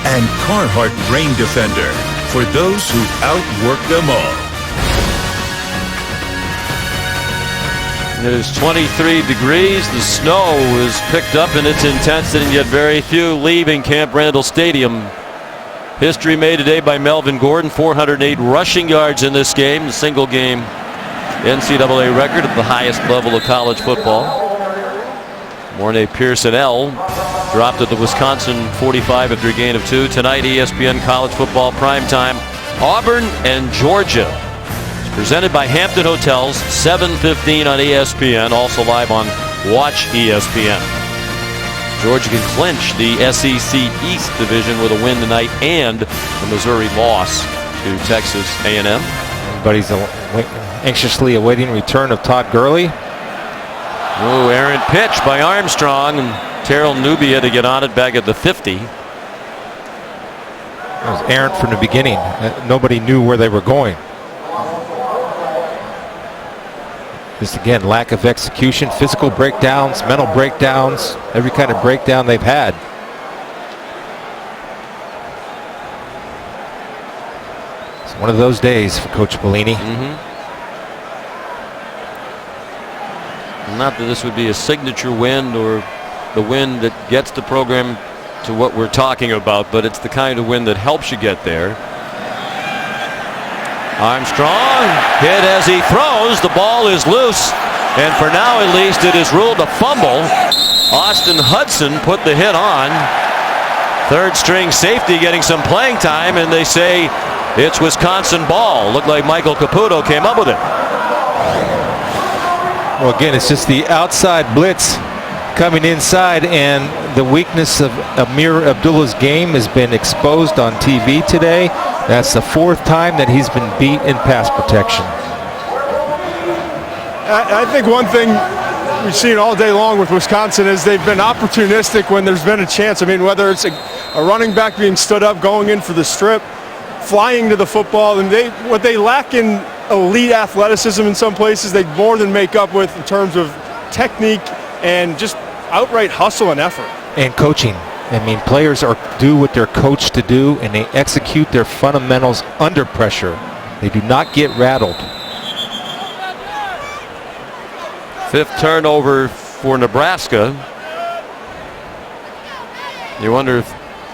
And Carhartt Rain Defender, for those who outwork them all. It is 23 degrees. The snow is picked up in its intensity, and yet very few leaving Camp Randall Stadium. History made today by Melvin Gordon, 408 rushing yards in this game, the single game NCAA record at the highest level of college football. Mornay Pearson-L dropped at the Wisconsin 45 after a gain of 2. Tonight, ESPN College Football primetime, Auburn and Georgia. Presented by Hampton Hotels, 7:15 on ESPN, also live on Watch ESPN. Georgia can clinch the SEC East Division with a win tonight and the Missouri loss to Texas A&M. Everybody's anxiously awaiting return of Todd Gurley. Oh, errant pitch by Armstrong, and Terrell Newby had to get on it back at the 50. It was errant from the beginning. Nobody knew where they were going. Just again, lack of execution, physical breakdowns, mental breakdowns, every kind of breakdown they've had. It's one of those days for Coach Pelini. Not that this would be a signature win or the win that gets the program to what we're talking about, but it's the kind of win that helps you get there. Armstrong hit as he throws. The ball is loose, and for now at least it is ruled a fumble. Austin Hudson put the hit on. Third string safety getting some playing time, and they say it's Wisconsin ball. Looked like Michael Caputo came up with it. Well, again, it's just the outside blitz coming inside, and the weakness of Amir Abdullah's game has been exposed on TV today. That's the 4th time that he's been beat in pass protection. I think one thing we've seen all day long with Wisconsin is they've been opportunistic when there's been a chance. I mean, whether it's a running back being stood up, going in for the strip, flying to the football, and what they lack in elite athleticism in some places, they more than make up with in terms of technique and just outright hustle and effort. And coaching. I mean, players do what they're coached to do, and they execute their fundamentals under pressure. They do not get rattled. 5th turnover for Nebraska. You wonder if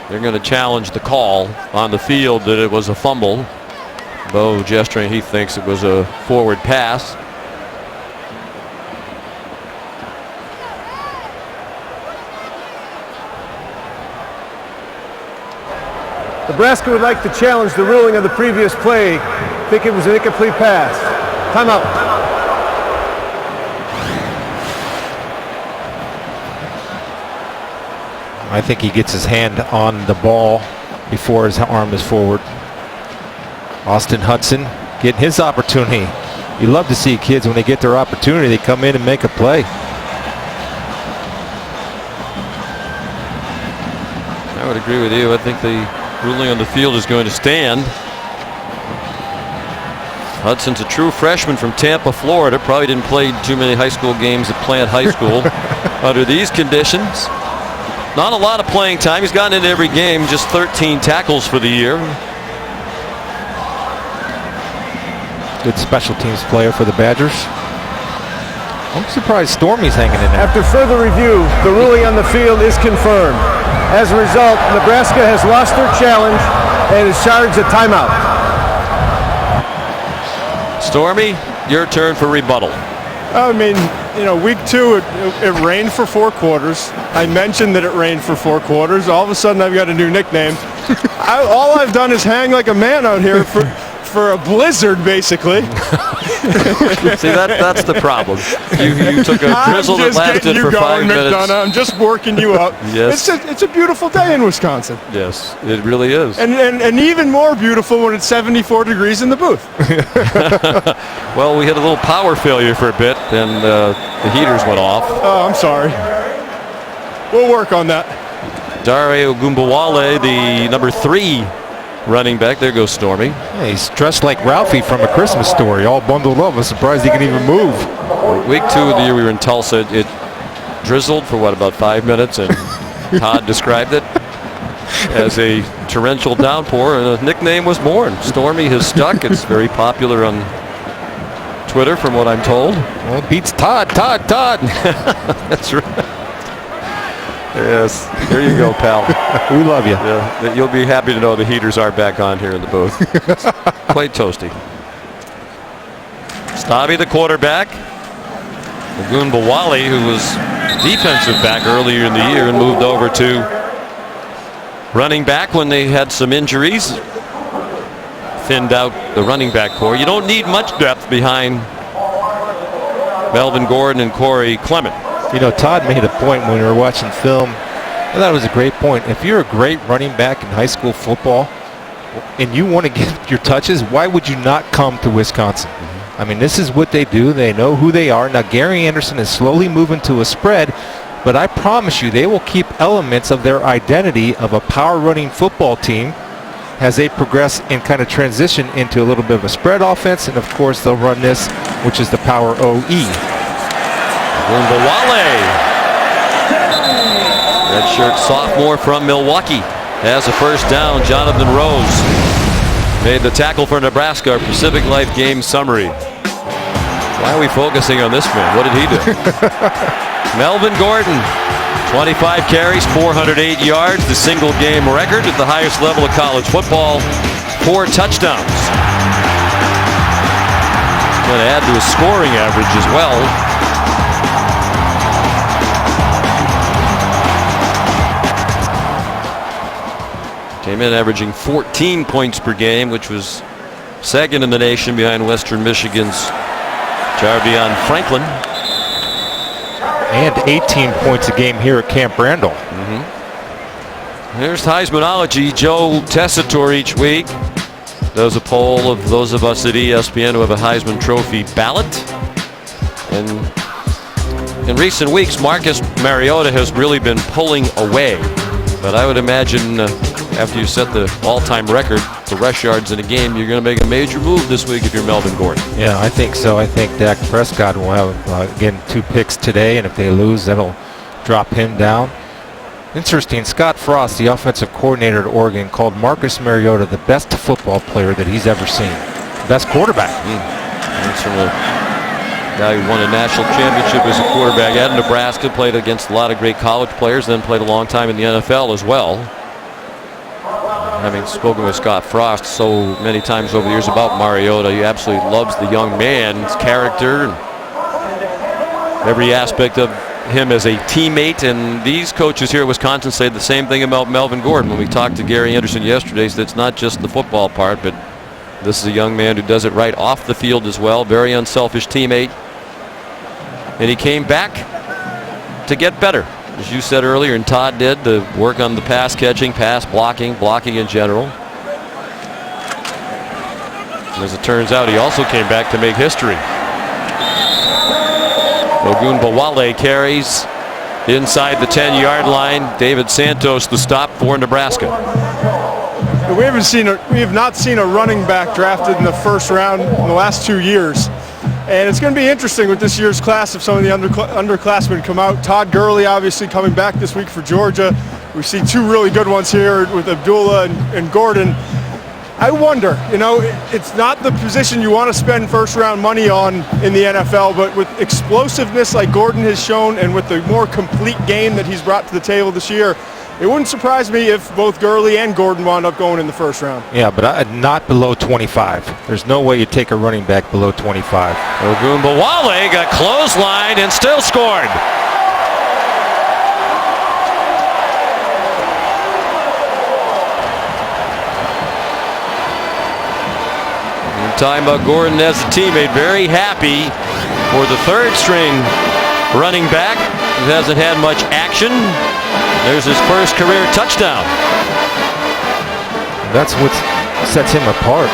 they're going to challenge the call on the field that it was a fumble. Bo gesturing, he thinks it was a forward pass. Nebraska would like to challenge the ruling of the previous play. Think it was an incomplete pass. Timeout. I think he gets his hand on the ball before his arm is forward. Austin Hudson getting his opportunity. You love to see kids when they get their opportunity, they come in and make a play. I would agree with you. I think the ruling on the field is going to stand. Hudson's a true freshman from Tampa, Florida. Probably didn't play too many high school games at Plant High School under these conditions. Not a lot of playing time. He's gotten into every game. Just 13 tackles for the year. Good special teams player for the Badgers. I'm surprised Stormy's hanging in there. After further review, the ruling on the field is confirmed. As a result, Nebraska has lost their challenge and is charged a timeout. Stormy, your turn for rebuttal. I mean, you know, week 2, it rained for 4 quarters. I mentioned that it rained for 4 quarters. All of a sudden, I've got a new nickname. All I've done is hang like a man out here for a blizzard, basically. See, that's the problem. You took a drizzle that lasted for 5 minutes. McDonough. I'm just working you up. Yes. It's a beautiful day in Wisconsin. Yes, it really is. And even more beautiful when it's 74 degrees in the booth. Well, we had a little power failure for a bit, and the heaters went off. Oh, I'm sorry. We'll work on that. Dare Ogunbowale, the number 3 running back. There goes Stormy. Yeah, he's dressed like Ralphie from A Christmas Story, all bundled up. I'm surprised he can even move. Week 2 of the year we were in Tulsa. It drizzled for about 5 minutes, and Todd described it as a torrential downpour, and a nickname was born. Stormy has stuck. It's very popular on Twitter, from what I'm told. Well, it beats Todd. That's right. Yes, there you go, pal. We love you. Yeah, you'll be happy to know the heaters are back on here in the booth. It's quite toasty. Stabby, the quarterback. Ogunbowale, who was defensive back earlier in the year and moved over to running back when they had some injuries. Thinned out the running back core. You don't need much depth behind Melvin Gordon and Corey Clement. You know, Todd made a point when we were watching film. I thought it was a great point. If you're a great running back in high school football and you want to get your touches, why would you not come to Wisconsin? I mean, this is what they do. They know who they are. Now, Gary Anderson is slowly moving to a spread, but I promise you they will keep elements of their identity of a power running football team as they progress and kind of transition into a little bit of a spread offense. And, of course, they'll run this, which is the power OE. Ogunbowale, redshirt sophomore from Milwaukee, has a first down. Jonathan Rose made the tackle for Nebraska. Our Pacific Life game summary. Why are we focusing on this man? What did he do? Melvin Gordon, 25 carries, 408 yards, the single game record at the highest level of college football, 4 touchdowns. Going to add to his scoring average as well. Came in averaging 14 points per game, which was second in the nation behind Western Michigan's Jarvion Franklin. And 18 points a game here at Camp Randall. Here's Heismanology. Joe Tessitore each week does a poll of those of us at ESPN who have a Heisman Trophy ballot. And in recent weeks, Marcus Mariota has really been pulling away. But I would imagine after you set the all-time record for rush yards in a game, you're going to make a major move this week if you're Melvin Gordon. Yeah, I think so. I think Dak Prescott will have, again, 2 picks today, and if they lose, that'll drop him down. Interesting, Scott Frost, the offensive coordinator at Oregon, called Marcus Mariota the best football player that he's ever seen. best quarterback. That's from a guy who won a national championship as a quarterback at Nebraska, played against a lot of great college players, then played a long time in the NFL as well. Having spoken with Scott Frost so many times over the years about Mariota, he absolutely loves the young man, his character, and every aspect of him as a teammate. And these coaches here at Wisconsin say the same thing about Melvin Gordon. When we talked to Gary Anderson yesterday, so it's not just the football part, but this is a young man who does it right off the field as well. Very unselfish teammate. And he came back to get better, as you said earlier, and Todd did, to work on the pass catching, pass blocking in general. And as it turns out, he also came back to make history. Ogunbowale carries inside the 10-yard line. David Santos the stop for Nebraska. We have not seen a running back drafted in the first round in the last 2 years. And it's going to be interesting with this year's class if some of the underclassmen come out. Todd Gurley obviously coming back this week for Georgia. We see two really good ones here with Abdullah and Gordon. I wonder, it's not the position you want to spend first-round money on in the NFL, but with explosiveness like Gordon has shown and with the more complete game that he's brought to the table this year, it wouldn't surprise me if both Gurley and Gordon wound up going in the first round. Yeah, but not below 25. There's no way you take a running back below 25. Ogunbowale got clotheslined and still scored. Talking about Gordon as a teammate, very happy for the third-string running back who hasn't had much action. There's his first career touchdown. That's what sets him apart,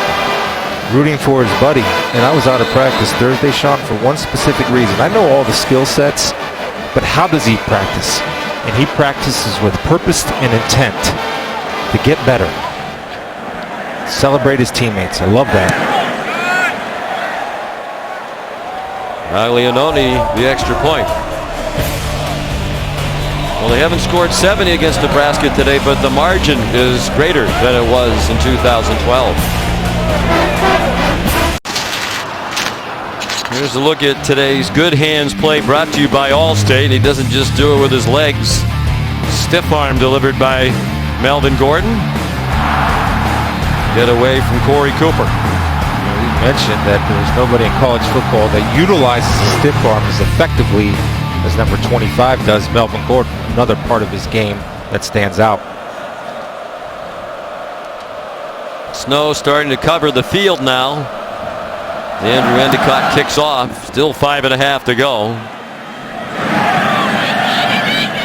rooting for his buddy. And I was out of practice Thursday, Sean, for one specific reason. I know all the skill sets, but how does he practice? And he practices with purpose and intent to get better. Celebrate his teammates. I love that. Aglianoni, the extra point. Well, they haven't scored 70 against Nebraska today, but the margin is greater than it was in 2012. Here's a look at today's good hands play brought to you by Allstate. He doesn't just do it with his legs. Stiff arm delivered by Melvin Gordon. Get away from Corey Cooper. Mentioned that there's nobody in college football that utilizes his stiff arm as effectively as number 25 does Melvin Gordon. Another part of his game that stands out. Snow starting to cover the field now. Andrew Endicott kicks off. Still 5.5 to go.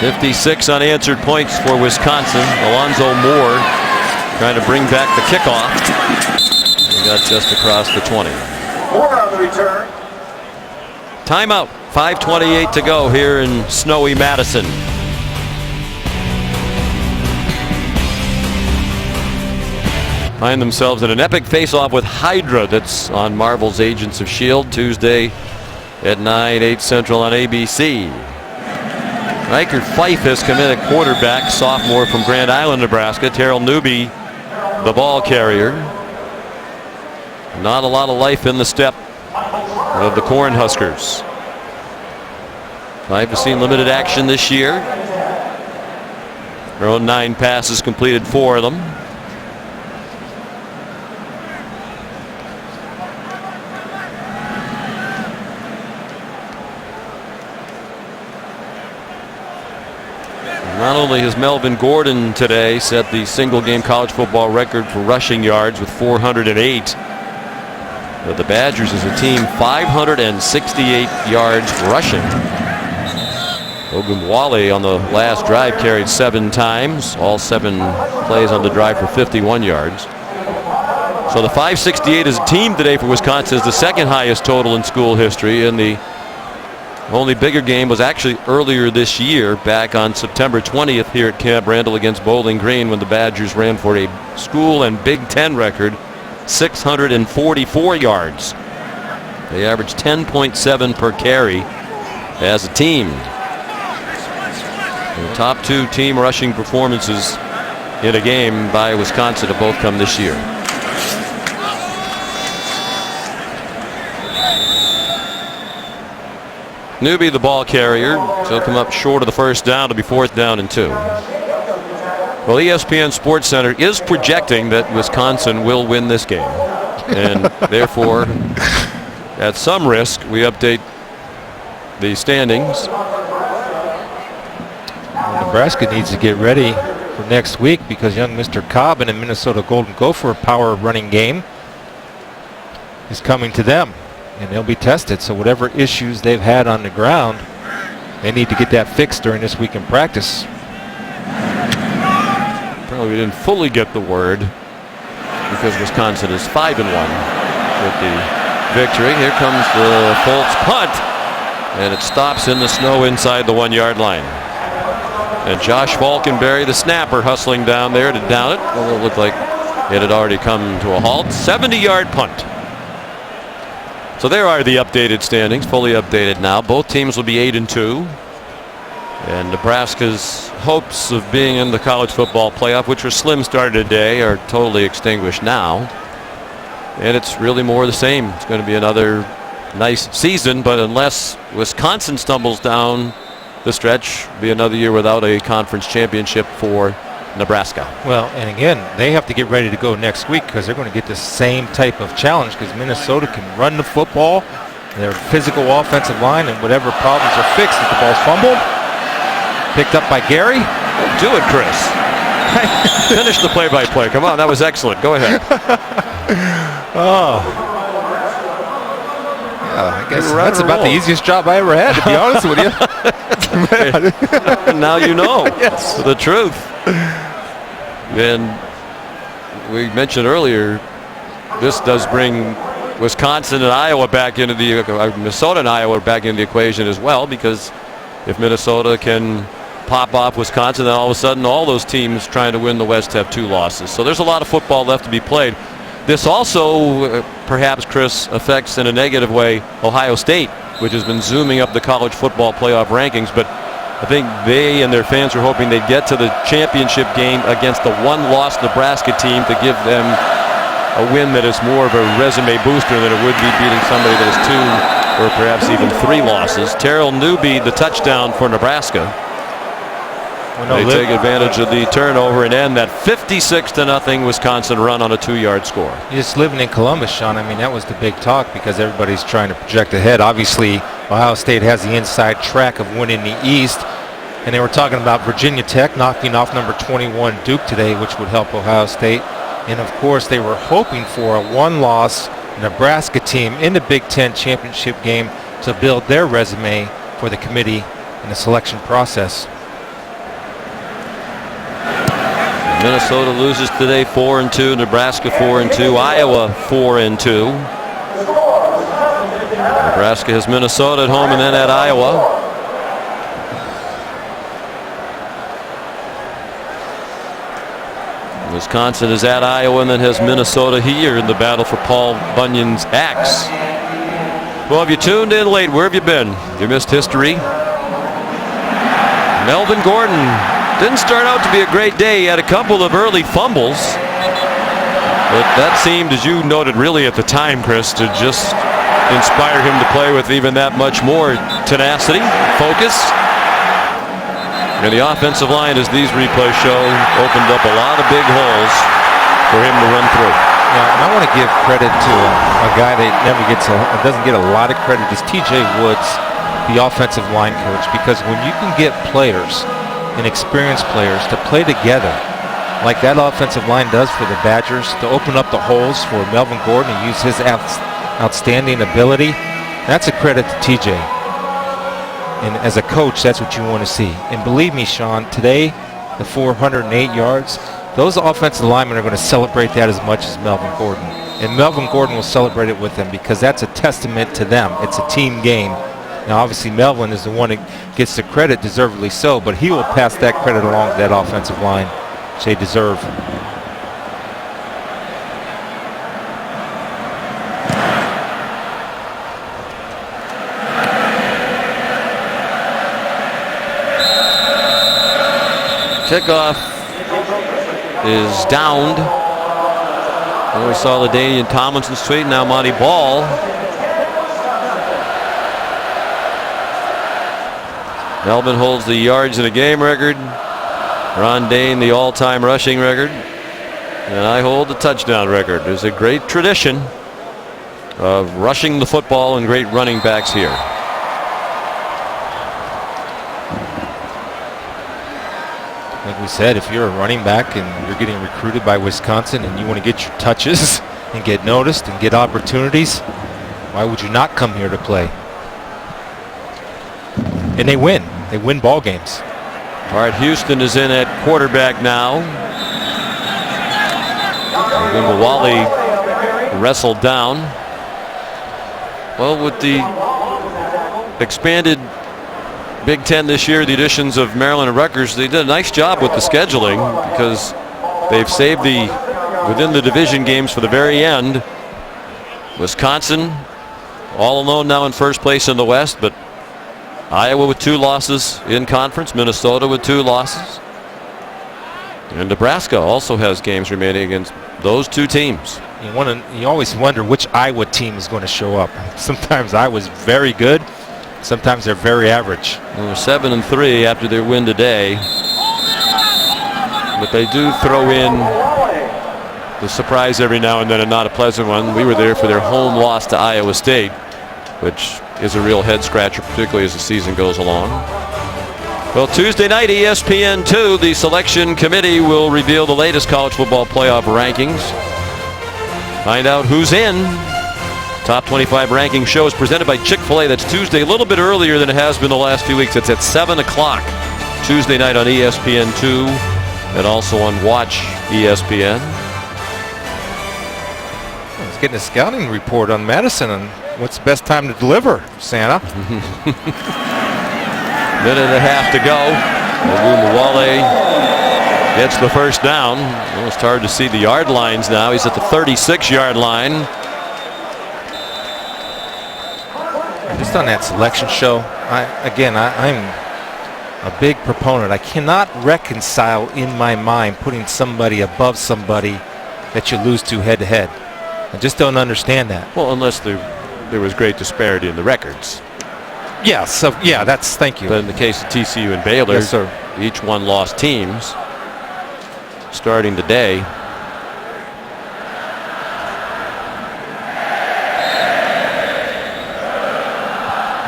56 unanswered points for Wisconsin. Alonzo Moore trying to bring back the kickoff. He got just across the 20. Moore on the return. Timeout. 5:28 to go here in snowy Madison. Find themselves in an epic face-off with Hydra that's on Marvel's Agents of S.H.I.E.L.D. Tuesday at 9, 8 Central on ABC. Riker Fife has come in at quarterback, sophomore from Grand Island, Nebraska. Terrell Newby, the ball carrier. Not a lot of life in the step of the Cornhuskers. Fife has seen limited action this year. Their own 9 passes completed, 4 of them. Not only has Melvin Gordon today set the single-game college football record for rushing yards with 408, but the Badgers as a team 568 yards rushing. Ogunbowale on the last drive carried 7 times, all 7 plays on the drive for 51 yards. So the 568 as a team today for Wisconsin is the second highest total in school history, and the only bigger game was actually earlier this year, back on September 20th here at Camp Randall against Bowling Green, when the Badgers ran for a school and Big Ten record 644 yards. They averaged 10.7 per carry as a team. The top 2 team rushing performances in a game by Wisconsin have both come this year. Newby, the ball carrier. So he'll come up short of the first down to be 4th down and 2. Well, ESPN Sports Center is projecting that Wisconsin will win this game. And therefore, at some risk, we update the standings. Nebraska needs to get ready for next week because young Mr. Cobb and the Minnesota Golden Gopher power running game is coming to them, and they'll be tested. So whatever issues they've had on the ground, they need to get that fixed during this week in practice. Probably didn't fully get the word because Wisconsin is 5-1 with the victory. Here comes the Fultz punt, and it stops in the snow inside the 1-yard line. And Josh Falkenberry, the snapper, hustling down there to down it. Well, it looked like it had already come to a halt. 70-yard punt. So there are the updated standings, fully updated now. Both teams will be 8-2. And Nebraska's hopes of being in the college football playoff, which were slim started today, are totally extinguished now. And it's really more the same. It's going to be another nice season, but unless Wisconsin stumbles down the stretch, be another year without a conference championship for Nebraska. Well, and again, they have to get ready to go next week because they're going to get the same type of challenge because Minnesota can run the football. Their physical offensive line and whatever problems are fixed if the ball's fumbled. Picked up by Gary. Do it, Chris. Finish the play-by-play. Come on, that was excellent. Go ahead. Oh. I guess that's about the easiest job I ever had, to be honest with you. Now you know. Yes. The truth. And we mentioned earlier, this does bring Wisconsin and Iowa back into the Minnesota and Iowa back into the equation as well, because if Minnesota can pop off Wisconsin, then all of a sudden all those teams trying to win the West have 2 losses. So there's a lot of football left to be played. This also, perhaps, Chris, affects in a negative way Ohio State, which has been zooming up the college football playoff rankings. But I think they and their fans are hoping they get to the championship game against the 1-loss Nebraska team to give them a win that is more of a resume booster than it would be beating somebody that has 2 or perhaps even 3 losses. Terrell Newby, the touchdown for Nebraska. They take advantage of the turnover and end that 56-0 Wisconsin run on a 2-yard score. Just living in Columbus, Sean, I mean, that was the big talk because everybody's trying to project ahead. Obviously, Ohio State has the inside track of winning the East, and they were talking about Virginia Tech knocking off number 21 Duke today, which would help Ohio State. And, of course, they were hoping for a 1-loss Nebraska team in the Big Ten championship game to build their resume for the committee in the selection process. Minnesota loses today 4-2, Nebraska 4-2, Iowa 4-2. Nebraska has Minnesota at home and then at Iowa. Wisconsin is at Iowa and then has Minnesota here in the battle for Paul Bunyan's axe. Well, have you tuned in late? Where have you been? You missed history. Melvin Gordon didn't start out to be a great day. He had a couple of early fumbles. But that seemed, as you noted really at the time, Chris, to just inspire him to play with even that much more tenacity, focus. And the offensive line, as these replays show, opened up a lot of big holes for him to run through. Yeah, and I want to give credit to a guy that doesn't get a lot of credit, is T.J. Woods, the offensive line coach, because when you can get players and experienced players to play together like that offensive line does for the Badgers, to open up the holes for Melvin Gordon and use his outstanding ability, that's a credit to TJ. And as a coach, that's what you want to see. And believe me, Sean, today, the 408 yards, those offensive linemen are going to celebrate that as much as Melvin Gordon. And Melvin Gordon will celebrate it with them because that's a testament to them. It's a team game. Now, obviously, Melvin is the one that gets the credit, deservedly so, but he will pass that credit along to that offensive line, which they deserve. Kickoff is downed. And we saw LaDainian Tomlinson's tweet, now Monty Ball. Melvin holds the yards in a game record. Ron Dane the all-time rushing record. And I hold the touchdown record. There's a great tradition of rushing the football and great running backs here. Like we said, if you're a running back and you're getting recruited by Wisconsin and you want to get your touches and get noticed and get opportunities, why would you not come here to play? And they win. They win ball games. Art Houston is in at quarterback now. Wally wrestled down. Well, with the expanded Big Ten this year, the additions of Maryland and Rutgers, they did a nice job with the scheduling because they've saved within the division games for the very end. Wisconsin all alone now in first place in the West, but Iowa with 2 losses in conference, Minnesota with 2 losses. And Nebraska also has games remaining against those 2 teams. You always wonder which Iowa team is going to show up. Sometimes Iowa's very good. Sometimes they're very average. They're 7-3 after their win today. But they do throw in the surprise every now and then, and not a pleasant one. We were there for their home loss to Iowa State, which is a real head scratcher, particularly as the season goes along. Well, Tuesday night, ESPN2, the selection committee will reveal the latest college football playoff rankings. Find out who's in. Top 25 ranking show is presented by Chick-fil-A. That's Tuesday, a little bit earlier than it has been the last few weeks. It's at 7 o'clock Tuesday night on ESPN2 and also on Watch ESPN. Let's get a scouting report on Madison and what's the best time to deliver, Santa. Minute and a half to go. Wale gets the first down. Well, it's hard to see the yard lines now. He's at the 36-yard line. Just on that selection show, I'm a big proponent. I cannot reconcile in my mind putting somebody above somebody that you lose to head-to-head. I just don't understand that. Well, unless there was great disparity in the records. Yeah, so yeah, thank you. But in the case of TCU and Baylor, yes, sir, each one lost teams starting today.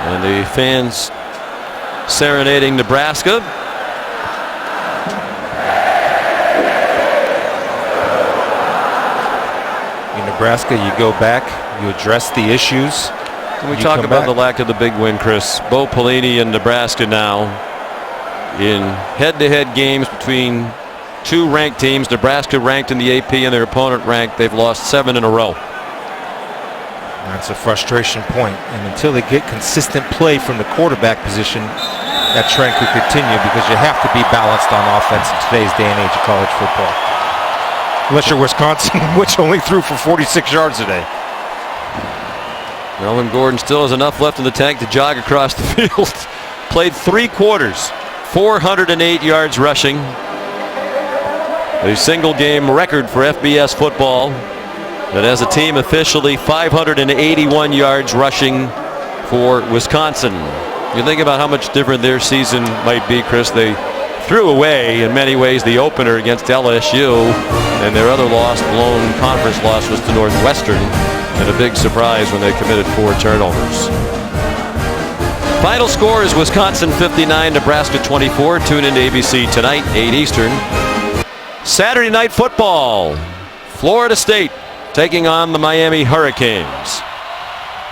And the fans serenading Nebraska. In Nebraska, you go back, you address the issues. And we talk about the lack of the big win, Chris. Bo Pelini in Nebraska now in head-to-head games between 2 ranked teams. Nebraska ranked in the AP and their opponent ranked. They've lost 7 in a row. That's a frustration point. And until they get consistent play from the quarterback position, that trend could continue because you have to be balanced on offense in today's day and age of college football. Unless you're Wisconsin, which only threw for 46 yards today. Melvin Gordon still has enough left in the tank to jog across the field. Played 3 quarters, 408 yards rushing. A single game record for FBS football. That as a team officially 581 yards rushing for Wisconsin. You think about how much different their season might be, Chris. They threw away in many ways the opener against LSU, and their other blown conference loss was to Northwestern, and a big surprise when they committed 4 turnovers. Final score is Wisconsin 59, Nebraska 24. Tune into ABC tonight, 8 Eastern. Saturday night football, Florida State taking on the Miami Hurricanes.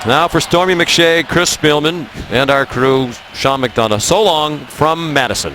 Now for Stormy McShay, Chris Spielman, and our crew, Sean McDonough. So long from Madison.